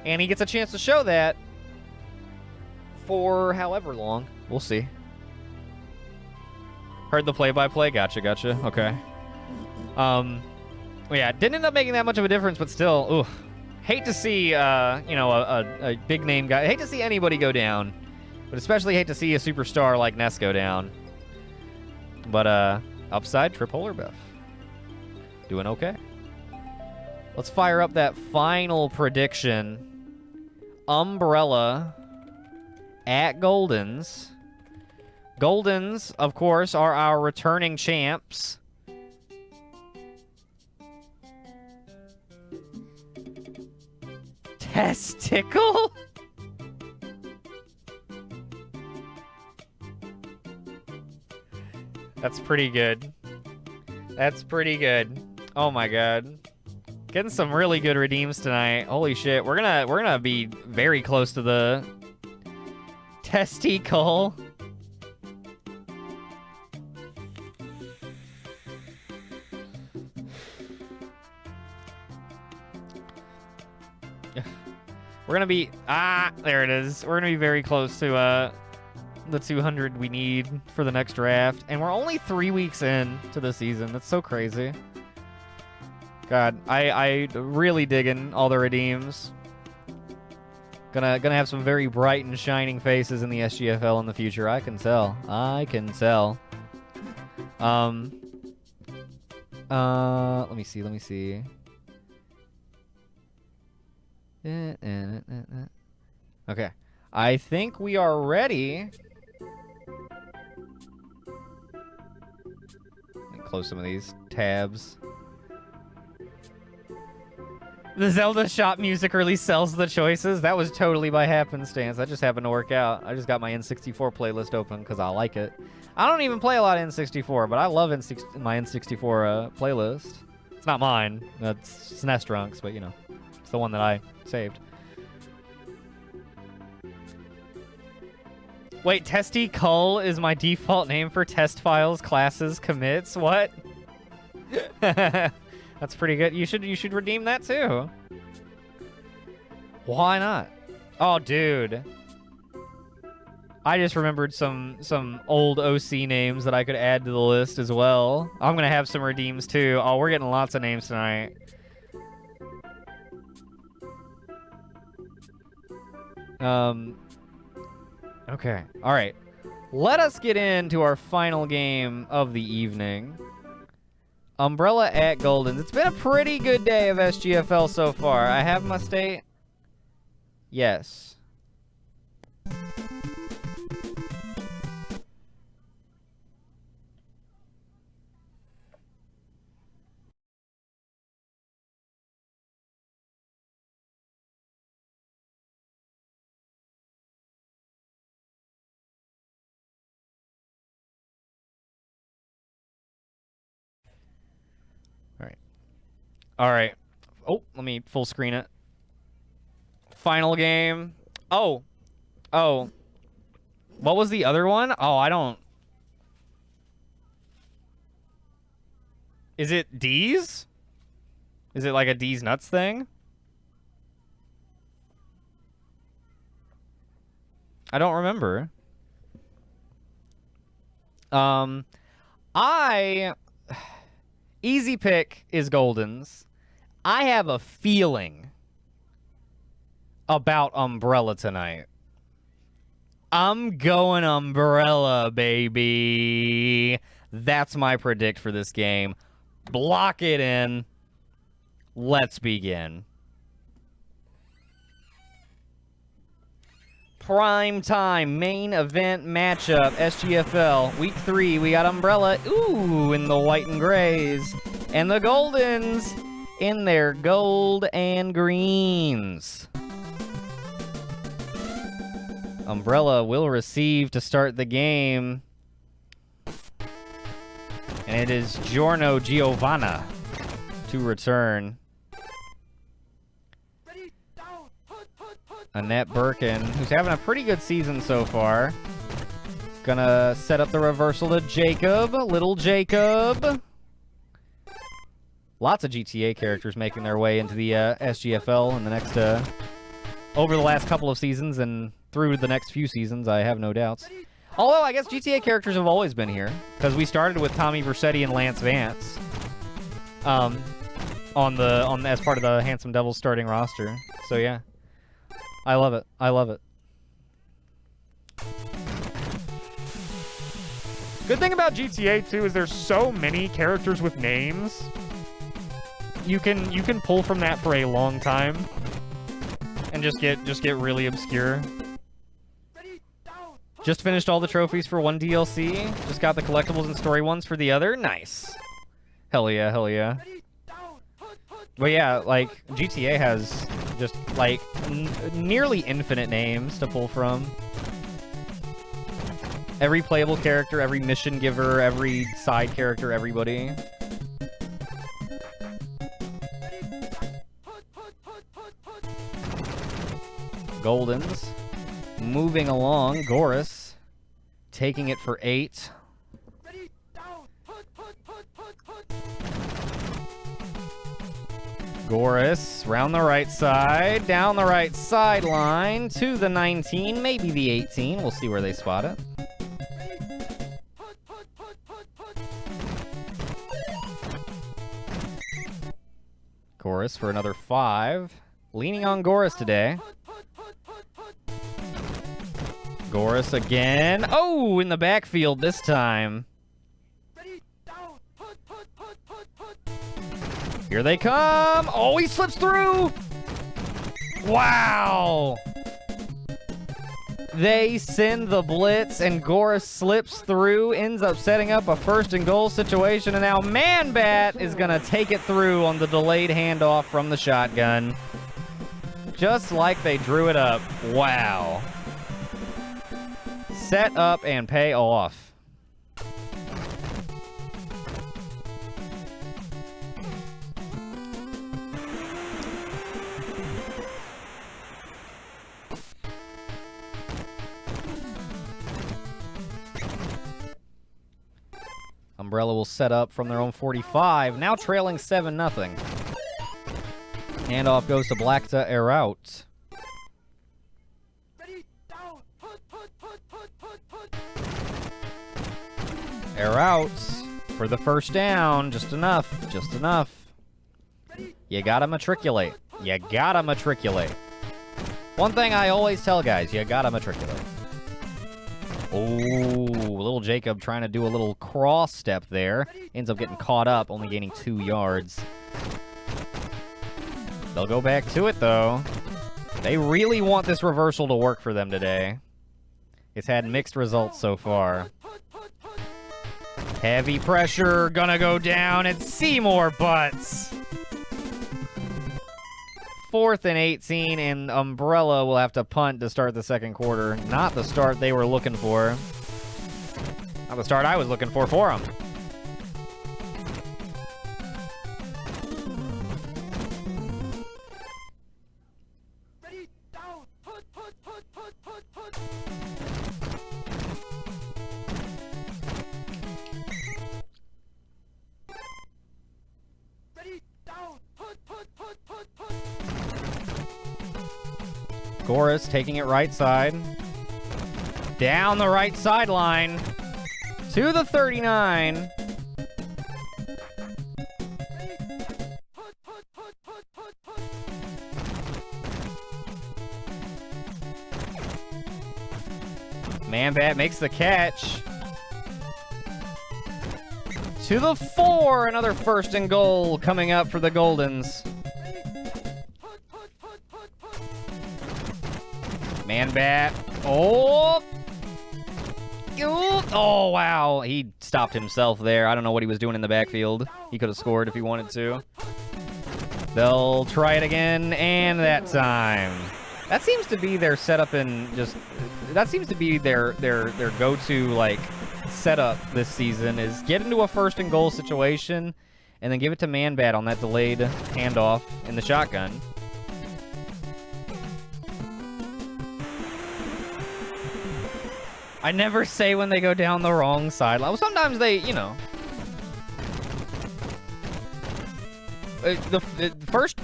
And he gets a chance to show that for however long. We'll see. Heard the play-by-play. Gotcha. Okay. Yeah, didn't end up making that much of a difference, but still, ooh. Hate to see, a big-name guy. Hate to see anybody go down, but especially hate to see a superstar like Ness go down. But, upside, Tripolar Biff. Doing okay. Let's fire up that final prediction. Umbrella at Goldens. Goldens, of course, are our returning champs. Testicle? That's pretty good. That's pretty good. Oh my god. Getting some really good redeems tonight. Holy shit. We're gonna be very close to the testicle. We're gonna be there it is. We're gonna be very close to the 200 we need for the next draft, and we're only 3 weeks in to the season. That's so crazy. God, I really digging all the redeems. Gonna have some very bright and shining faces in the SGFL in the future. I can tell. I can tell. Let me see. Okay. I think we are ready. Let me close some of these tabs. The Zelda shop music really sells the choices. That was totally by happenstance. That just happened to work out. I just got my N64 playlist open because I like it. I don't even play a lot of N64, but I love my N64 playlist. It's not mine. It's SNES Drunks, but you know, it's the one that I saved. Wait, Testicle is my default name for test files, classes, commits? What? That's pretty good. You should redeem that too. Why not? Oh, dude. I just remembered some old OC names that I could add to the list as well. I'm gonna have some redeems too. Oh, we're getting lots of names tonight. Okay. All right. Let us get into our final game of the evening. Umbrella at Goldens. It's been a pretty good day of SGFL so far. I have my state. Yes. All right. Oh, let me full screen it. Final game. Oh. What was the other one? Oh, I don't. Is it D's? Is it like a D's nuts thing? I don't remember. Easy pick is Goldens. I have a feeling about Umbrella tonight. I'm going Umbrella, baby. That's my predict for this game. Block it in. Let's begin. Prime time main event matchup, SGFL week 3. We got Umbrella, ooh, in the white and grays, and the Goldens in their gold and greens. Umbrella will receive to start the game, and it is Giorno Giovanna to return. Annette Birkin, who's having a pretty good season so far. Gonna set up the reversal to Jacob. Little Jacob. Lots of GTA characters making their way into the SGFL in the next, over the last couple of seasons and through the next few seasons, I have no doubts. Although, I guess GTA characters have always been here, because we started with Tommy Vercetti and Lance Vance, as part of the Handsome Devils starting roster. So yeah, I love it. I love it. Good thing about GTA too is there's so many characters with names. You can pull from that for a long time, and just get really obscure. Just finished all the trophies for one DLC. Just got the collectibles and story ones for the other. Nice. Hell yeah, hell yeah. But yeah, like, GTA has just, like, nearly infinite names to pull from. Every playable character, every mission giver, every side character, everybody. Goldens. Moving along, Goris. Taking it for 8. Goris, round the right side, down the right sideline, to the 19, maybe the 18. We'll see where they spot it. Goris for another 5. Leaning on Goris today. Goris again. Oh, in the backfield this time. Here they come. Oh, he slips through. Wow. They send the blitz, and Goris slips through, ends up setting up a first and goal situation, and now Man-Bat is going to take it through on the delayed handoff from the shotgun. Just like they drew it up. Wow. Set up and pay off. Umbrella will set up from their own 45, now trailing 7-0. Handoff goes to Black to air out. Air out for the first down. Just enough. Just enough. You gotta matriculate. You gotta matriculate. One thing I always tell guys, you gotta matriculate. Oh, little Jacob trying to do a little cross step there. Ends up getting caught up, only gaining 2 yards. They'll go back to it, though. They really want this reversal to work for them today. It's had mixed results so far. Heavy pressure, gonna go down. It's Seymour Butts. 4th and 18, and Umbrella will have to punt to start the second quarter. Not the start they were looking for. Not the start I was looking for them. Goris taking it right side. Down the right sideline. To the 39. Man-Bat makes the catch. To the 4. Another first and goal coming up for the Goldens. Man-Bat. Oh! Oh, wow. He stopped himself there. I don't know what he was doing in the backfield. He could have scored if he wanted to. They'll try it again, and that time. That seems to be their setup and just... That seems to be their go-to, like, setup this season, is get into a first and goal situation, and then give it to Man-Bat on that delayed handoff in the shotgun. I never say when they go down the wrong side. Well, sometimes they, you know. the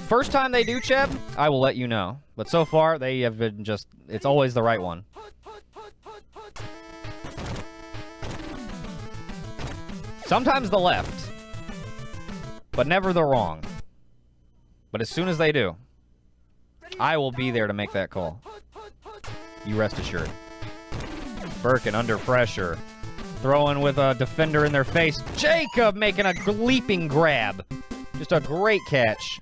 first time they do, Cheb, I will let you know. But so far, they have been just, it's always the right one. Sometimes the left, but never the wrong. But as soon as they do, I will be there to make that call. You rest assured. Birkin under pressure. Throwing with a defender in their face. Jacob making a leaping grab. Just a great catch.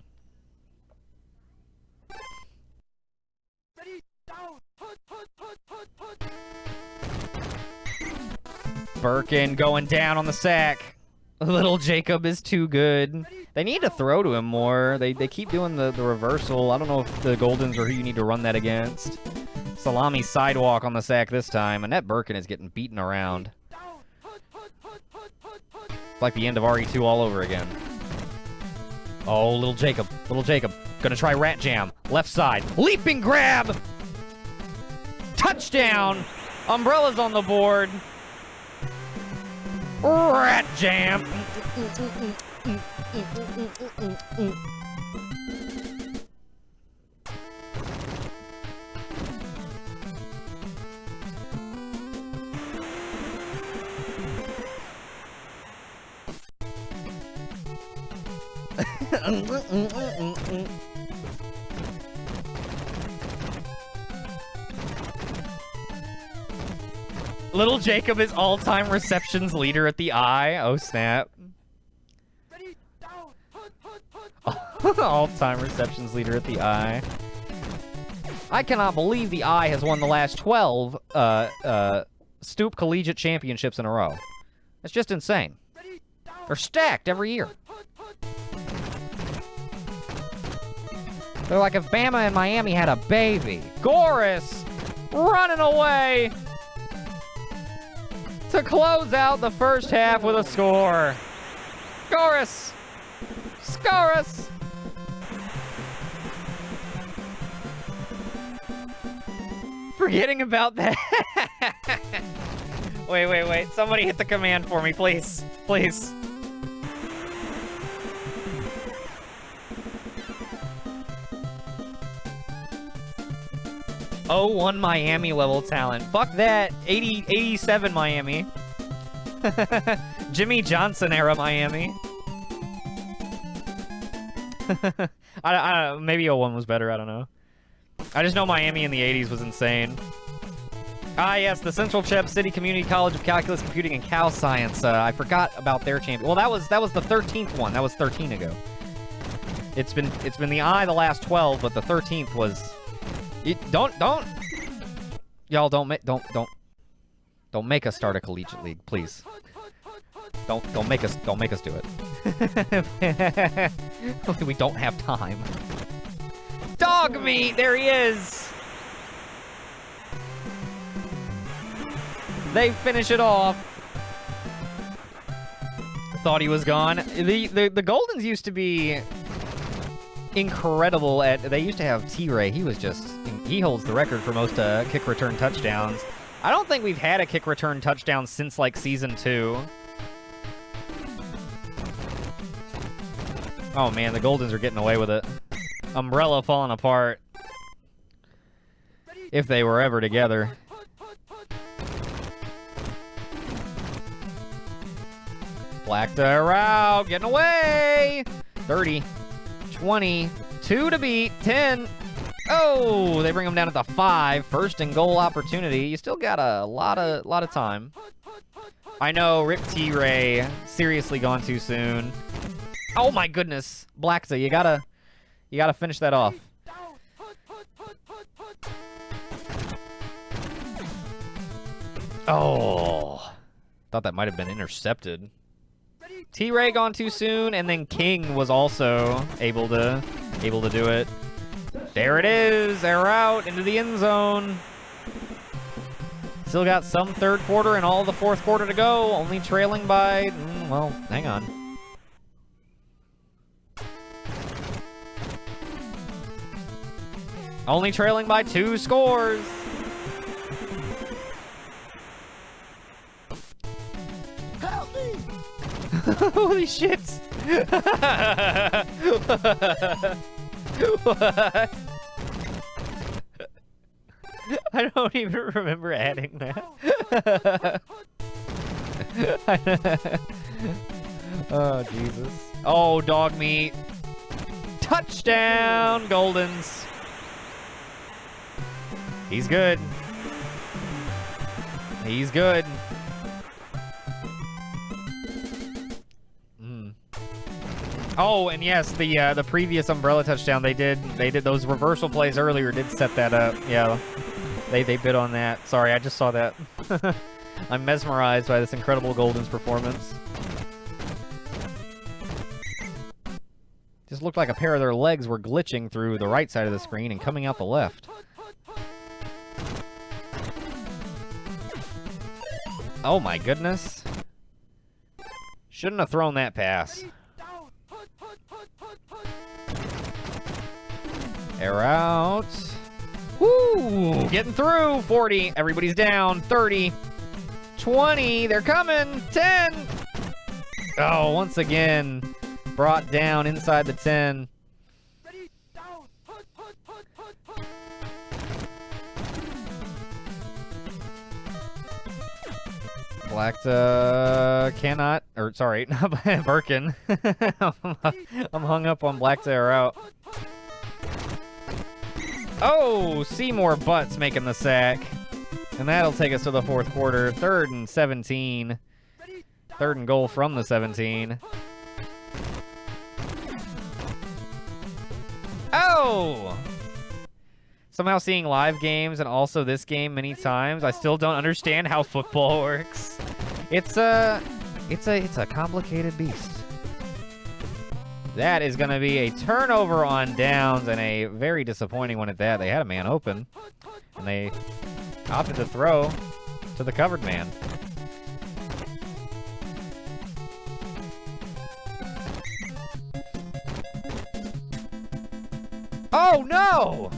Birkin going down on the sack. Little Jacob is too good. They need to throw to him more. They keep doing the reversal. I don't know if the Goldens are who you need to run that against. Salami sidewalk on the sack this time. Annette Birkin is getting beaten around. It's like the end of RE2 all over again. Oh, little Jacob. Little Jacob. Gonna try rat jam. Left side. Leaping grab! Touchdown! Umbrella's on the board. Rat jam! Little Jacob is all-time receptions leader at the eye. Oh, snap. All-time receptions leader at the eye. I cannot believe the eye has won the last 12 Stoop Collegiate Championships in a row. It's just insane. They're stacked every year. They're like if Bama and Miami had a baby. Goris running away to close out the first half with a score. Goris! Scoris! Forgetting about that. Wait. Somebody hit the command for me, please. Please. '01 Miami level talent. Fuck that. 87 Miami. Jimmy Johnson era Miami. I maybe '01 was better. I don't know. I just know Miami in the 80s was insane. Ah, yes, the Central Chep City Community College of Calculus, Computing, and Cal Science. I forgot about their champion. Well, that was the 13th one. That was 13 ago. It's been the eye the last 12, but the 13th was. Y'all don't make us start a collegiate league, please. Don't make us do it. We don't have time. Dog meat, there he is. They finish it off. Thought he was gone. The Goldens used to be incredible at. They used to have T-Ray. He holds the record for most kick return touchdowns. I don't think we've had a kick return touchdown since like season 2. Oh man, the Goldens are getting away with it. Umbrella falling apart. If they were ever together. Black to route, getting away. 30, 20, 2 to beat, 10. Oh, they bring him down at the 5. First and goal opportunity. You still got a lot of time. I know, Rip T-Ray, seriously gone too soon. Oh my goodness, Blackta, you gotta finish that off. Oh, thought that might have been intercepted. T-Ray gone too soon, and then King was also able to do it. There it is. They're out into the end zone. Still got some third quarter and all the fourth quarter to go. Only trailing by, well, hang on. Only trailing by 2 scores. Help me! Holy shit. What? I don't even remember adding that. Oh, Jesus. Oh, dog meat. Touchdown, Goldens. He's good. He's good. Oh, and yes, the previous umbrella touchdown they did those reversal plays earlier did set that up. Yeah. They bid on that. Sorry, I just saw that. I'm mesmerized by this incredible Golden's performance. Just looked like a pair of their legs were glitching through the right side of the screen and coming out the left. Oh my goodness. Shouldn't have thrown that pass. Air out. Woo! Getting through. 40. Everybody's down. 30. 20. They're coming. 10. Oh, once again, brought down inside the 10. Blackta cannot, or sorry, Birkin. I'm hung up on Blackta are out. Oh, Seymour Butts making the sack. And that'll take us to the fourth quarter. 3rd and 17. 3rd and goal from the 17. Oh! Somehow seeing live games and also this game many times, I still don't understand how football works. It's a complicated beast. That is going to be a turnover on downs and a very disappointing one at that. They had a man open, and they opted to throw to the covered man. Oh, no!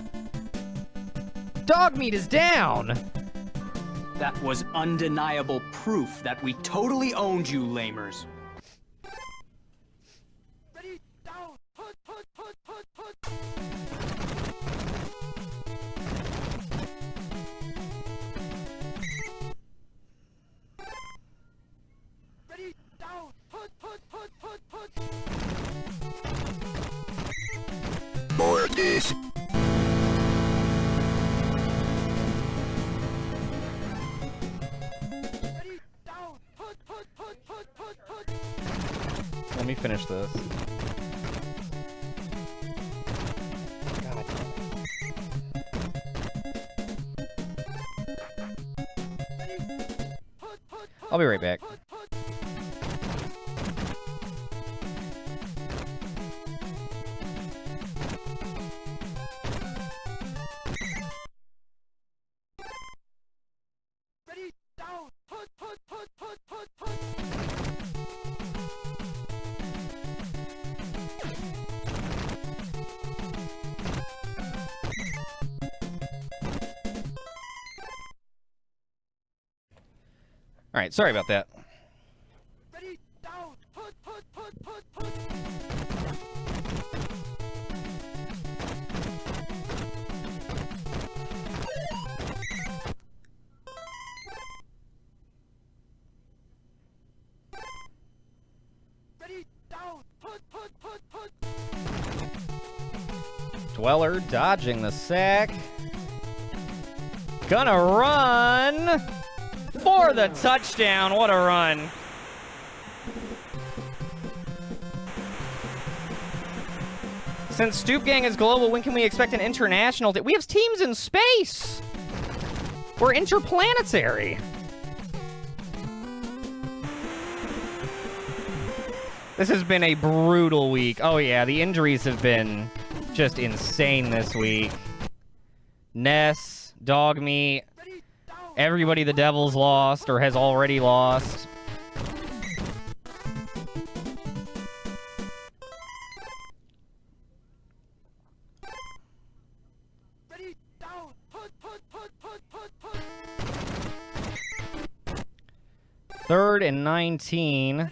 Dog meat is down! That was undeniable proof that we totally owned you, lamers. More of this. Let me finish this. God. I'll be right back. All right, sorry about that. Dweller dodging the sack. Gonna run for the touchdown. What a run. Since Stoop Gang is global, when can we expect an international? We have teams in space. We're interplanetary. This has been a brutal week. Oh yeah, the injuries have been just insane this week. Ness, Dog Meat, everybody the Devils lost or has already lost. Third and 19.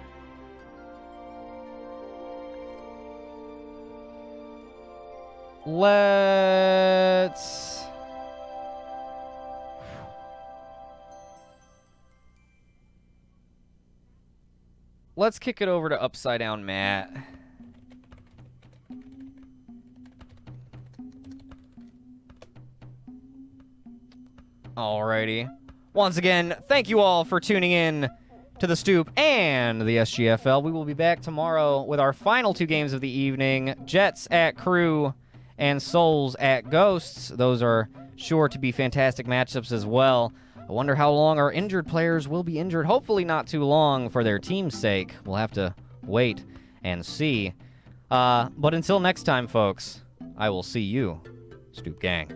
Let's kick it over to Upside Down Matt. Alrighty. Once again, thank you all for tuning in to the Stoop and the SGFL. We will be back tomorrow with our final 2 games of the evening. Jets at Crew and Souls at Ghosts. Those are sure to be fantastic matchups as well. I wonder how long our injured players will be injured. Hopefully not too long for their team's sake. We'll have to wait and see. But until next time, folks, I will see you, Stoop Gang.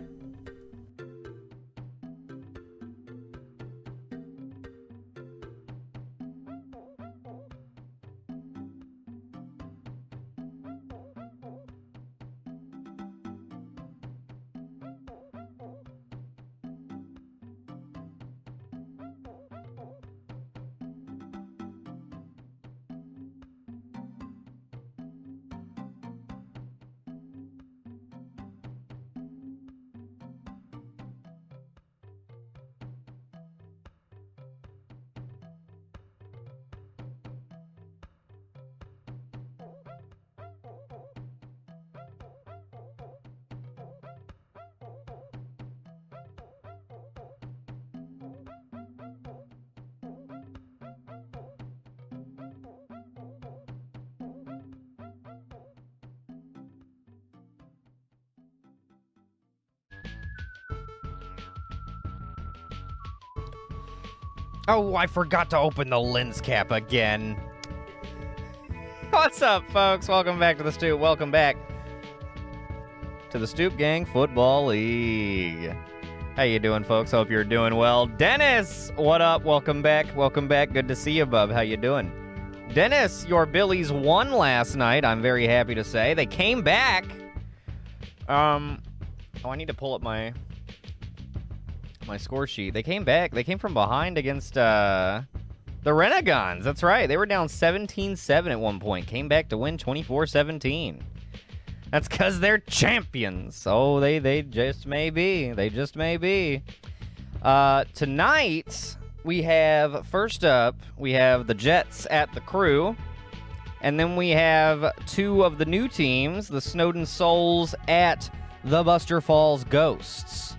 Oh, I forgot to open the lens cap again. What's up, folks? Welcome back to the Stoop. Welcome back to the Stoop Gang Football League. How you doing, folks? Hope you're doing well. Dennis, what up? Welcome back. Welcome back. Good to see you, bub. How you doing? Dennis, your Billies won last night. I'm very happy to say. They came back. Oh, I need to pull up my score sheet. They came back. They came from behind against the Renegons. That's right. They were down 17-7 at one point. Came back to win 24-17. That's because they're champions. Oh, they just may be. They just may be. Tonight, we have, first up, we have the Jets at the Crew. And then we have 2 of the new teams, the Snowden Souls at the Buster Falls Ghosts.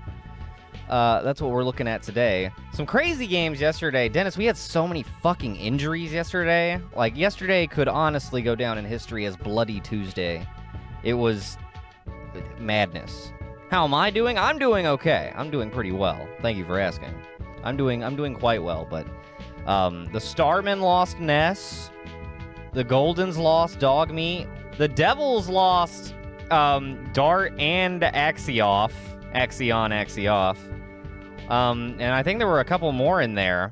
That's what we're looking at today. Some crazy games yesterday. Dennis, we had so many fucking injuries yesterday. Like, yesterday could honestly go down in history as Bloody Tuesday. It was madness. How am I doing? I'm doing okay. I'm doing pretty well. Thank you for asking. I'm doing quite well, but the Starmen lost Ness. The Goldens lost Dog Meat. The Devils lost Dart and Axioff. Axioff. And I think there were a couple more in there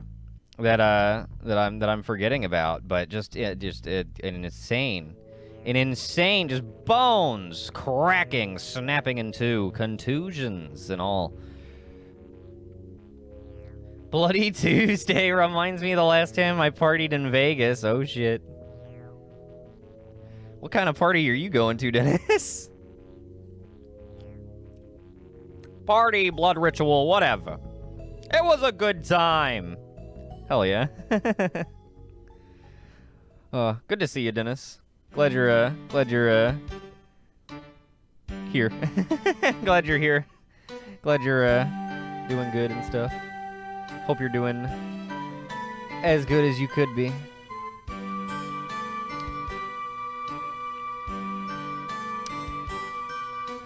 that I'm forgetting about, but just an insane, just bones cracking, snapping in two, contusions and all. Bloody Tuesday reminds me of the last time I partied in Vegas. Oh shit. What kind of party are you going to, Dennis? Party, blood ritual, whatever. It was a good time. Hell yeah. Good to see you, Dennis. Glad you're here. Glad you're here. Glad you're doing good and stuff. Hope you're doing as good as you could be.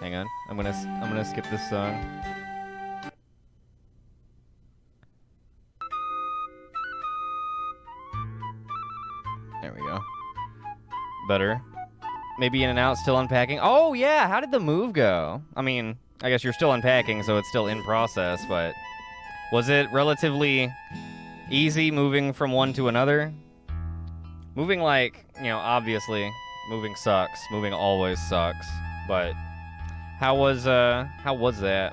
Hang on. I'm gonna skip this song. There we go. Better. Maybe in and out, still unpacking. Oh yeah, how did the move go? I mean, I guess you're still unpacking, so it's still in process, but was it relatively easy moving from one to another? Moving, like, you know, obviously, moving sucks. Moving always sucks, but how was that?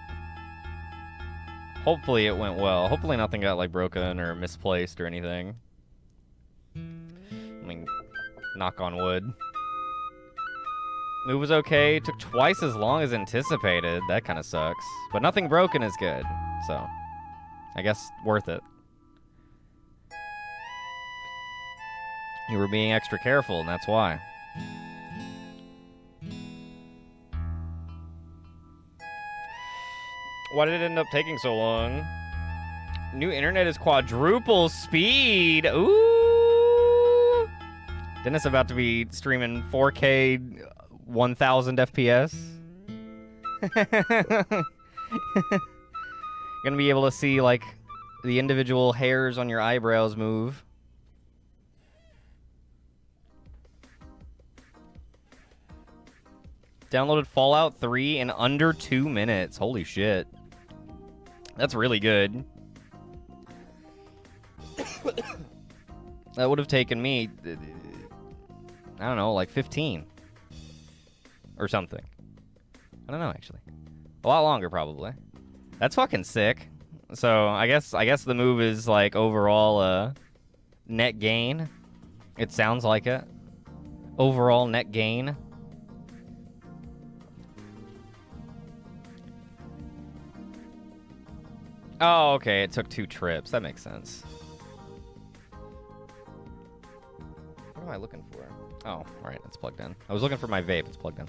Hopefully it went well. Hopefully nothing got, like, broken or misplaced or anything. I mean, knock on wood. Move was okay. Took twice as long as anticipated. That kind of sucks. But nothing broken is good. So, I guess worth it. You were being extra careful, and that's why. Why did it end up taking so long? New internet is quadruple speed. Ooh. Dennis about to be streaming 4K 1000 FPS. Gonna be able to see like the individual hairs on your eyebrows move. Downloaded Fallout 3 in under 2 minutes. Holy shit. That's really good. That would have taken me, I don't know, like 15. Or something. I don't know, actually. A lot longer, probably. That's fucking sick. So, I guess the move is, like, overall, net gain. It sounds like it. Overall net gain. Oh, okay, it took 2 trips. That makes sense. What am I looking for? Oh, right, it's plugged in. I was looking for my vape. It's plugged in.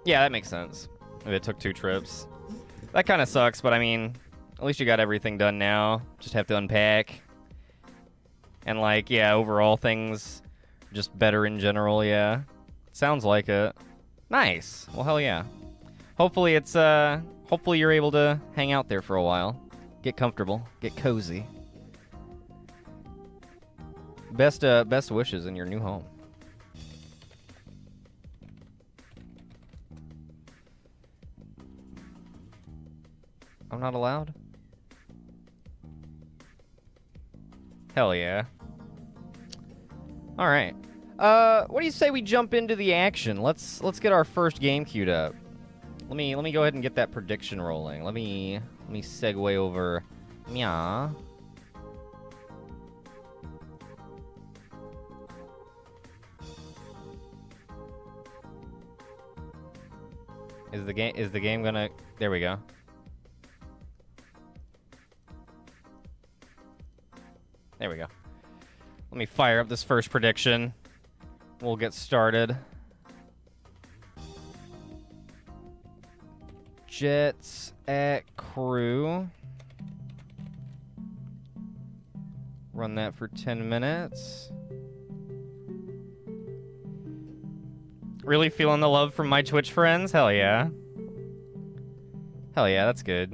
Yeah, that makes sense. If it took 2 trips. That kind of sucks, but I mean, at least you got everything done now. Just have to unpack. And, like, yeah, overall things just better in general, yeah. Sounds like it. Nice. Well, hell yeah. Hopefully it's, hopefully you're able to hang out there for a while. Get comfortable. Get cozy. Best wishes in your new home. I'm not allowed? Hell yeah. Alright. What do you say we jump into the action? Let's get our first game queued up. Let me go ahead and get that prediction rolling. Let me segue over. Yeah. Is the game gonna? There we go. There we go. Let me fire up this first prediction. We'll get started. Jets at Crew. Run that for 10 minutes. Really feeling the love from my Twitch friends? Hell yeah. Hell yeah, that's good.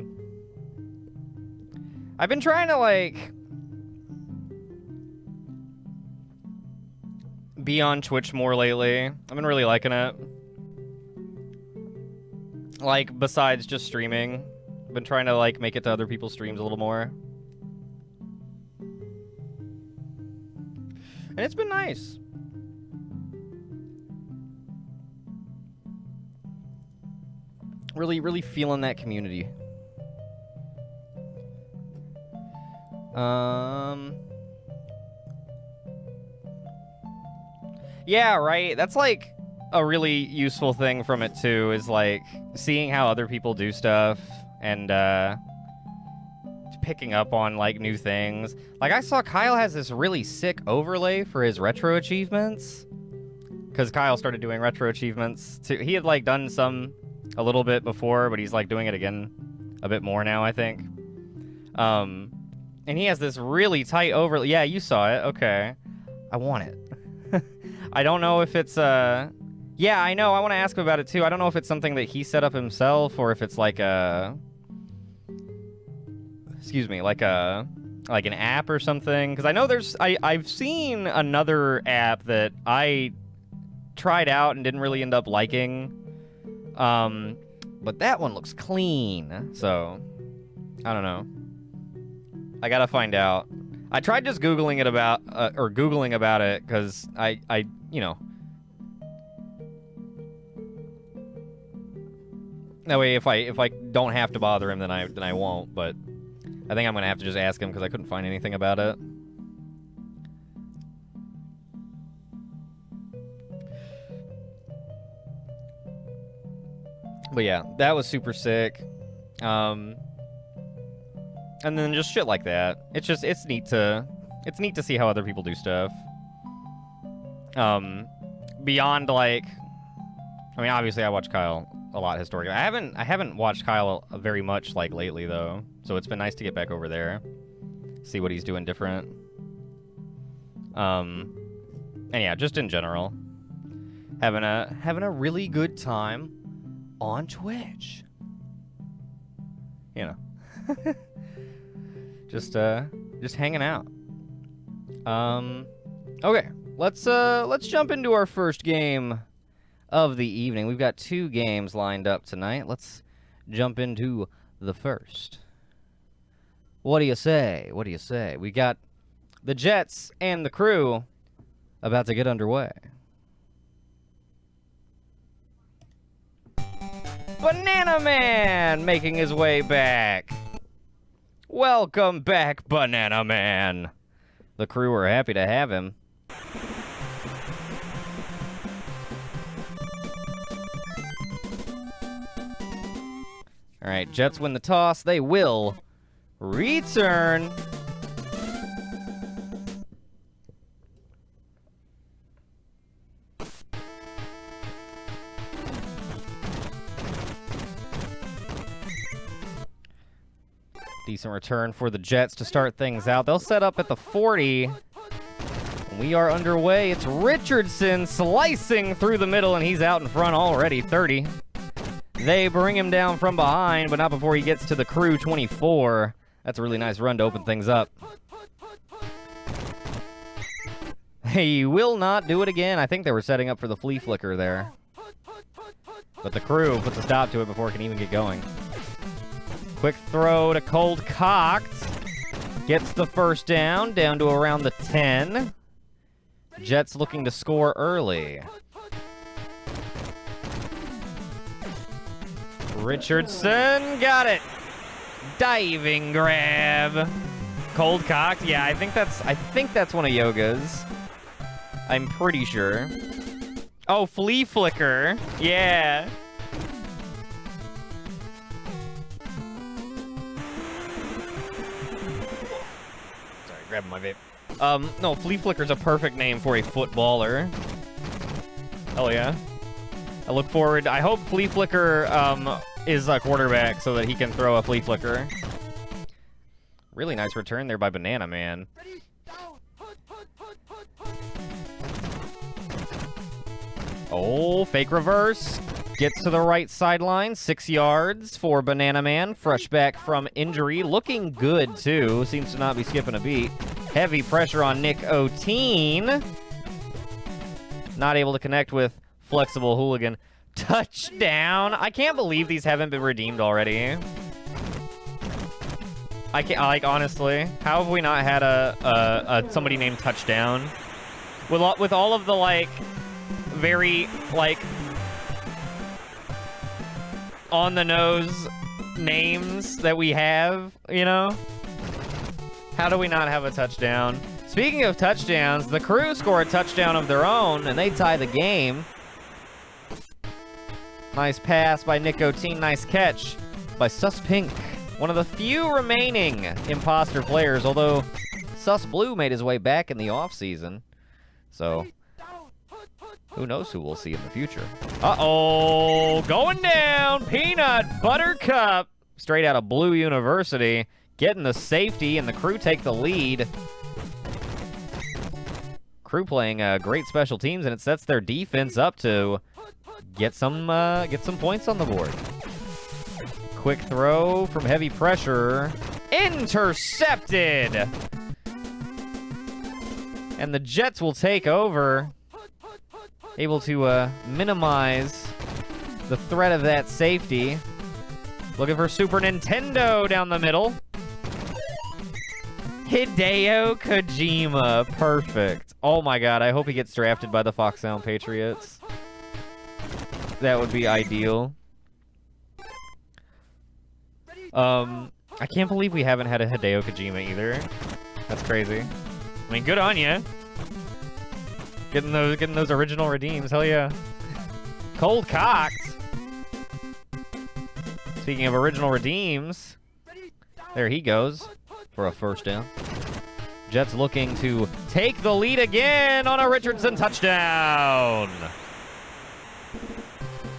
I've been trying to, like, be on Twitch more lately. I've been really liking it. Like, besides just streaming. I've been trying to, like, make it to other people's streams a little more. And it's been nice. Really feeling that community. Yeah, right. That's like a really useful thing from it too, is like seeing how other people do stuff and picking up on like new things. Like I saw Kyle has this really sick overlay for his retro achievements. Because Kyle started doing retro achievements too. He had like done some a little bit before, but he's like doing it again a bit more now, I think. And he has this really tight overlay. Yeah, you saw it. Okay. I want it. I don't know if it's yeah, I know. I want to ask him about it too. I don't know if it's something that he set up himself or if it's like a like an app or something, because I know I've seen another app that I tried out and didn't really end up liking. But that one looks clean, so I don't know. I gotta find out. I tried just Googling about it, because I you know. That way, if I don't have to bother him, then I won't. But I think I'm gonna have to just ask him, because I couldn't find anything about it. But yeah, that was super sick. And then just shit like that. It's neat to see how other people do stuff. Beyond like, I mean, obviously I watch Kyle a lot historically. I haven't watched Kyle very much like lately though. So it's been nice to get back over there, see what he's doing different. And yeah, just in general, having a really good time on Twitch. You know. just hanging out. Okay, let's jump into our first game of the evening. We've got 2 games lined up tonight. Let's jump into the first. What do you say? What do you say? We got the Jets and the Crew about to get underway. Banana Man making his way back. Welcome back, Banana Man. The Crew are happy to have him. All right, Jets win the toss. They will return. Decent return for the Jets to start things out. They'll set up at the 40. We are underway. It's Richardson slicing through the middle, and he's out in front already, 30. They bring him down from behind, but not before he gets to the Crew, 24. That's a really nice run to open things up. He will not do it again. I think they were setting up for the flea flicker there. But the Crew puts a stop to it before it can even get going. Quick throw to Cold Cocked. Gets the first down to around the 10. Jets looking to score early. Richardson got it. Diving grab. Cold Cocked. Yeah, I think that's one of Yoga's. I'm pretty sure. Oh, flea flicker. Yeah. Grabbing my vape. No, flea flicker's a perfect name for a footballer. Hell yeah. I look forward. I hope flea flicker is a quarterback so that he can throw a flea flicker. Really nice return there by Banana Man. Oh, fake reverse. Gets to the right sideline. 6 yards for Banana Man. Fresh back from injury. Looking good, too. Seems to not be skipping a beat. Heavy pressure on Nick O'Teen. Not able to connect with Flexible Hooligan. Touchdown. I can't believe these haven't been redeemed already. I can't, like, honestly. How have we not had a somebody named Touchdown? With all of the, like, very, like, on-the-nose names that we have, you know? How do we not have a touchdown? Speaking of touchdowns, the Crew score a touchdown of their own, and they tie the game. Nice pass by Nick O'Teen. Nice catch by Sus Pink. One of the few remaining imposter players, although Sus Blue made his way back in the offseason. So, who knows who we'll see in the future. Uh-oh, going down, Peanut Buttercup, straight out of Blue University, getting the safety, and the Crew take the lead. Crew playing great special teams, and it sets their defense up to get some points on the board. Quick throw from heavy pressure, intercepted, and the Jets will take over. Able to minimize the threat of that safety. Looking for Super Nintendo down the middle. Hideo Kojima. Perfect. Oh my god, I hope he gets drafted by the Fox Sound Patriots. That would be ideal. I can't believe we haven't had a Hideo Kojima either. That's crazy. I mean, good on you. Getting those original redeems, hell yeah. Cold Cocked. Speaking of original redeems, there he goes for a first down. Jets looking to take the lead again on a Richardson touchdown.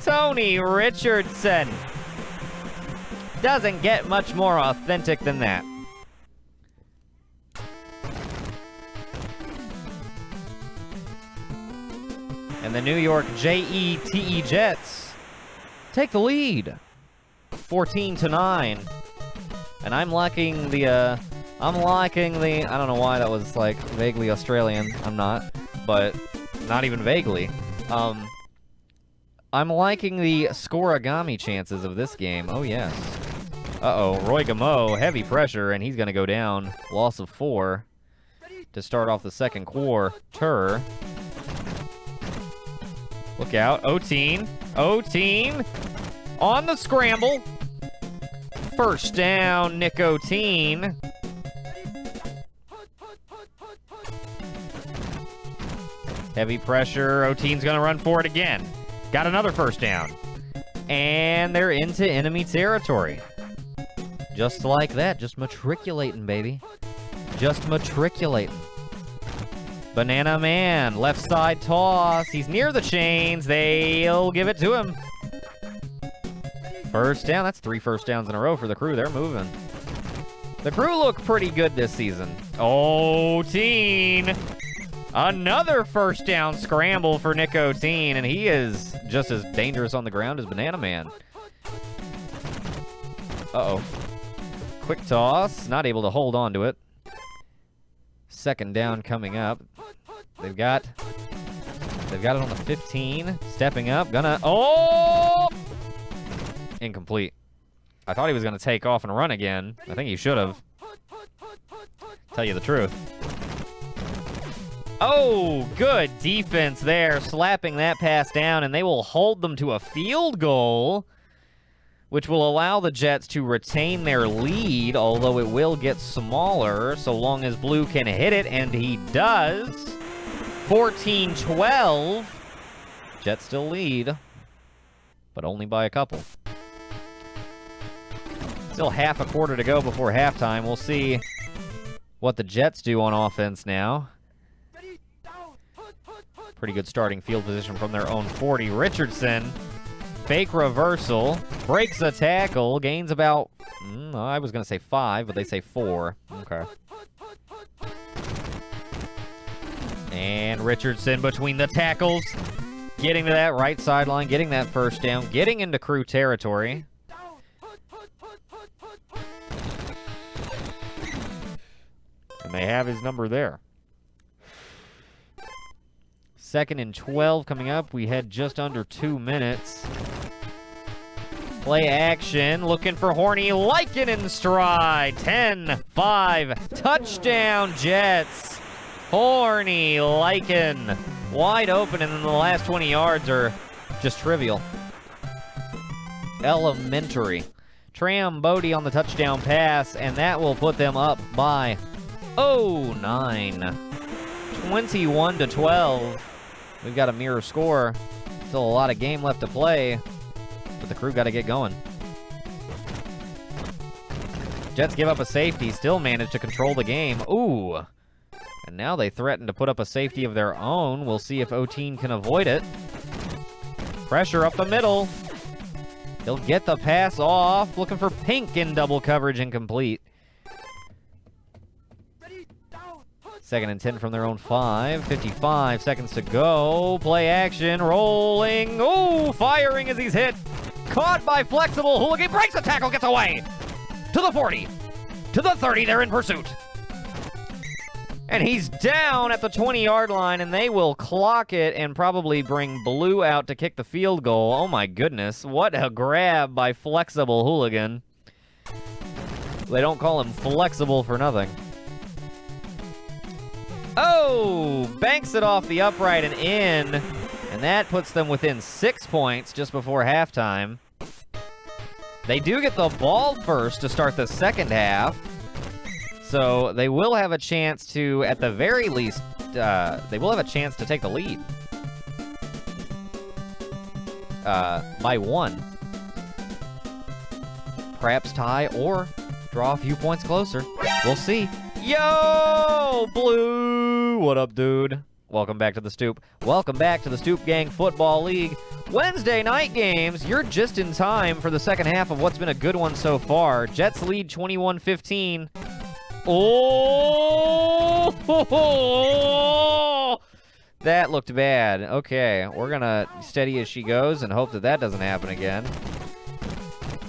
Tony Richardson. Doesn't get much more authentic than that. And the New York Jets Jets take the lead, 14-9. And I'm liking the, I don't know why that was like vaguely Australian. I'm not, but not even vaguely. I'm liking the scoreagami chances of this game. Oh yes. Uh-oh, Roy Gameau, heavy pressure, and he's gonna go down. Loss of 4 to start off the second quarter. Look out. O-Teen on the scramble. First down, Nick O-Teen. Heavy pressure. O-Teen's going to run for it again. Got another first down. And they're into enemy territory. Just like that. Just matriculating, baby. Just matriculating. Banana Man, left side toss. He's near the chains. They'll give it to him. First down. That's 3 first downs in a row for the Crew. They're moving. The Crew look pretty good this season. O-Teen. Another first down scramble for Nick O-Teen, and he is just as dangerous on the ground as Banana Man. Uh-oh. Quick toss. Not able to hold on to it. Second down coming up. They've got it on the 15. Stepping up. Incomplete. I thought he was gonna take off and run again. I think he should have. Tell you the truth. Oh, good defense there. Slapping that pass down, and they will hold them to a field goal, which will allow the Jets to retain their lead, although it will get smaller so long as Blue can hit it, and he does. 14-12. Jets still lead, but only by a couple. Still half a quarter to go before halftime. We'll see what the Jets do on offense now. Pretty good starting field position from their own 40. Richardson. Fake reversal, breaks a tackle, gains about, I was going to say 5, but they say 4. Okay. And Richardson between the tackles, getting to that right sideline, getting that first down, getting into Crew territory. And they have his number there. 2nd and 12 coming up. We had just under 2 minutes. Play action, looking for Horny Lycan in stride. 10-5, touchdown Jets. Horny Lycan, wide open, and then the last 20 yards are just trivial. Elementary. Tram Bodie on the touchdown pass, and that will put them up by 9. 21-12. We've got a mirror score. Still a lot of game left to play, but the Crew got to get going. Jets give up a safety, still manage to control the game. Ooh. And now they threaten to put up a safety of their own. We'll see if O-Teen can avoid it. Pressure up the middle. He'll get the pass off. Looking for Pink in double coverage, incomplete. 2nd and 10 from their own 5. 55 seconds to go. Play action. Rolling. Ooh, firing as he's hit. Caught by Flexible. Hooligan breaks the tackle, gets away. To the 40. To the 30. They're in pursuit. And he's down at the 20-yard line, and they will clock it and probably bring Blue out to kick the field goal. Oh, my goodness. What a grab by Flexible Hooligan. They don't call him Flexible for nothing. Oh, banks it off the upright and in, and that puts them within 6 points just before halftime. They do get the ball first to start the second half, so they will have a chance to, at the very least, they will have a chance to take the lead by 1. perhaps tie or draw a few points closer. We'll see. Yo, Blue! What up, dude? Welcome back to the Stoop. Welcome back to the Stoop Gang Football League. Wednesday night games. You're just in time for the second half of what's been a good one so far. Jets lead 21-15. Oh! That looked bad. Okay, we're gonna steady as she goes and hope that that doesn't happen again.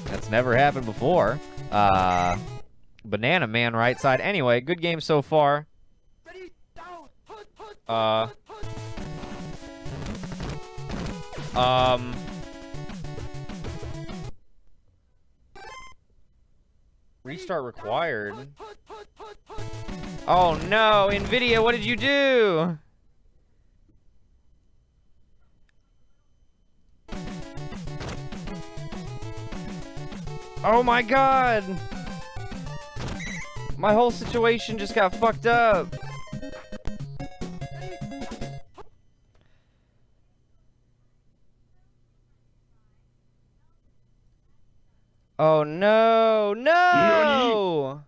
That's never happened before. Banana Man right side. Anyway, good game so far. Restart required. Oh no, NVIDIA, what did you do? Oh my god! My whole situation just got fucked up. Oh no, no!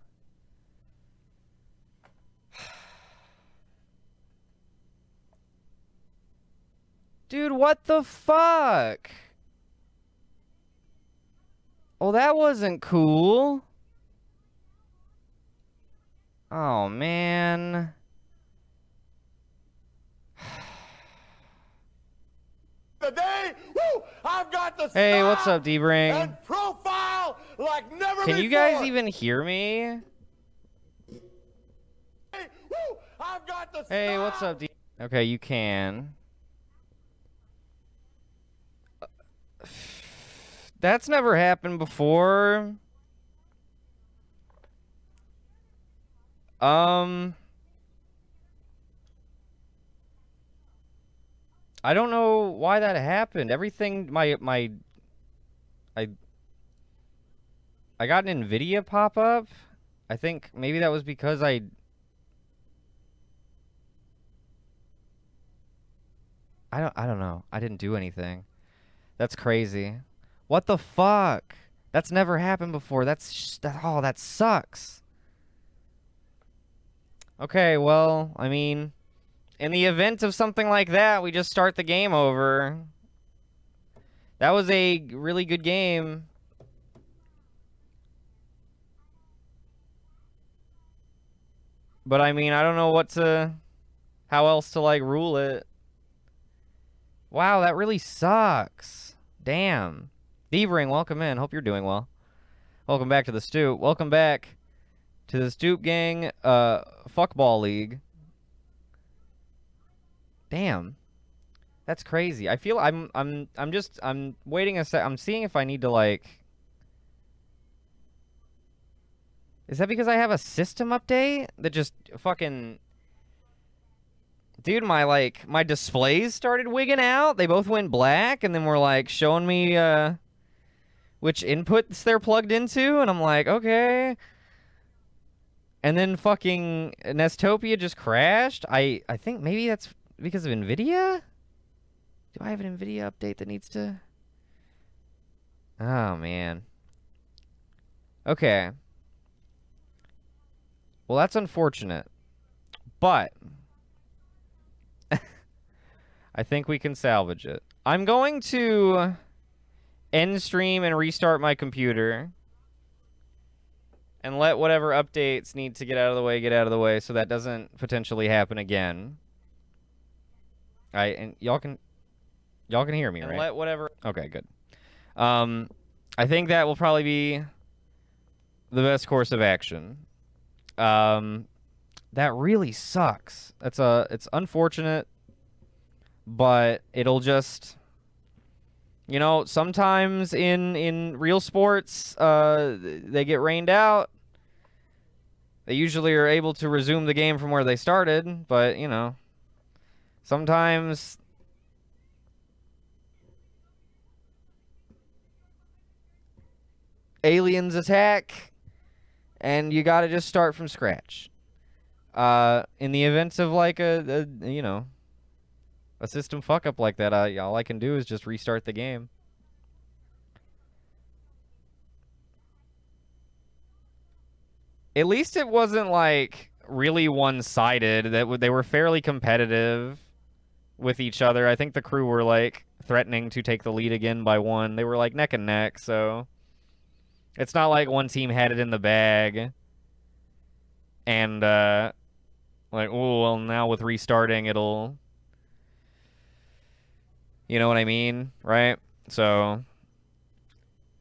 Dude, what the fuck? Oh, that wasn't cool. Oh, man. Today, woo, I've got the Hey, what's up, D-Bring? and profile like never Can before. you guys even hear me? Hey, woo, I've got the Hey, what's up, D? Okay, you can. That's never happened before. I don't know why that happened. Everything, I got an NVIDIA pop-up. I think maybe that was because I don't know. I didn't do anything. That's crazy. What the fuck? That's never happened before. That sucks. Okay, well, I mean, in the event of something like that, we just start the game over. That was a really good game. But I mean, I don't know how else to like rule it. Wow, that really sucks. Damn. D-Ring, welcome in. Hope you're doing well. Welcome back to the Stoop. Welcome back to the Stoop Gang Fuckball League. Damn. That's crazy. I feel I'm waiting a sec. I'm seeing if I need to like. Is that because I have a system update that just fucking. Dude, my displays started wigging out. They both went black, and then were like showing me which inputs they're plugged into, and I'm like, okay. And then fucking Nestopia just crashed. I think maybe that's because of NVIDIA? Do I have an NVIDIA update that needs to... Oh, man. Okay. Well, that's unfortunate. But... I think we can salvage it. I'm going to end stream and restart my computer. And let whatever updates need to get out of the way so that doesn't potentially happen again. And y'all can hear me, right? And let whatever. Okay, good. I think that will probably be the best course of action. That really sucks. It's unfortunate, but it'll just, you know, sometimes in real sports, they get rained out. They usually are able to resume the game from where they started, but, you know, sometimes aliens attack, and you gotta just start from scratch. In the events of, like, a you know, a system fuck-up like that, all I can do is just restart the game. At least it wasn't like really one-sided. They were fairly competitive with each other. I think the crew were like threatening to take the lead again by one. They were like neck and neck, so it's not like one team had it in the bag and like, oh, well, now with restarting it'll, you know what I mean, right? So,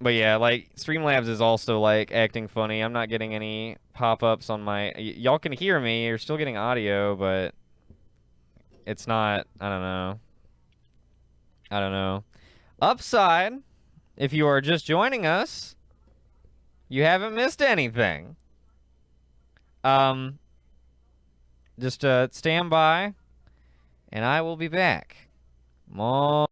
but yeah, like Streamlabs is also like acting funny. I'm not getting any pop-ups on my y'all can hear me. You're still getting audio, but it's not, I don't know. I don't know. Upside, if you are just joining us, you haven't missed anything. Just stand by, and I will be back. More.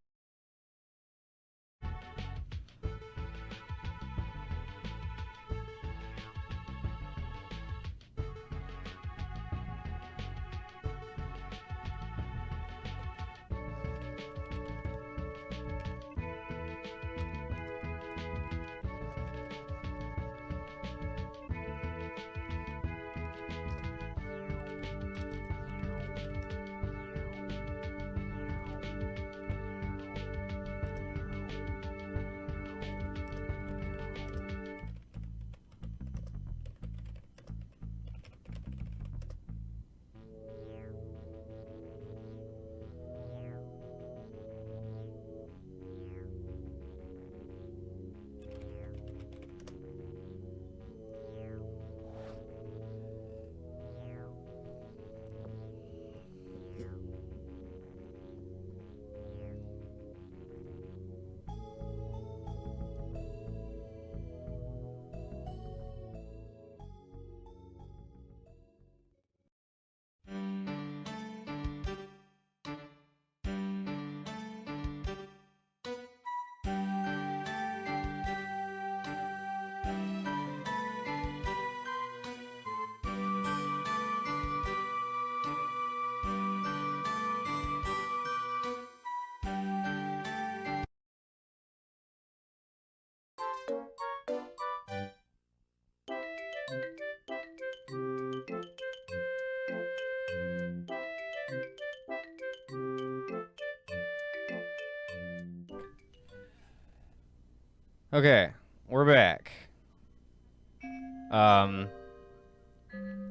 Okay, we're back.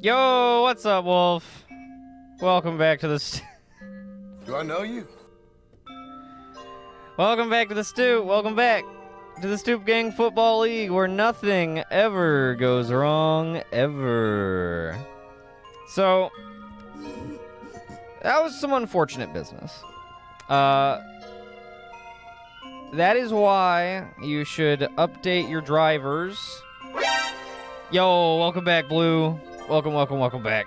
Yo, what's up, Wolf? Welcome back to the Do I know you? Welcome back to the Stoop. Welcome back to the Stoop Gang Football League, where nothing ever goes wrong, ever. So, that was some unfortunate business. That is why you should update your drivers. Yo, welcome back, Blue. Welcome back.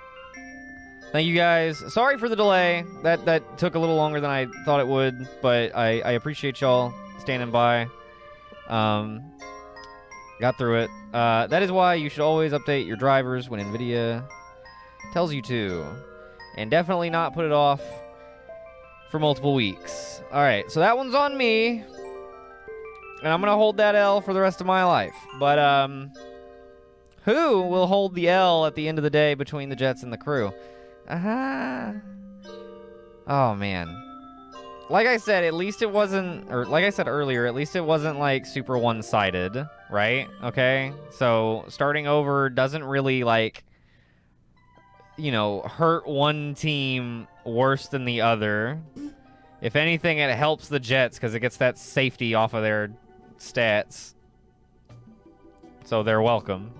Thank you guys. Sorry for the delay. That took a little longer than I thought it would, but I appreciate y'all standing by. Got through it. That is why you should always update your drivers when NVIDIA tells you to. And definitely not put it off for multiple weeks. Alright, so that one's on me. And I'm gonna hold that L for the rest of my life. But, who will hold the L at the end of the day between the Jets and the crew? Oh, man. Like I said, at least it wasn't, or like I said earlier, at least it wasn't, like, super one-sided, right? Okay? So, starting over doesn't really, like, you know, hurt one team worse than the other. If anything, it helps the Jets because it gets that safety off of their stats. So they're welcome.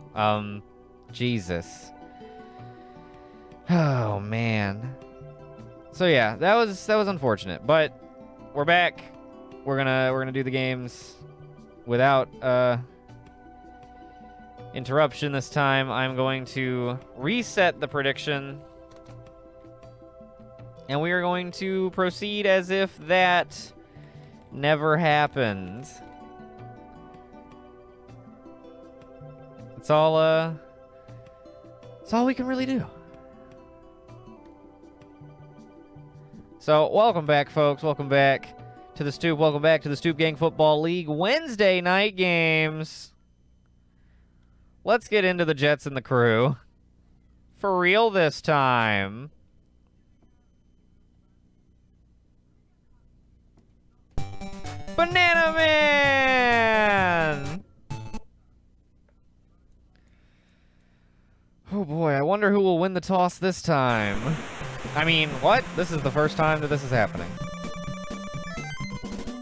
Jesus. Oh, man. So yeah, that was unfortunate, but we're back. We're gonna do the games without interruption this time. I'm going to reset the prediction, and we are going to proceed as if that never happened. It's all we can really do. So, welcome back, folks. Welcome back to the Stoop. Welcome back to the Stoop Gang Football League Wednesday night games. Let's get into the Jets and the Crew. For real this time. Banana Man! Oh boy, I wonder who will win the toss this time. I mean, what? This is the first time that this is happening.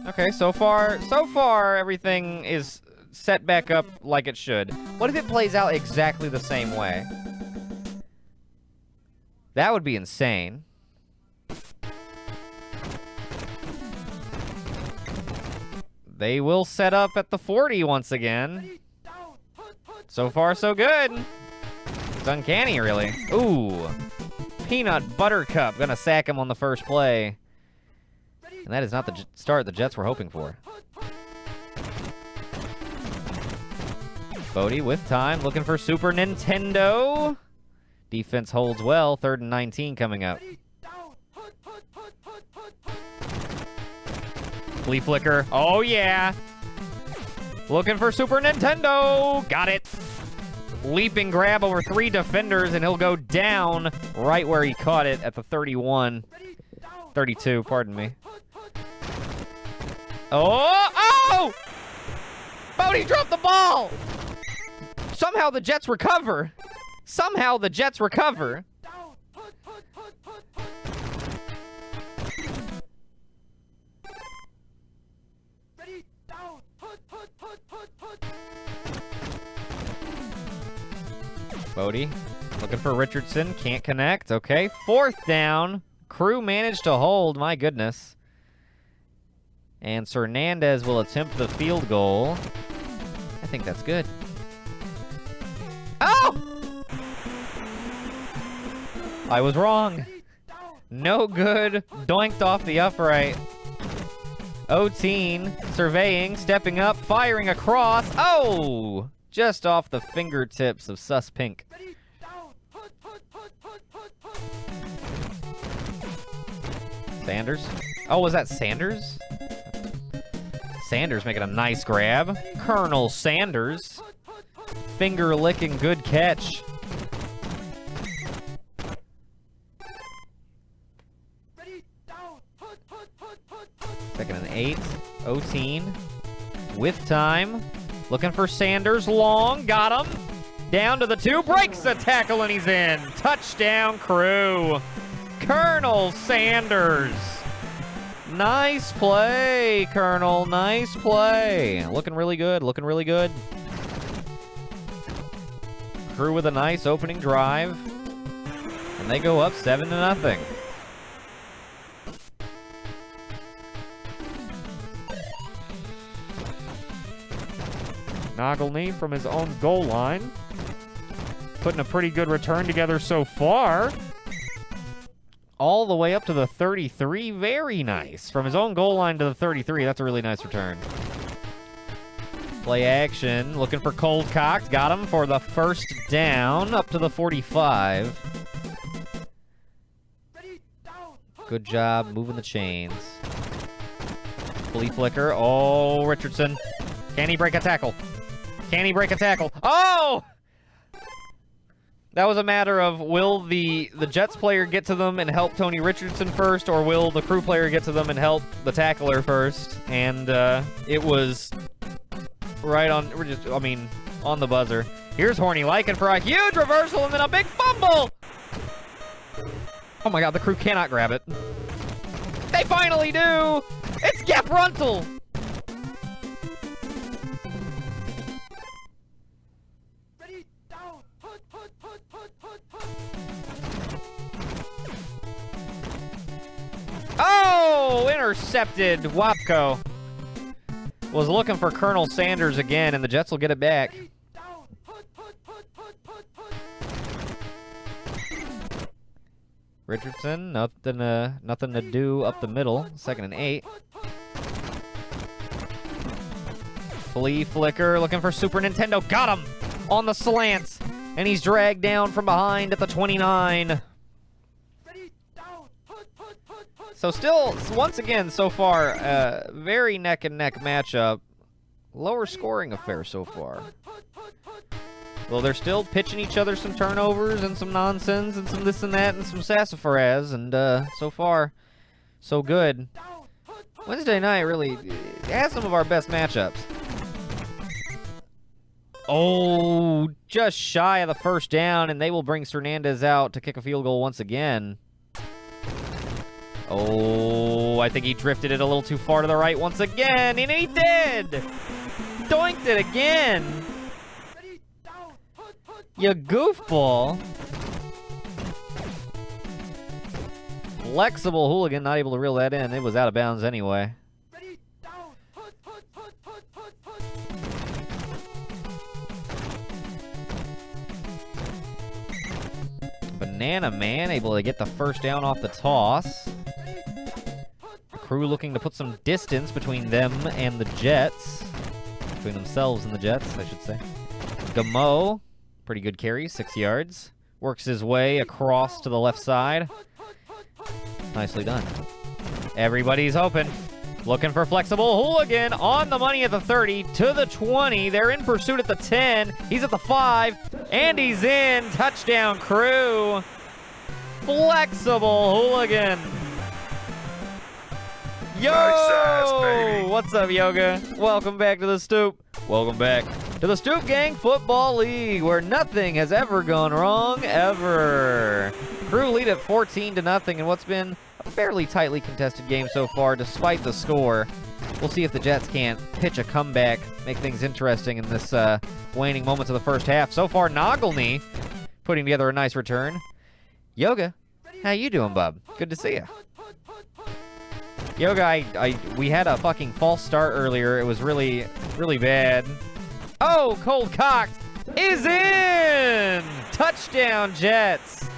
Okay, so far, everything is set back up like it should. What if it plays out exactly the same way? That would be insane. They will set up at the 40 once again. So far, so good. It's uncanny, really. Ooh. Peanut Buttercup. Gonna sack him on the first play. And that is not the start the Jets were hoping for. Bodie with time, looking for Super Nintendo. Defense holds well, 3rd and 19 coming up. Flea flicker. Oh, yeah. Looking for Super Nintendo. Got it. Leaping grab over 3 defenders, and he'll go down right where he caught it at the 31. 32, pardon me. Oh! Oh! Bodie dropped the ball! Somehow the Jets recover. Somehow the Jets recover. Bodie looking for Richardson. Can't connect. Okay, 4th down. Crew managed to hold. My goodness. And Hernandez will attempt the field goal. I think that's good. Oh! I was wrong. No good. Doinked off the upright. Oteen surveying, stepping up, firing across. Oh! Just off the fingertips of Sus Pink. Sanders. Oh, was that Sanders? Sanders making a nice grab. Colonel Sanders. Finger-licking good catch. Second and 8. Oteen. With time. Looking for Sanders. Long. Got him. Down to the 2. Breaks the tackle and he's in. Touchdown, Crew. Colonel Sanders. Nice play, Colonel. Nice play. Looking really good. Looking really good. Crew with a nice opening drive. And they go up 7-0. Noggolny from his own goal line. Putting a pretty good return together so far. All the way up to the 33. Very nice. From his own goal line to the 33. That's a really nice return. Play action. Looking for Cold Cox. Got him for the 1st down. Up to the 45. Good job moving the chains. Flea flicker. Oh, Richardson. Can he break a tackle? Can he break a tackle? Oh! That was a matter of, will the Jets player get to them and help Tony Richardson first, or will the Crew player get to them and help the tackler first? And it was right on, on the buzzer. Here's Horny Lycan for a huge reversal and then a big fumble! Oh my god, the Crew cannot grab it. They finally do! It's Jeff Runtle! Oh, intercepted. Wapko was looking for Colonel Sanders again, and the Jets will get it back. Richardson, nothing to do up the middle. 2nd and 8. Flea flicker, looking for Super Nintendo. Got him on the slants, and he's dragged down from behind at the 29. So still, once again, so far, very neck-and-neck matchup. Lower scoring affair so far. Well, they're still pitching each other some turnovers and some nonsense and some this and that and some sassafras, and so far, so good. Wednesday night really has some of our best matchups. Oh, just shy of the first down, and they will bring Hernandez out to kick a field goal once again. Oh, I think he drifted it a little too far to the right once again, and he did! Doinked it again! You goofball! Flexible hooligan, not able to reel that in. It was out of bounds anyway. Banana Man able to get the first down off the toss. The Crew looking to put some distance between them and the Jets. Between themselves and the Jets, I should say. Gamo, pretty good carry, 6 yards. Works his way across to the left side. Nicely done. Everybody's open. Looking for flexible hooligan on the money at the 30 to the 20. They're in pursuit at the 10. He's at the 5, and he's in. Touchdown, Crew. Flexible hooligan. Yo! Nice ass, What's up, Yoga? Welcome back to the Stoop. Welcome back to the Stoop Gang Football League, where nothing has ever gone wrong, ever. Crew lead at 14-0 in what's been a fairly tightly contested game so far, despite the score. We'll see if the Jets can't pitch a comeback, make things interesting in this waning moments of the first half. So far, Noglny putting together a nice return. Yoga, how you doing, bub? Good to see you. Yoga, we had a fucking false start earlier. It was really, really bad. Oh, cold cocked is in! Touchdown, Jets!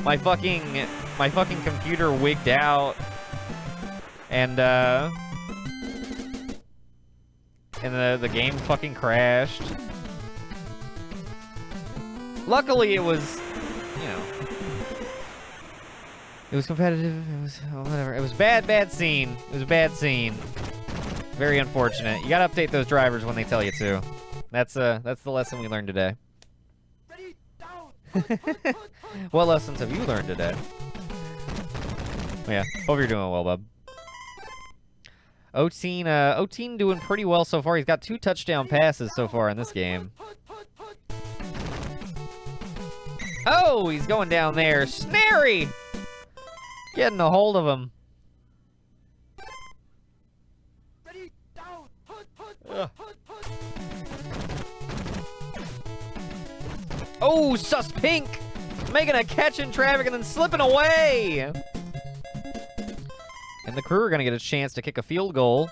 My fucking computer wigged out, and the game fucking crashed. Luckily, it was, you know, it was competitive. It was whatever. It was bad scene. It was a bad scene. Very unfortunate. You gotta update those drivers when they tell you to. That's the lesson we learned today. What lessons have you learned today? Yeah, hope you're doing well, bub. Oteen doing pretty well so far. He's got 2 touchdown passes so far in this game. Oh, he's going down there. Snary! Getting a hold of him. Ugh. Oh, Sus Pink! Making a catch in traffic and then slipping away! And the Crew are going to get a chance to kick a field goal.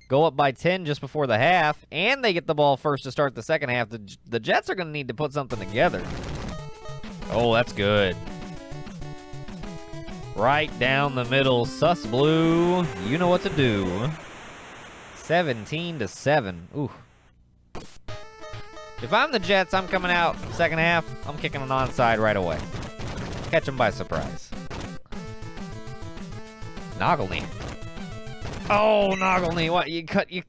Go up by 10 just before the half. And they get the ball first to start the second half. The Jets are going to need to put something together. Oh, that's good. Right down the middle. Sus Blue. You know what to do. 17-7. Ooh. If I'm the Jets, I'm coming out second half. I'm kicking an onside right away. Catch them by surprise. Noglny. Oh, Noglny. What? You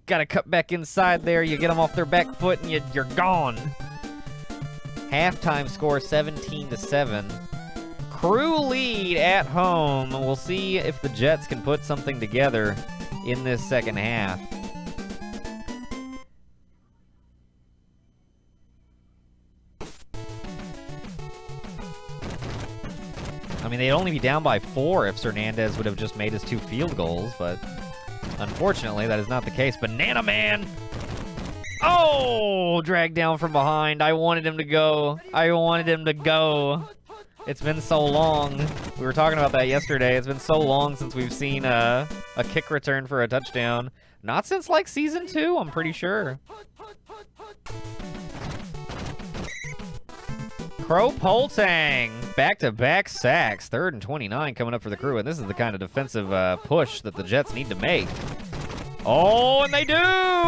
gotta cut back inside there. You get them off their back foot and you're gone. Halftime score 17-7. Crew lead at home. We'll see if the Jets can put something together in this second half. I mean, they'd only be down by 4 if Hernandez would have just made his 2 field goals, but unfortunately, that is not the case. Banana Man! Oh! Dragged down from behind. I wanted him to go. I wanted him to go. It's been so long. We were talking about that yesterday. It's been so long since we've seen a kick return for a touchdown. Not since, like, Season 2, I'm pretty sure. Crow Poltang, back-to-back sacks, 3rd and 29 coming up for the Crew, and this is the kind of defensive push that the Jets need to make. Oh, and they do!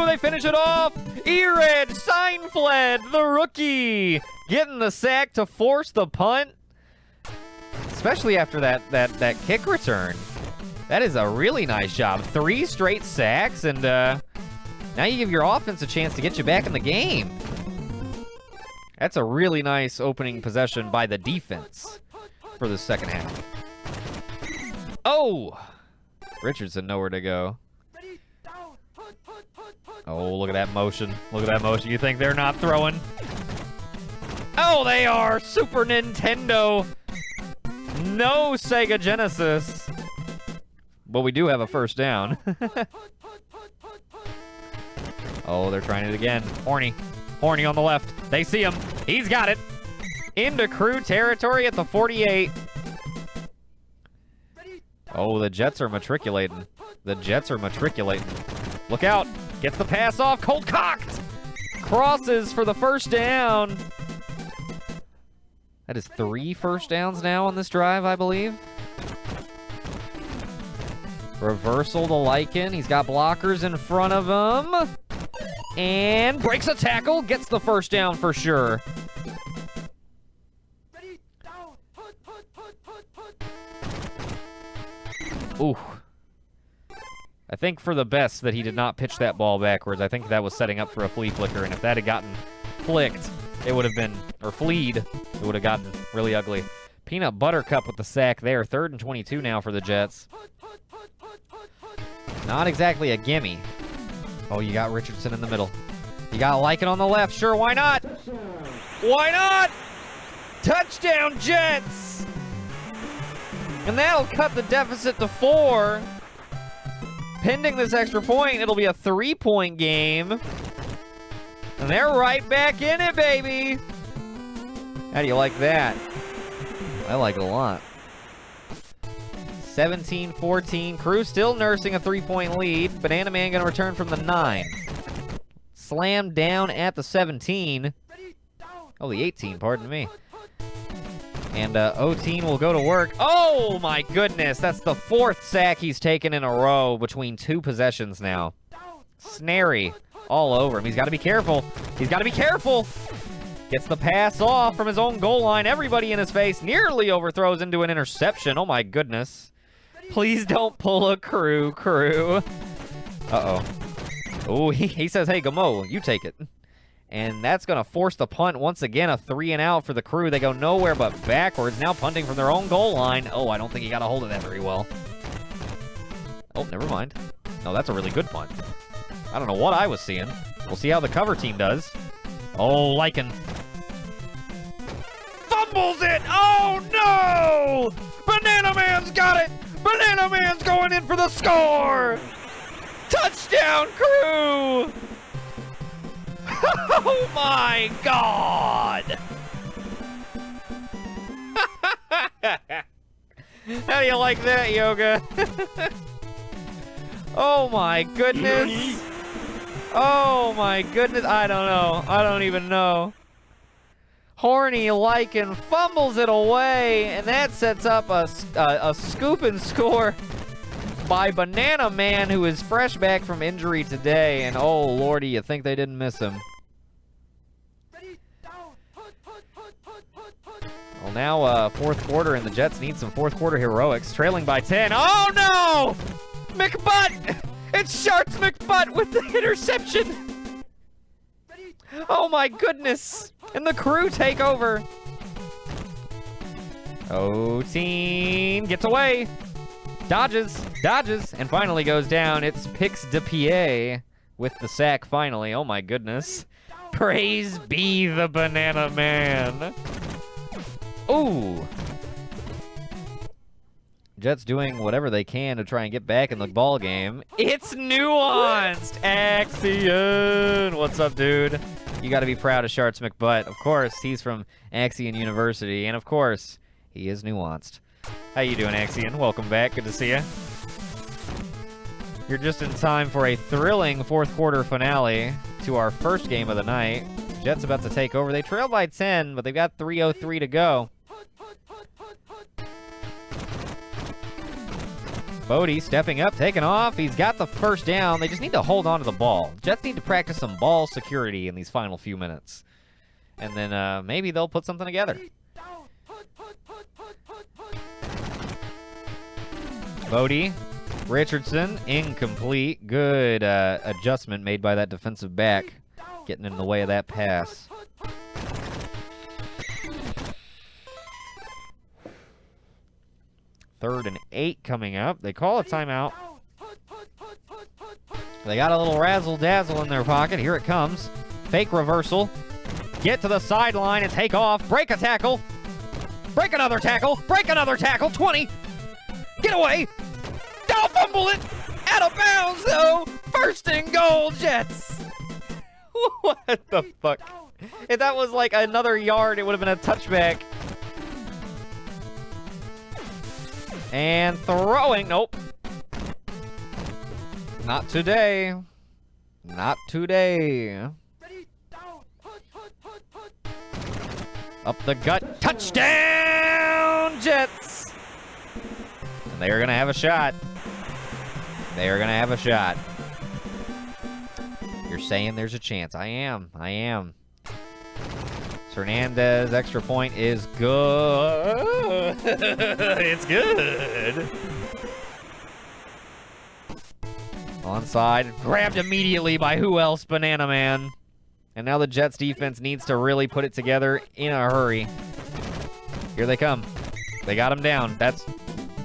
They finish it off! Ered Seinfeld, the rookie, getting the sack to force the punt, especially after that kick return. That is a really nice job. 3 straight sacks, and now you give your offense a chance to get you back in the game. That's a really nice opening possession by the defense for the second half. Oh! Richardson nowhere to go. Oh, look at that motion. Look at that motion. You think they're not throwing? Oh, they are! Super Nintendo! No Sega Genesis! But we do have a first down. Oh, they're trying it again. Horny. Horny on the left. They see him. He's got it. Into crew territory at the 48. Oh, the Jets are matriculating. The Jets are matriculating. Look out. Gets the pass off. Cold cocked. Crosses for the first down. That is 3 first downs now on this drive, I believe. Reversal to Lycan. He's got blockers in front of him. And breaks a tackle. Gets the first down for sure. Ooh. I think for the best that he did not pitch that ball backwards. I think that was setting up for a flea flicker, and if that had gotten flicked, it would have been, or fleed, it would have gotten really ugly. Peanut Buttercup with the sack there. 3rd and 22 now for the Jets. Not exactly a gimme. Oh, you got Richardson in the middle. You got Lycan on the left. Sure, why not? Why not? Touchdown, Jets! And that'll cut the deficit to 4. Pending this extra point, it'll be a 3-point game. And they're right back in it, baby. How do you like that? I like it a lot. 17-14. Crew still nursing a 3-point lead. Banana Man gonna return from the 9. Slammed down at the 17. Oh, the 18, pardon me. And O-Teen will go to work. Oh, my goodness. That's the 4th sack he's taken in a row between 2 possessions now. Snary all over him. He's got to be careful. He's got to be careful. Gets the pass off from his own goal line. Everybody in his face. Nearly overthrows into an interception. Oh, my goodness. Please don't pull a crew. Uh-oh. Oh, he says, hey, Gamo, you take it. And that's going to force the punt. Once again, a 3-and-out for the Crew. They go nowhere but backwards. Now punting from their own goal line. Oh, I don't think he got a hold of that very well. Oh, never mind. No, that's a really good punt. I don't know what I was seeing. We'll see how the cover team does. Oh, Lycan. Fumbles it! Oh, no! Banana Man's got it! Banana Man's going in for the score! Touchdown, Crew! Oh my God! How do you like that, Yoga? Oh my goodness! Oh my goodness! I don't know. I don't even know. Horny Lycan fumbles it away, and that sets up a scoop and score by Banana Man, who is fresh back from injury today. And oh lordy, you think they didn't miss him. Well, now 4th quarter, and the Jets need some 4th quarter heroics. Trailing by 10. Oh no! McButt! It's Sharks McButt with the interception! Oh my goodness! And the Crew take over. O-Teen gets away. Dodges, and finally goes down. It's Pix de Pierre with the sack finally. Oh my goodness. Praise be the Banana Man. Ooh. Jets doing whatever they can to try and get back in the ball game. It's nuanced. Axion. What's up, dude? You got to be proud of Sharks McButt. Of course, he's from Axion University, and of course, he is nuanced. How you doing, Axion? Welcome back. Good to see you. You're just in time for a thrilling 4th quarter finale to our first game of the night. Jets about to take over. They trail by 10, but they've got 3:03 to go. Bodie stepping up, taking off. He's got the first down. They just need to hold on to the ball. Jets need to practice some ball security in these final few minutes. And then maybe they'll put something together. Bodie, Richardson, incomplete. Good adjustment made by that defensive back, getting in the way of that pass. 3rd and 8 coming up. They call a timeout. They got a little razzle-dazzle in their pocket. Here it comes. Fake reversal. Get to the sideline and take off. Break a tackle. Break another tackle. Break another tackle. 20. Get away. Don't fumble it. Out of bounds, though. 1st and goal, Jets. What the fuck? If that was like another yard, it would have been a touchback. And throwing. Nope. Not today. Not today. Up the gut. Touchdown, Jets. And they are going to have a shot. They are going to have a shot. You're saying there's a chance. I am. Hernandez, extra point is good. It's good. Onside, grabbed immediately by who else? Banana Man. And now the Jets defense needs to really put it together in a hurry. Here they come. They got him down. That's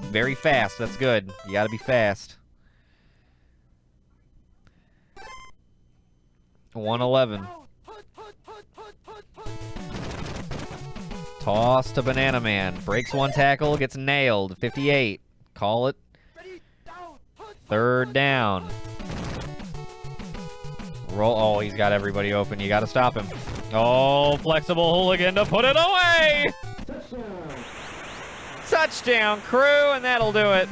very fast. That's good. You got to be fast. 111. Toss to Banana Man. Breaks one tackle, gets nailed. 58. Call it. 3rd down. Roll. Oh, he's got everybody open. You got to stop him. Oh, flexible hooligan to put it away. Touchdown, Crew, and that'll do it.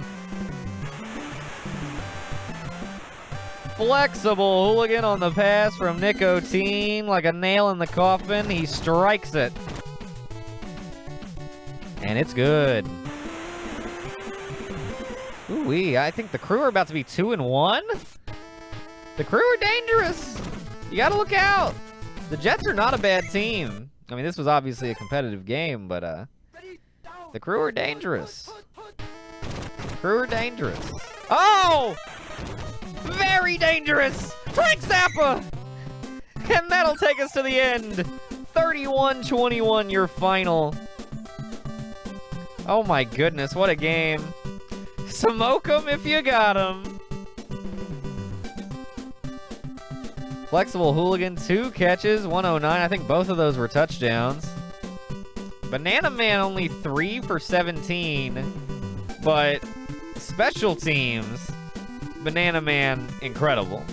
Flexible hooligan on the pass from Nicotine. Like a nail in the coffin. He strikes it. And it's good. Ooh-wee, I think the Crew are about to be 2-1. The Crew are dangerous. You gotta look out. The Jets are not a bad team. I mean, this was obviously a competitive game, but the Crew are dangerous. Crew are dangerous. Oh! Very dangerous! Frank Zappa! And that'll take us to the end. 31-21, your final. Oh my goodness, what a game. Smoke 'em if you got 'em. Flexible hooligan, 2 catches, 109. I think both of those were touchdowns. Banana Man only 3 for 17. But special teams, Banana Man, incredible.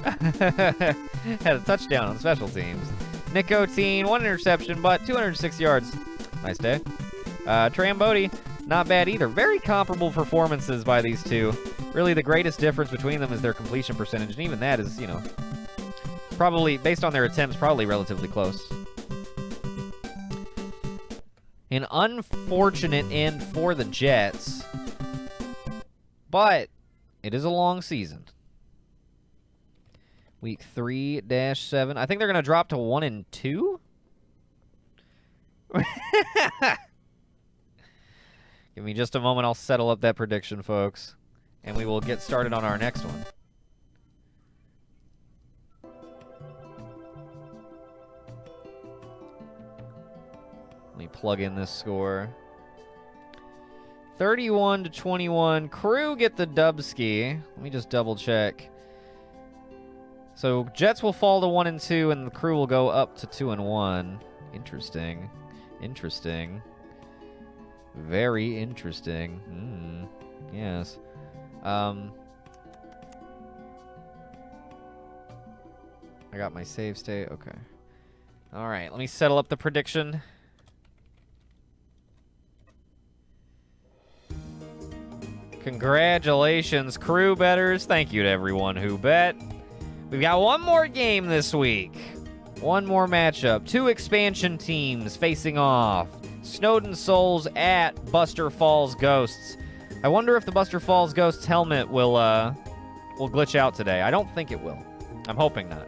Had a touchdown on special teams. Nicotine, 1 interception, but 206 yards. Nice day. Trambody, not bad either. Very comparable performances by these two. Really, the greatest difference between them is their completion percentage, and even that is, you know, probably, based on their attempts, probably relatively close. An unfortunate end for the Jets, but it is a long season. Week 3-7. I think they're going to drop to 1-2. Give me just a moment. I'll settle up that prediction, folks. And we will get started on our next one. Let me plug in this score. 31-21. Crew get the dubski. Let me just double check. So Jets will fall to 1-2, and the Crew will go up to 2-1. Interesting. Interesting. Very interesting. Yes. I got my save state. Okay. All right. Let me settle up the prediction. Congratulations, Crew bettors. Thank you to everyone who bet. We've got one more game this week. One more matchup. 2 expansion teams facing off. Snowden Souls at Buster Falls Ghosts. I wonder if the Buster Falls Ghosts helmet will glitch out today. I don't think it will. I'm hoping not.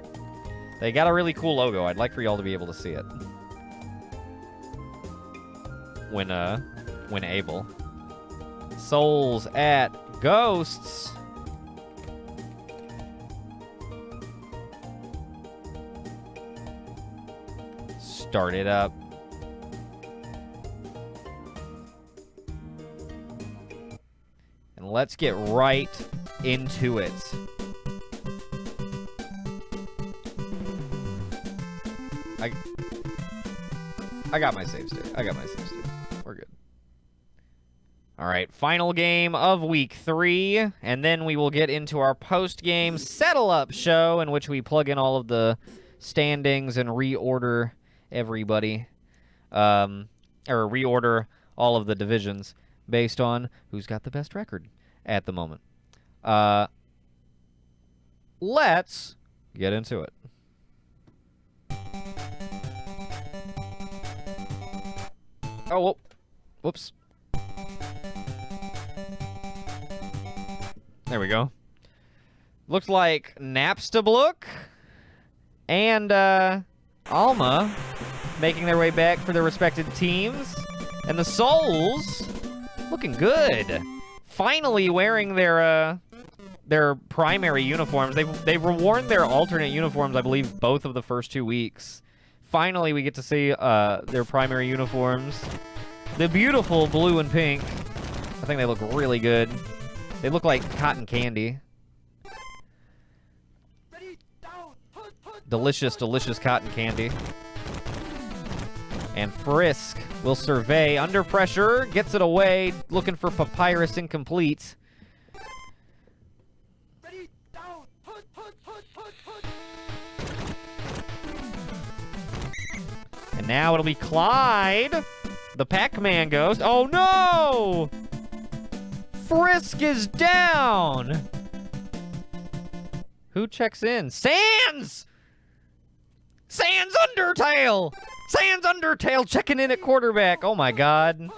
They got a really cool logo. I'd like for y'all to be able to see it. When able. Souls at Ghosts. Start it up. Let's get right into it. I got my save state. We're good. All right, final game of week 3, and then we will get into our post-game settle-up show in which we plug in all of the standings and reorder everybody, or reorder all of the divisions based on who's got the best record at the moment. Let's get into it. Oh, whoops. There we go. Looks like Napstablook and Alma making their way back for their respected teams. And the Souls looking good. Finally wearing their primary uniforms. They've worn their alternate uniforms, I believe, both of the first 2 weeks. Finally, we get to see their primary uniforms. The beautiful blue and pink. I think they look really good. They look like cotton candy. Delicious, delicious cotton candy. And Frisk will survey under pressure, gets it away, looking for Papyrus incomplete. And now it'll be Clyde. The Pac-Man goes. Oh no! Frisk is down! Who checks in? Sans! Sans Undertale! Sans Undertale checking in at quarterback. Oh my god.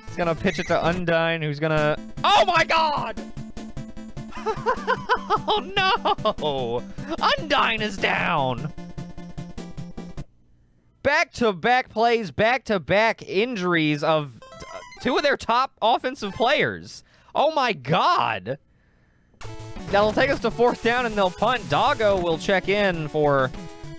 He's gonna pitch it to Undyne, who's gonna... Oh my god! Oh no! Undyne is down! Back-to-back plays, back-to-back injuries of 2 of their top offensive players. Oh my god! That'll take us to 4th down and they'll punt. Doggo will check in for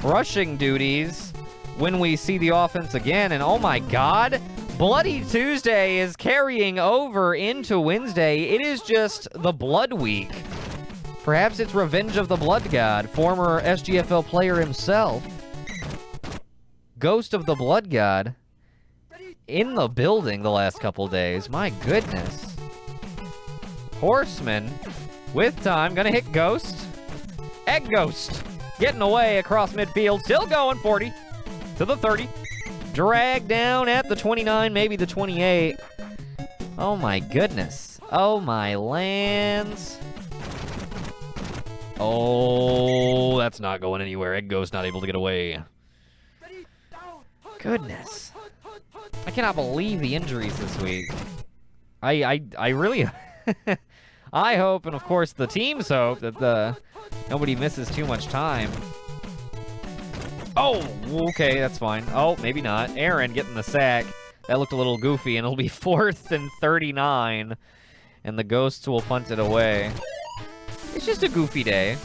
rushing duties when we see the offense again. And oh my god, Bloody Tuesday is carrying over into Wednesday. It is just the Blood Week. Perhaps it's Revenge of the Blood God, former SGFL player himself. Ghost of the Blood God in the building the last couple days. My goodness. Horseman with time, gonna hit Ghost. Egg Ghost getting away across midfield, still going 40 to the 30. Drag down at the 29, maybe the 28. Oh my goodness. Oh my lands. Oh, that's not going anywhere. Egg Ghost not able to get away. Goodness. I cannot believe the injuries this week. I really... I hope, and of course the teams hope, that nobody misses too much time. Oh, okay, that's fine. Oh, maybe not. Aaron getting the sack. That looked a little goofy, and it'll be 4th and 39. And the Ghosts will punt it away. It's just a goofy day.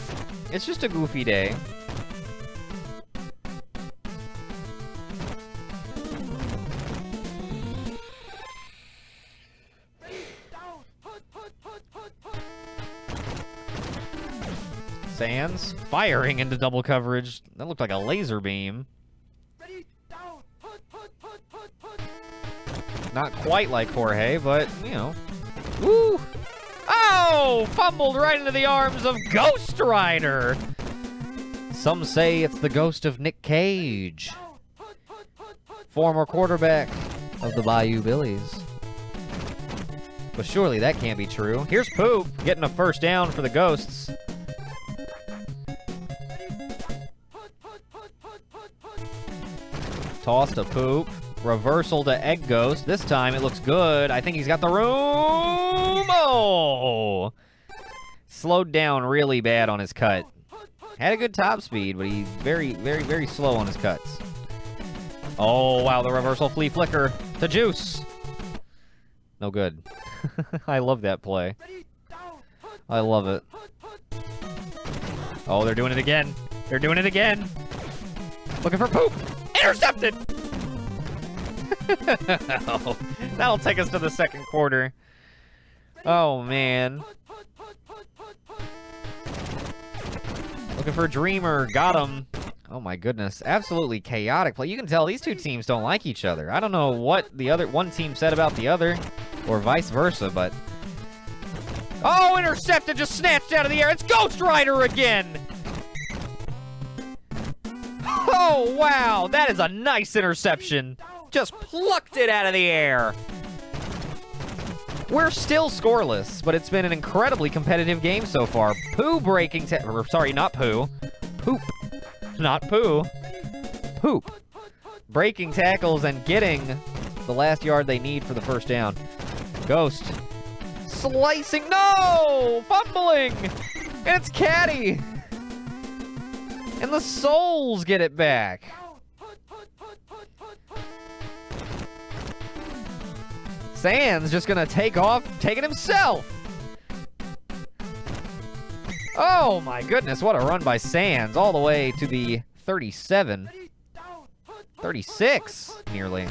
It's just a goofy day. Sans firing into double coverage. That looked like a laser beam. Not quite like Jorge, but, you know. Woo! Oh! Fumbled right into the arms of Ghost Rider! Some say it's the ghost of Nick Cage. Former quarterback of the Bayou Billies. But surely that can't be true. Here's Poop getting a 1st down for the Ghosts. Toss to Poop. Reversal to Egg Ghost. This time it looks good. I think he's got the room. Oh! Slowed down really bad on his cut. Had a good top speed, but he's very, very, very slow on his cuts. Oh, wow, the reversal flea flicker to Juice. No good. I love that play. I love it. Oh, they're doing it again. They're doing it again. Looking for Poop. Intercepted! That'll take us to the second quarter. Oh, man. Looking for Dreamer. Got him. Oh, my goodness. Absolutely chaotic play. You can tell these two teams don't like each other. I don't know what the other one team said about the other, or vice versa, but... Oh, intercepted, just snatched out of the air. It's Ghost Rider again. Oh, wow. That is a nice interception. Just plucked it out of the air. We're still scoreless, but it's been an incredibly competitive game so far. Poo breaking sorry, not Poo. Poop. Not Poo. Poop. Breaking tackles and getting the last yard they need for the first down. Ghost. Slicing. No! Fumbling! And it's Caddy. And the Souls get it back. Sands just gonna take off, take it himself. Oh my goodness, what a run by Sands, all the way to the 37. 36, nearly,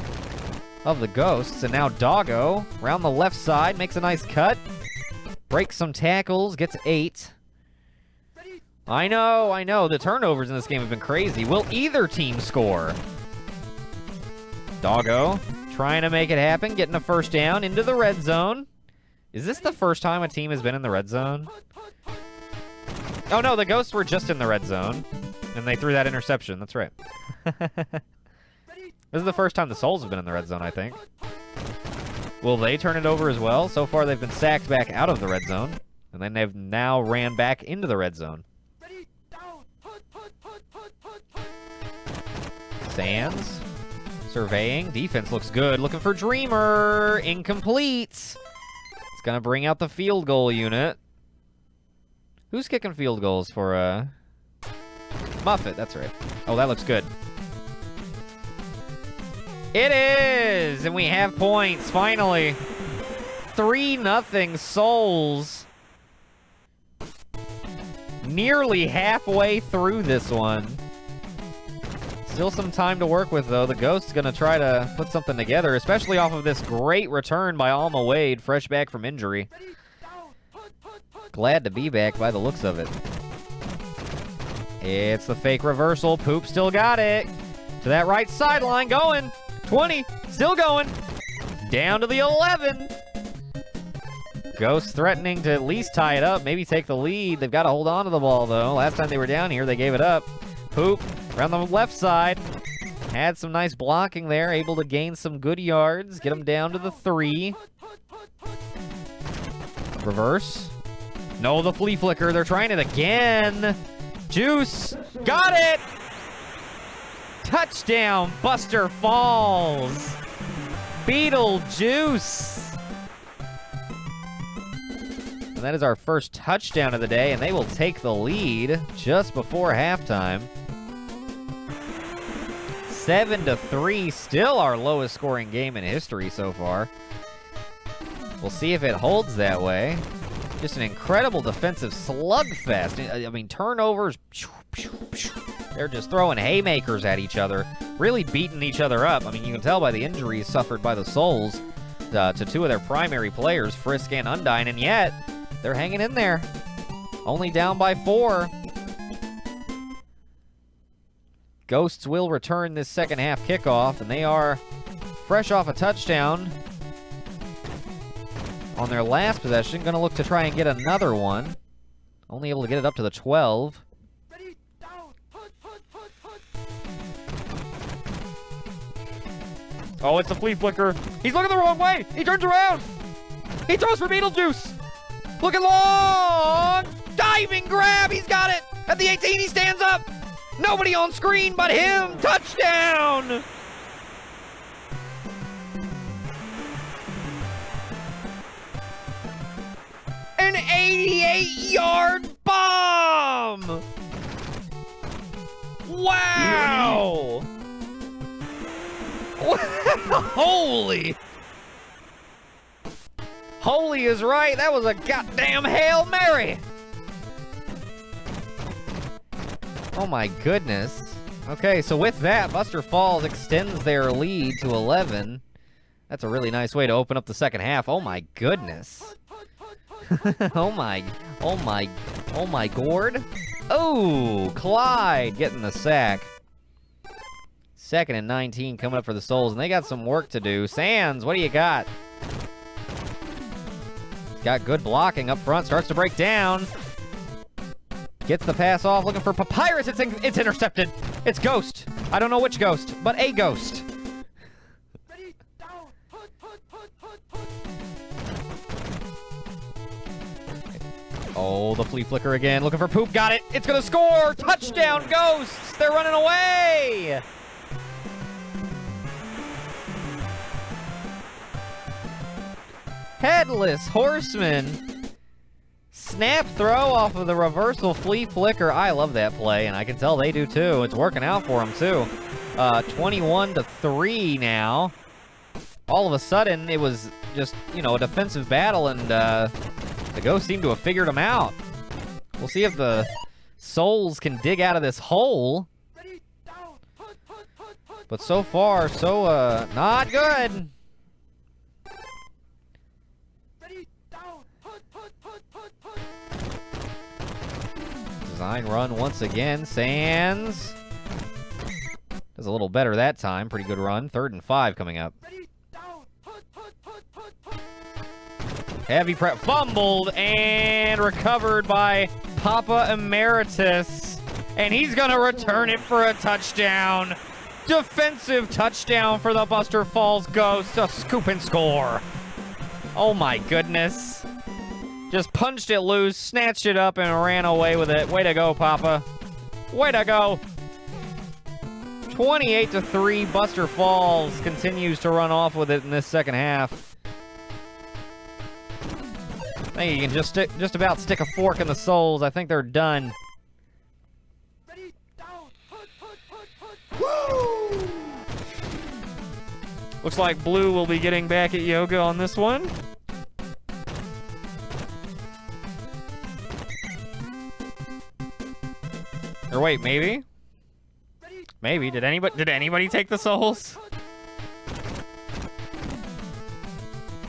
of the Ghosts. And now Doggo, around the left side, makes a nice cut. Breaks some tackles, gets 8. I know, the turnovers in this game have been crazy. Will either team score? Doggo. Trying to make it happen, getting a first down into the red zone. Is this the first time a team has been in the red zone? Oh no, the Ghosts were just in the red zone, and they threw that interception. That's right. This is the first time the Souls have been in the red zone, I think. Will they turn it over as well? So far, they've been sacked back out of the red zone, and then they've now ran back into the red zone. Sands. Surveying. Defense looks good. Looking for Dreamer. Incomplete. It's going to bring out the field goal unit. Who's kicking field goals for, Muffet, that's right. Oh, that looks good. It is! And we have points, finally. 3-0 Souls. Nearly halfway through this one. Still some time to work with, though. The Ghost's going to try to put something together, especially off of this great return by Alma Wade, fresh back from injury. Glad to be back by the looks of it. It's the fake reversal. Poop still got it. To that right sideline, going. 20, still going. Down to the 11. Ghost threatening to at least tie it up, maybe take the lead. They've got to hold on to the ball, though. Last time they were down here, they gave it up. Poop around the left side. Had some nice blocking there, able to gain some good yards. Get them down to the 3. Reverse. No, the flea flicker. They're trying it again. Juice. Got it. Touchdown, Buster Falls. Beetlejuice. And that is our first touchdown of the day, and they will take the lead just before halftime. 7-3, still our lowest scoring game in history so far. We'll see if it holds that way. Just an incredible defensive slugfest. I mean, turnovers. They're just throwing haymakers at each other, really beating each other up. I mean, you can tell by the injuries suffered by the Souls to 2 of their primary players, Frisk and Undyne, and yet they're hanging in there. Only down by 4. Ghosts will return this second half kickoff, and they are fresh off a touchdown on their last possession. Going to look to try and get another one. Only able to get it up to the 12. Oh, it's a flea flicker. He's looking the wrong way. He turns around. He throws for Beetlejuice. Looking long. Diving grab. He's got it. At the 18, he stands up. Nobody on screen but him. Touchdown. An 88-yard bomb. Wow. Holy. Holy is right. That was a goddamn Hail Mary. Oh my goodness. Okay, so with that, Buster Falls extends their lead to 11. That's a really nice way to open up the second half. Oh my goodness. oh my gourd. Oh, Clyde getting the sack. 2nd and 19 coming up for the Souls, and they got some work to do. Sands, what do you got? Got good blocking up front, starts to break down. Gets the pass off, looking for Papyrus. It's intercepted. It's Ghost. I don't know which Ghost, but a Ghost. Oh, the flea flicker again. Looking for Poop. Got it. It's going to score. Touchdown, Ghosts. They're running away. Headless Horseman. Snap throw off of the reversal flea flicker. I love that play, and I can tell they do too. It's working out for them too. 21-3 now. All of a sudden, it was just, you know, a defensive battle, and the Ghosts seem to have figured them out. We'll see if the Souls can dig out of this hole. But so far, so, not good. Design run once again. Sands does a little better that time. Pretty good run. 3rd and 5 coming up. Heavy prep. Fumbled and recovered by Papa Emeritus. And he's going to return it for a touchdown. Defensive touchdown for the Buster Falls Ghost. A scoop and score. Oh my goodness. Just punched it loose, snatched it up, and ran away with it. Way to go, Papa. Way to go. 28-3, Buster Falls continues to run off with it in this second half. I think you can just about stick a fork in the Souls. I think they're done. Woo! Looks like Blue will be getting back at Yoga on this one. Or wait, maybe? Maybe. Did anybody take the Souls?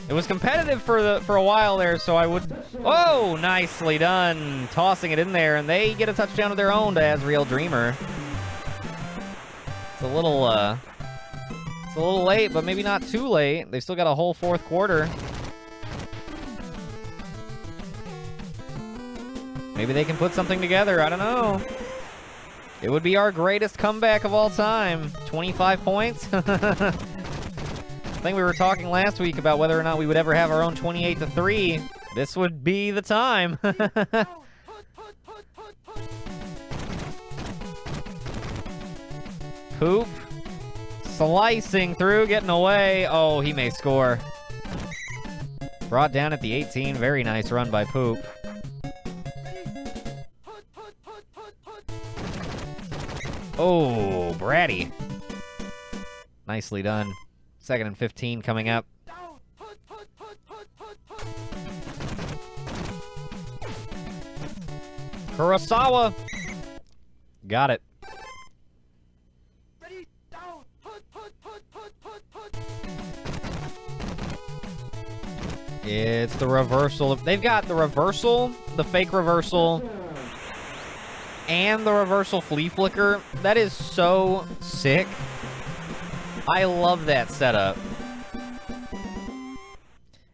It was competitive for a while there, so I would. Oh, nicely done, tossing it in there, and they get a touchdown of their own to Asriel Dreamer. It's a little late, but maybe not too late. They still got a whole 4th quarter. Maybe they can put something together. I don't know. It would be our greatest comeback of all time. 25 points. I think we were talking last week about whether or not we would ever have our own 28-3. This would be the time. Poop. Slicing through, getting away. Oh, he may score. Brought down at the 18. Very nice run by Poop. Oh, Bratty. Nicely done. 2nd and 15 coming up. Kurosawa. Got it. It's the reversal. They've got the reversal, the fake reversal, and the reversal flea flicker. That is so sick. I love that setup.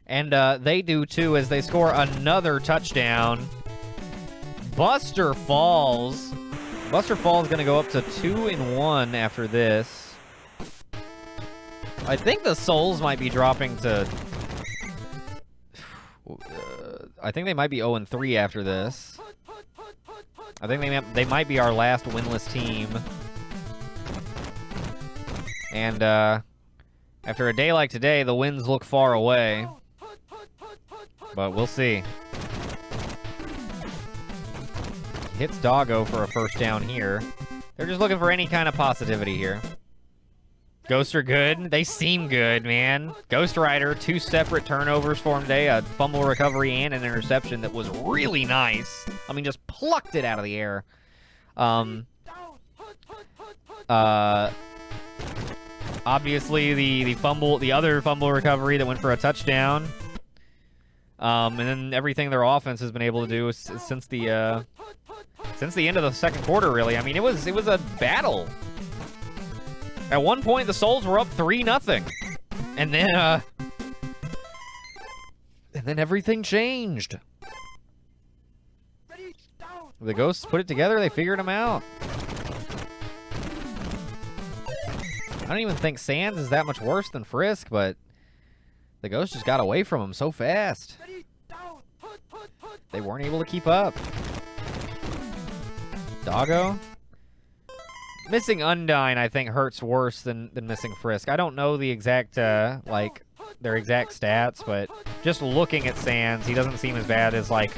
And they do too as they score another touchdown. Buster Falls. Buster Falls going to go up to 2-1 after this. I think the Souls might be dropping to... I think they might be 0-3 after this. I think they might be our last winless team. And after a day like today, the wins look far away. But we'll see. Hits Doggo for a first down here. They're just looking for any kind of positivity here. Ghosts are good. They seem good, man. Ghost Rider, 2 separate turnovers for him today. A fumble recovery and an interception that was really nice. I mean, just plucked it out of the air. Obviously, the other fumble recovery that went for a touchdown. And then everything their offense has been able to do since the end of the second quarter, really. I mean, it was a battle. At one point, the Souls were up 3-0, and then everything changed. The Ghosts put it together. They figured them out. I don't even think Sands is that much worse than Frisk, but the Ghosts just got away from him so fast. They weren't able to keep up. Doggo? Missing Undyne, I think, hurts worse than missing Frisk. I don't know the exact, like, their exact stats, but just looking at Sands, he doesn't seem as bad as, like,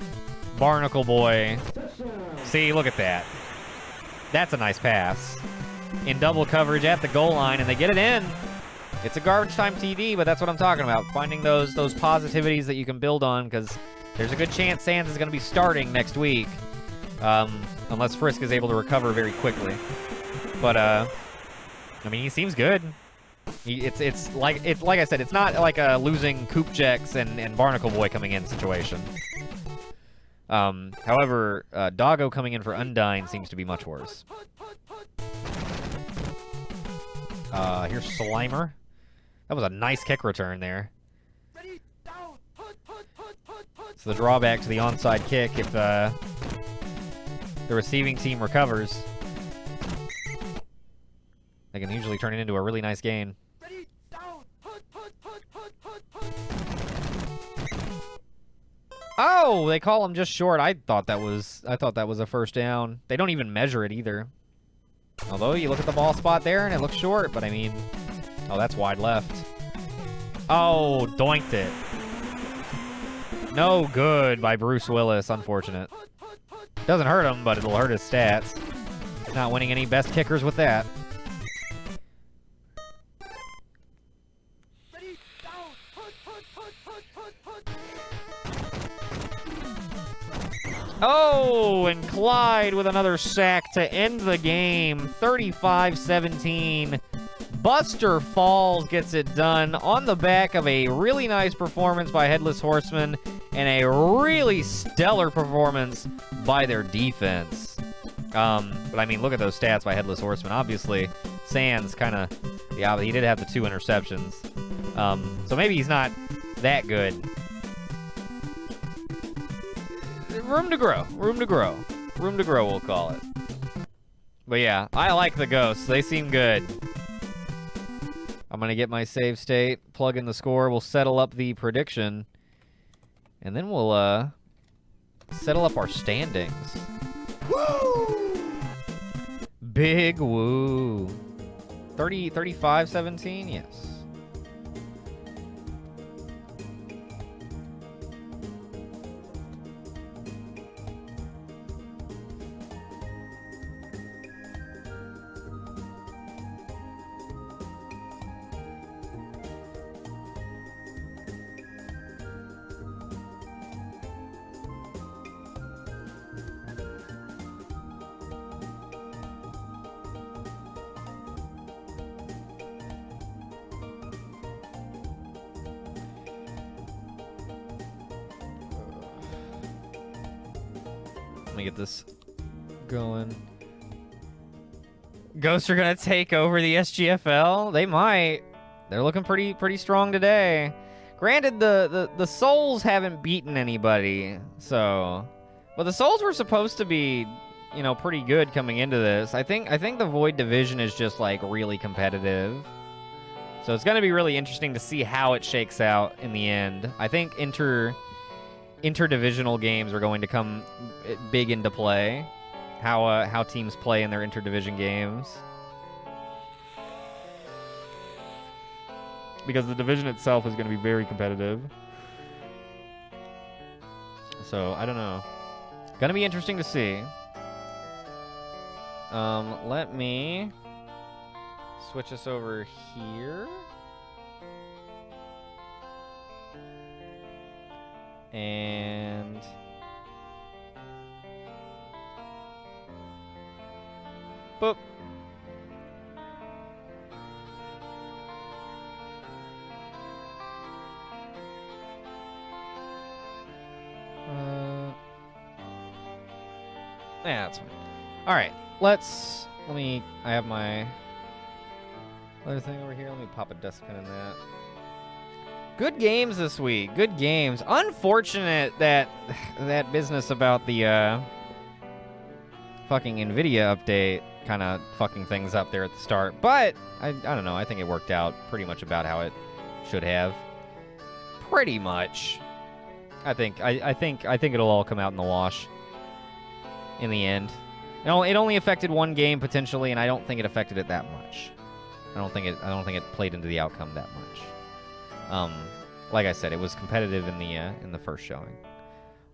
Barnacle Boy. See, look at that. That's a nice pass. In double coverage at the goal line, and they get it in. It's a garbage time TD, but that's what I'm talking about. Finding those positivities that you can build on, because there's a good chance Sands is going to be starting next week. Unless Frisk is able to recover very quickly. But, I mean, he seems good. It's like I said, it's not like a losing Koopjeks and Barnacle Boy coming in situation. However, Doggo coming in for Undyne seems to be much worse. Here's Slimer. That was a nice kick return there. It's the drawback to the onside kick if the receiving team recovers. They can usually turn it into a really nice gain. Oh, they call him just short. I thought that was a first down. They don't even measure it either. Although you look at the ball spot there and it looks short, but I mean, oh, that's wide left. Oh, doinked it. No good by Bruce Willis, unfortunate. Doesn't hurt him, but it'll hurt his stats. He's not winning any best kickers with that. Oh, and Clyde with another sack to end the game. 35-17. Buster Falls gets it done on the back of a really nice performance by Headless Horseman and a really stellar performance by their defense. But I mean, look at those stats by Headless Horseman. Obviously, Sands kind of, yeah, he did have the 2 interceptions. So maybe he's not that good. Room to grow, we'll call it. But yeah, I like the Ghosts. They seem good. I'm going to get my save state, plug in the score. We'll settle up the prediction. And then we'll settle up our standings. Woo! Big woo. 35-17? Yes. Let me get this going. Ghosts are gonna take over the SGFL. They might. They're looking pretty strong today. Granted, the Souls haven't beaten anybody, so, but the Souls were supposed to be, you know, pretty good coming into this. I think the Void division is just like really competitive. So it's gonna be really interesting to see how it shakes out in the end. I think interdivisional games are going to come big into play. How teams play in their interdivision games. Because the division itself is going to be very competitive. So, I don't know. Going to be interesting to see. Let me switch us over here. And boop. That's fine. All right, I have my other thing over here. Let me pop a desk pin in that. Good games this week. Good games. Unfortunate that that business about the fucking NVIDIA update kind of fucking things up there at the start. But I don't know. I think it worked out pretty much about how it should have. Pretty much. I think it'll all come out in the wash in the end. It only affected one game potentially, and I don't think it affected it that much. I don't think it played into the outcome that much. Like I said, it was competitive in the first showing.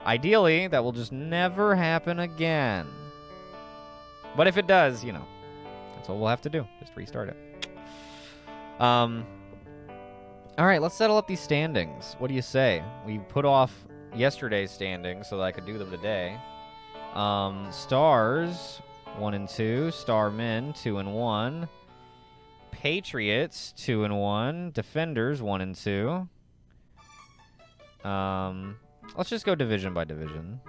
Ideally, that will just never happen again. But if it does, that's what we'll have to do. Just restart it. All right, let's settle up these standings. What do you say? We put off yesterday's standings so that I could do them today. Stars 1 and 2, Starmen 2 and 1, Patriots 2 and 1, Defenders 1 and 2. Let's just go division by division.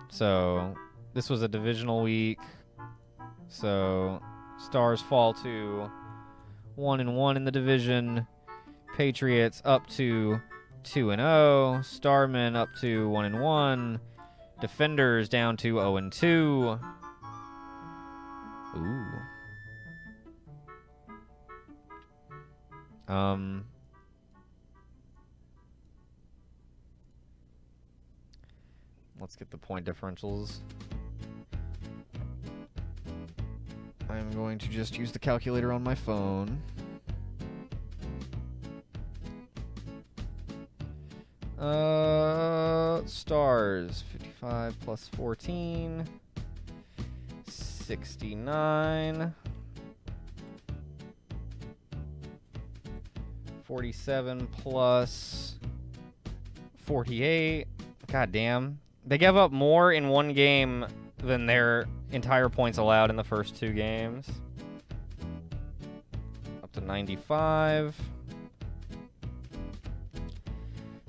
So this was a divisional week. So Stars fall to 1 and 1 in the division. Patriots up to 2 and 0. Starmen up to 1 and 1. Defenders down to 0 and 2. Ooh. Let's get the point differentials. I'm going to just use the calculator on my phone. Stars 55 plus 14, 69, 47 plus 48. God damn. They gave up more in one game than their entire points allowed in the first two games. Up to 95.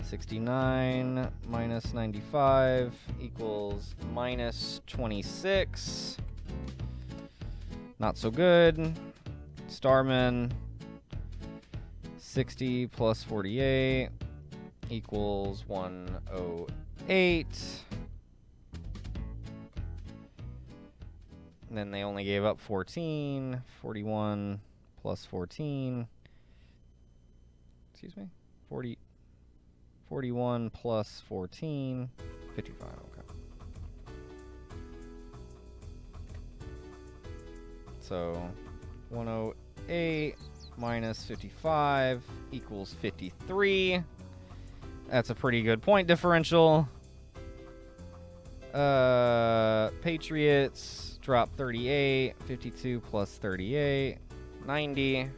69 minus 95 equals minus 26. Not so good. Starman 60 plus 48 equals 108. And then they only gave up 14. 41 plus 14. Excuse me? 41 plus 14. 55, okay. So 108 minus 55 equals 53. That's a pretty good point differential. Patriots drop 38. 52 plus 38. 90.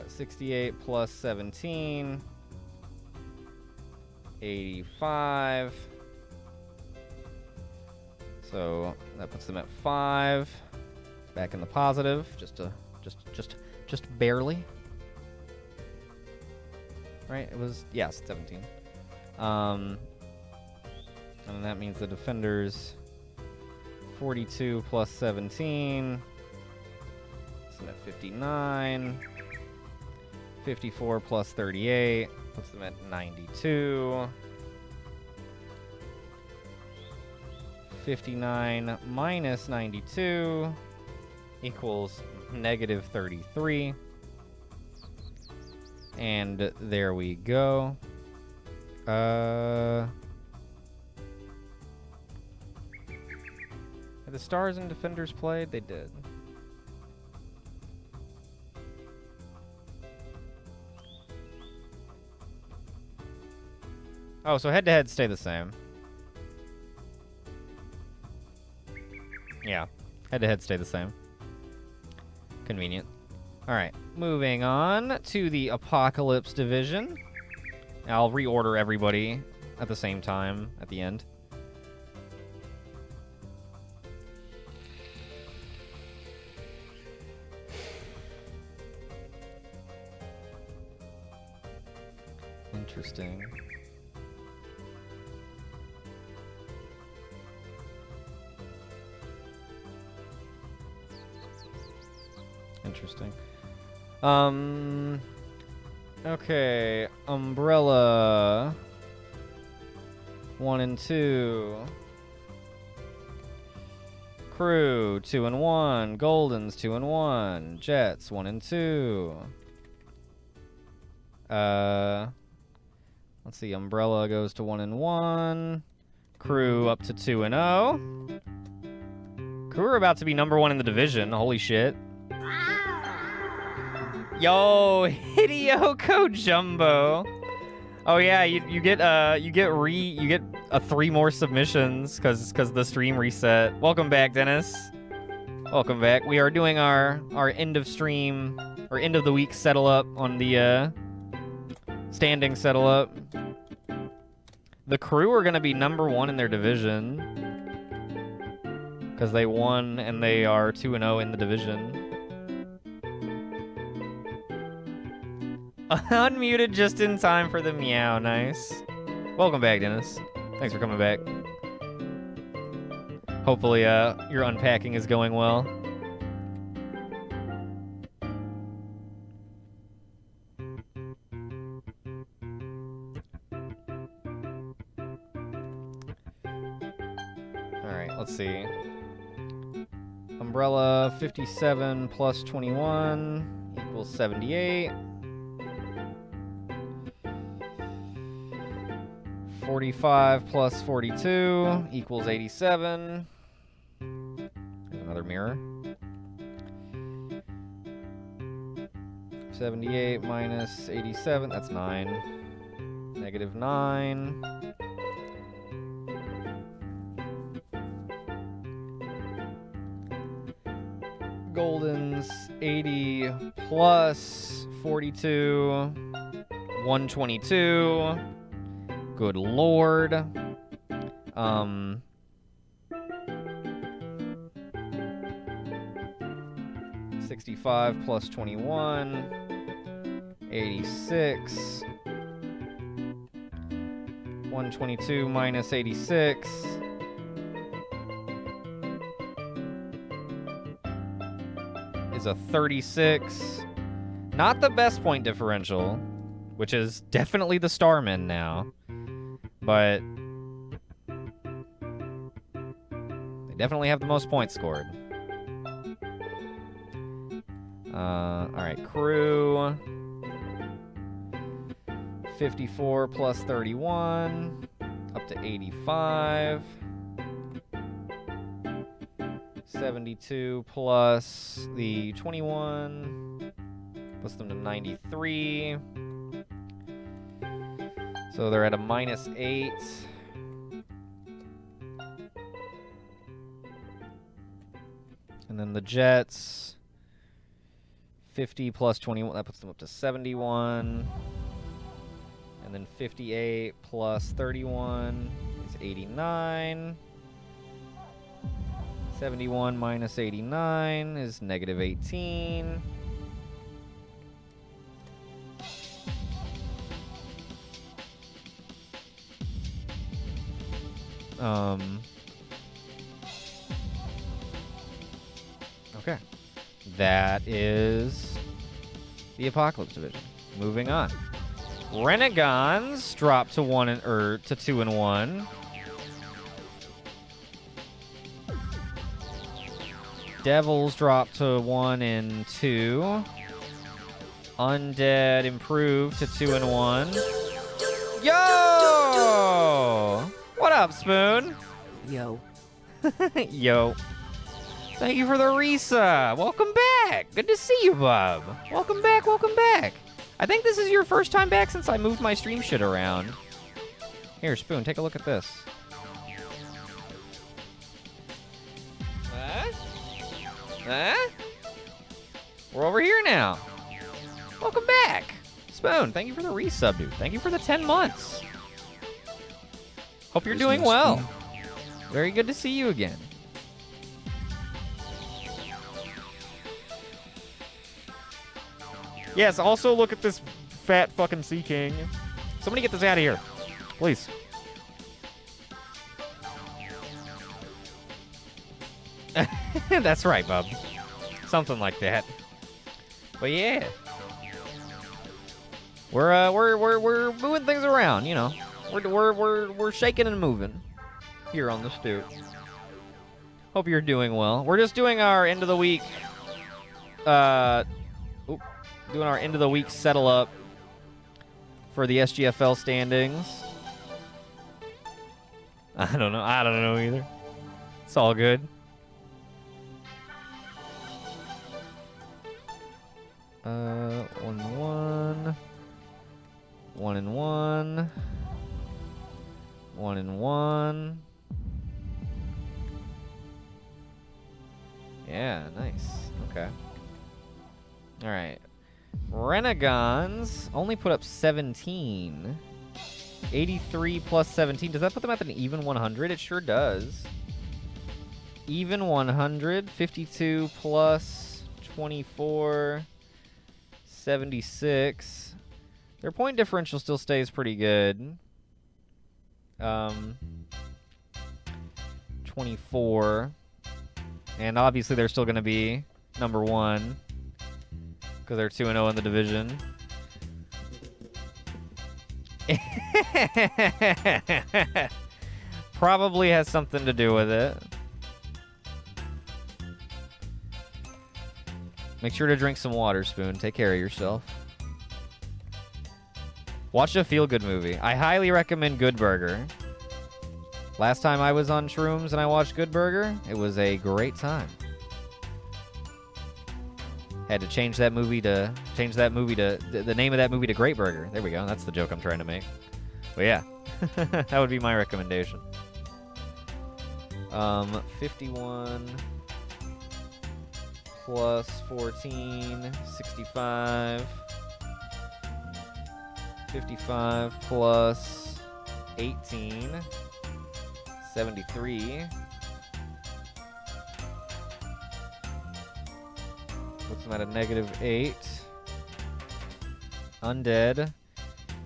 68 plus 17. 85. So that puts them at 5. Back in the positive, just barely. Right? It was, yes, 17. And that means the defenders 42 plus 17. Puts them at 59. 54 plus 38 puts them at 92. 59 minus 92 equals negative 33. And there we go. Have the Stars and Defenders played? They did. Oh, so head-to-head stay the same. Yeah, head-to-head stay the same. Convenient. All right, moving on to the Apocalypse Division. I'll reorder everybody at the same time at the end. Interesting. Interesting. Okay, Umbrella 1 and 2. Crew 2 and 1. Goldens 2 and 1. Jets 1 and 2. Let's see. Umbrella goes to 1 and 1. Crew up to 2 and 0. Crew are about to be number 1 in the division. Holy shit. Yo, Hideoko Jumbo. Oh yeah, you get 3 more submissions because the stream reset. Welcome back, Dennis. Welcome back. We are doing our end of stream or end of the week settle up on the standing settle up. The Crew are gonna be number 1 in their division because they won and they are 2 and 0 in the division. Unmuted just in time for the meow. Nice. Welcome back, Dennis. Thanks for coming back. Hopefully, your unpacking is going well. Alright, let's see. Umbrella 57 plus 21 equals 78. 45 plus 42 equals 87. There's another mirror. 78 minus 87, that's 9. Negative 9. Golden's 80 plus 42. 122. Good lord. 65 plus 21. 86. 122 minus 86. Is a 36. Not the best point differential, which is definitely the Starman now. But they definitely have the most points scored. Alright, Crew. 54 plus 31. Up to 85. 72 plus the 21. Puts them to 93. So they're at a minus 8. And then the Jets, 50 plus 21, that puts them up to 71. And then 58 plus 31 is 89. 71 minus 89 is negative 18. Okay. That is the Apocalypse division. Moving on. Renegons drop to 2 and 1. Devils drop to 1 and 2. Undead improve to 2 and 1. Yo! What up, Spoon? Yo. Yo. Thank you for the Risa. Welcome back. Good to see you, bub. Welcome back, welcome back. I think this is your first time back since I moved my stream shit around. Here, Spoon, take a look at this. Huh? We're over here now. Welcome back. Spoon, thank you for the resub, dude. Thank you for the 10 months. Hope you're doing well. Very good to see you again. Yes, also look at this fat fucking Sea King. Somebody get this out of here. Please. That's right, bub. Something like that. But yeah. We're moving things around, you know. We're shaking and moving here on the stoop. Hope you're doing well. We're just doing our end of the week doing our end of the week settle up for the SGFL standings. I don't know either. It's all good. One and one. 1 and 1. 1 and 1. Yeah, nice. Okay. All right. Renegons only put up 17. 83 plus 17. Does that put them at an even 100? It sure does. Even 100. 52 plus 24. 76. Their point differential still stays pretty good. 24. And obviously they're still going to be number 1 because they're 2-0 in the division. Probably has something to do with it. Make sure to drink some water, Spoon. Take care of yourself. Watch a feel-good movie. I highly recommend Good Burger. Last time I was on shrooms and I watched Good Burger, it was a great time. Had to change that movie to the name of that movie to Great Burger. There we go. That's the joke I'm trying to make. But yeah, that would be my recommendation. 51 plus 14, 65. 55 plus 18, 73. Puts them at a -8. Undead.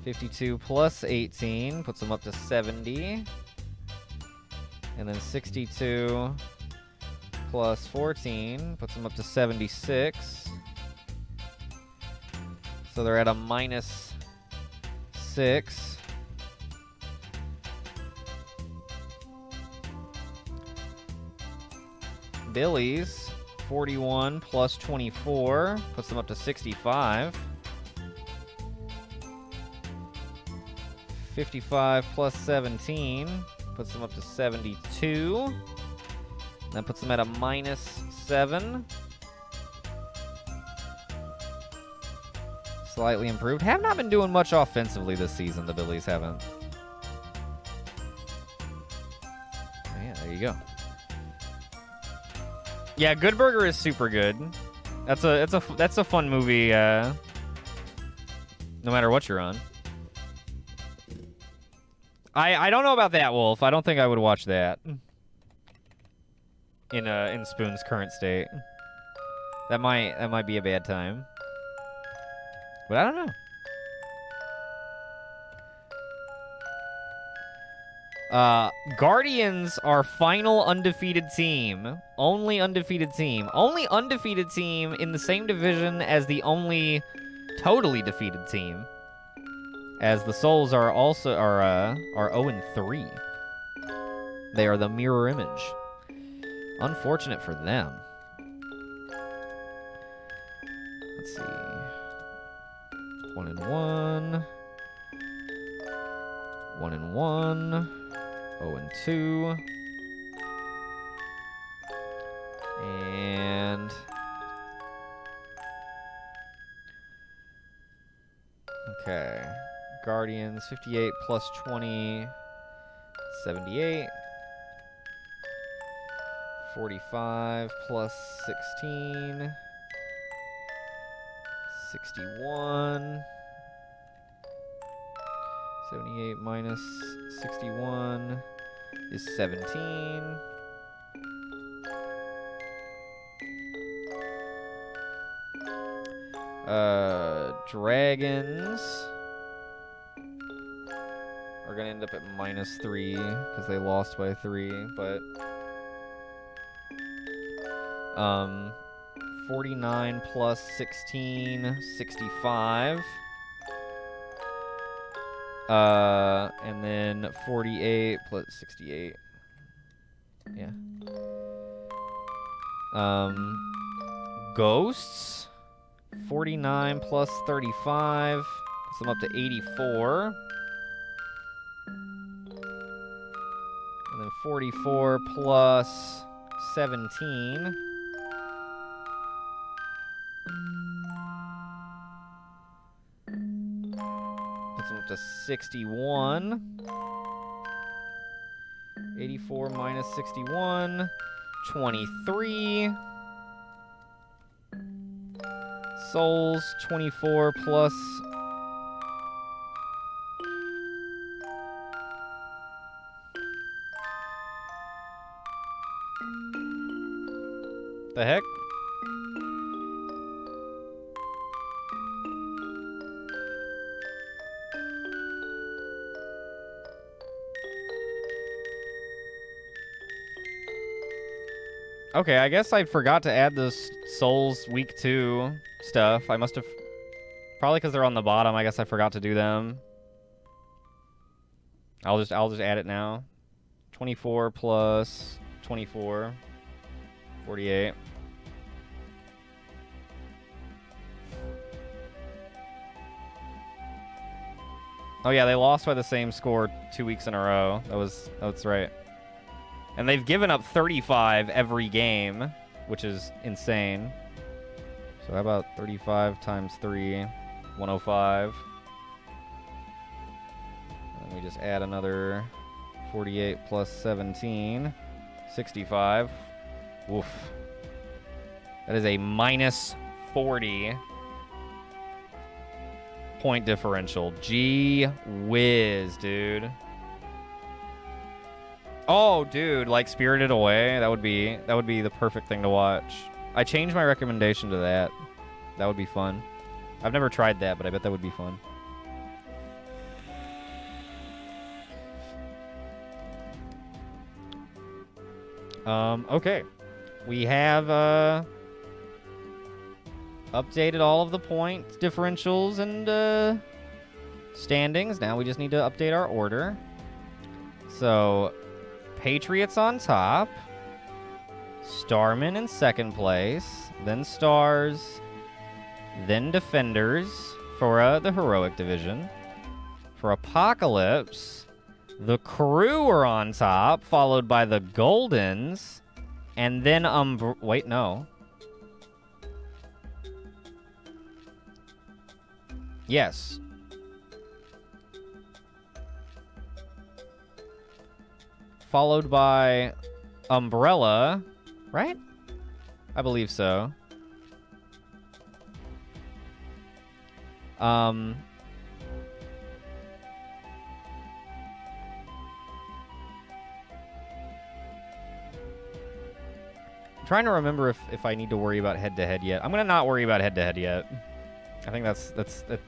52 plus 18 puts them up to 70. And then 62 plus 14 puts them up to 76. So they're at a -6. Billy's 41 plus 24 puts them up to 65. 55 plus 17 puts them up to 72. That puts them at a -7. Slightly improved. Have not been doing much offensively this season, the Billies haven't. Yeah, there you go. Yeah, Good Burger is super good. That's a fun movie, no matter what you're on. I don't know about that, Wolf. I don't think I would watch that in Spoon's current state. That might be a bad time. But I don't know. Guardians are final undefeated team. Only undefeated team. Only undefeated team in the same division as the only totally defeated team. As the Souls are also are 0-3. They are the mirror image. Unfortunate for them. Let's see. 1 and 1. 1 and 1. 0 and 2. And okay. Guardians 58 plus 20, 78. 45 plus 16, 61. 78 minus 61 is 17. Dragons We're gonna end up at -3 because they lost by 3, but 49 plus 16, 65. And then 48 plus 68. Yeah. Ghosts. 49 plus 35. So I'm up to 84. And then 44 plus 17. Puts them up to 61. 84 minus 61. 23. Souls, 24 plus... The heck? Okay, I guess I forgot to add this Souls Week 2 stuff. I must have... Probably because they're on the bottom, I guess I forgot to do them. I'll just add it now. 24 plus 24. 48. Oh yeah, they lost by the same score 2 weeks in a row. That's right. And they've given up 35 every game, which is insane. So how about 35 times 3, 105. And we just add another 48 plus 17, 65. Woof. That is a -40 point differential. Gee whiz, dude. Oh, dude, like Spirited Away, that would be the perfect thing to watch. I changed my recommendation to that. That would be fun. I've never tried that, but I bet that would be fun. Okay. We have updated all of the point differentials and standings. Now we just need to update our order. So, Patriots on top, Starmen in second place, then Stars, then Defenders for the Heroic Division. For Apocalypse, the Crew are on top, followed by the Goldens, and then wait, no. Yes. Followed by Umbrella, right? I believe so. I'm trying to remember if I need to worry about head-to-head yet. I'm gonna not worry about head-to-head yet. I think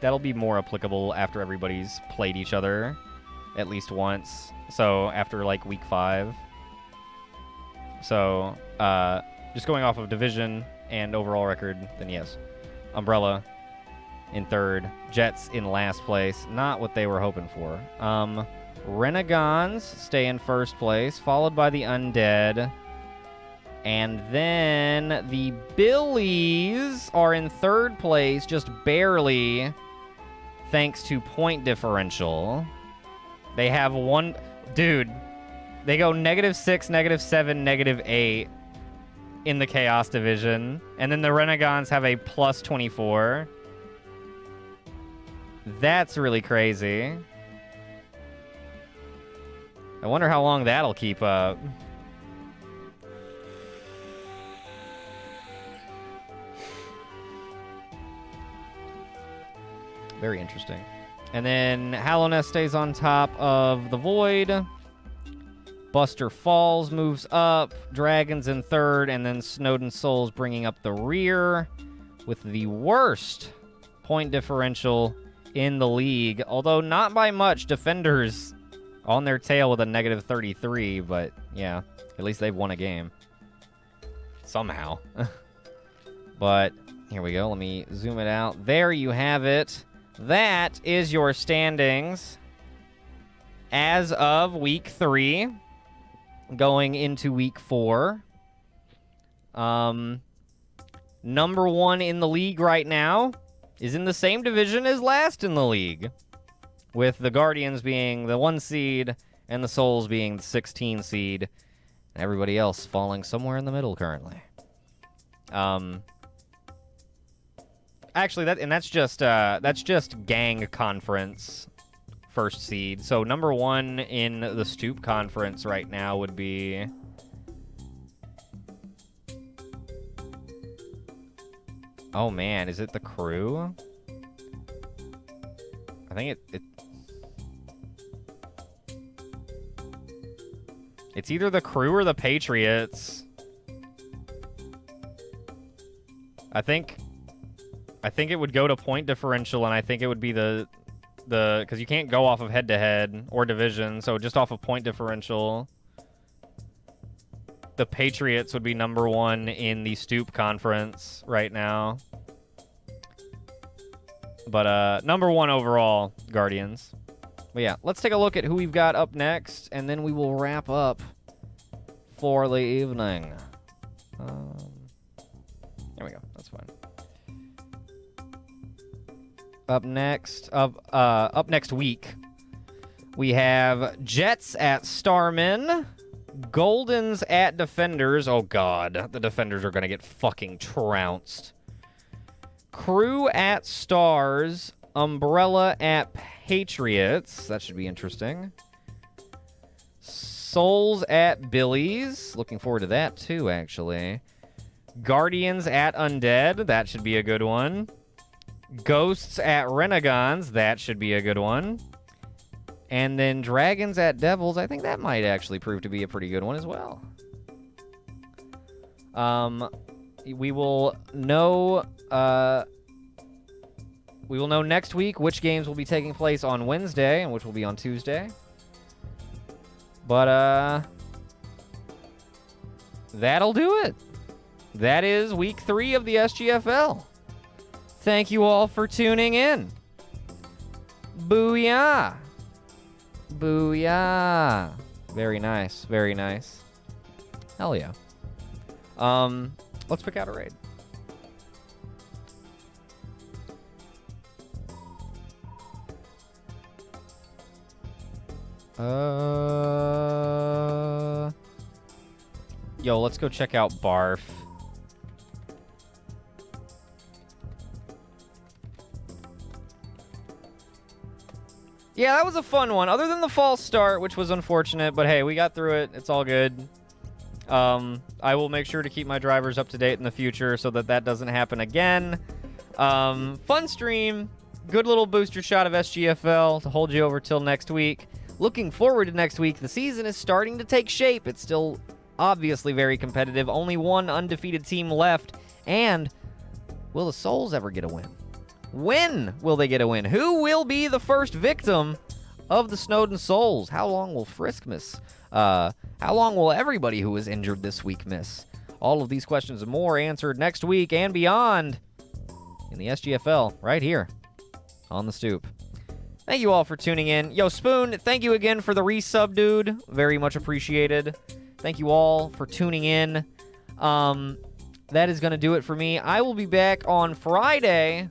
that'll be more applicable after everybody's played each other at least once. So after like week 5. So just going off of division and overall record, then yes. Umbrella in third, Jets in last place. Not what they were hoping for. Renegons stay in first place, followed by the Undead. And then the Billies are in third place, just barely, thanks to point differential. They have one... Dude, they go -6, -7, -8 in the Chaos Division. And then the Renegons have a +24. That's really crazy. I wonder how long that'll keep up. Very interesting. And then Hallownest stays on top of the Void. Buster Falls moves up. Dragons in third. And then Snowden Souls bringing up the rear with the worst point differential in the league. Although not by much. Defenders On their tail with a negative 33, but yeah, at least they've won a game. Somehow. But here we go. Let me zoom it out. There you have it. That is your standings as of week 3, going into week 4. Number 1 in the league right now is in the same division as last in the league, with the Guardians being the 1 seed and the Souls being the 16 seed, and everybody else falling somewhere in the middle currently. Actually, that's just gang conference first seed. So number 1 in the Stoop conference right now would be... Oh man, is it the Crew? I think it's either the Crew or the Patriots. I think it would go to point differential, and I think it would be the because you can't go off of head-to-head or division, so just off of point differential. The Patriots would be number 1 in the Stoop conference right now. But number 1 overall, Guardians. But yeah, let's take a look at who we've got up next, and then we will wrap up for the evening. There we go. That's fine. Up next week, we have Jets at Starmen, Goldens at Defenders. Oh god, the Defenders are gonna get fucking trounced. Crew at Stars, Umbrella at Patriots. That should be interesting. Souls at Billies. Looking forward to that too, actually. Guardians at Undead. That should be a good one. Ghosts at Renegons. That should be a good one. And then Dragons at Devils. I think that might actually prove to be a pretty good one as well. We will know next week which games will be taking place on Wednesday and which will be on Tuesday. But that'll do it. That is week 3 of the SGFL. Thank you all for tuning in. Booyah. Booyah. Very nice. Very nice. Hell yeah. Let's pick out a raid. Yo, let's go check out Barf. Yeah, that was a fun one. Other than the false start, which was unfortunate, but hey, we got through it. It's all good. I will make sure to keep my drivers up to date in the future so that that doesn't happen again. Fun stream. Good little booster shot of SGFL to hold you over till next week. Looking forward to next week. The season is starting to take shape. It's still obviously very competitive. Only one undefeated team left. And will the Souls ever get a win? When will they get a win? Who will be the first victim of the Snowden Souls? How long will Frisk miss? How long will everybody who was injured this week miss? All of these questions and more answered next week and beyond in the SGFL right here on the Stoop. Thank you all for tuning in. Yo, Spoon, thank you again for the resub, dude. Very much appreciated. Thank you all for tuning in. That is going to do it for me. I will be back on Friday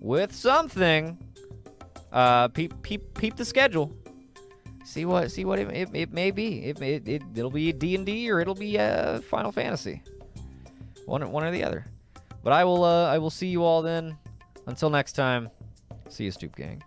with something. Peep the schedule. See what it may be. It'll be D&D or it'll be Final Fantasy. One or the other. But I will see you all then. Until next time. See you, Stoop Gang.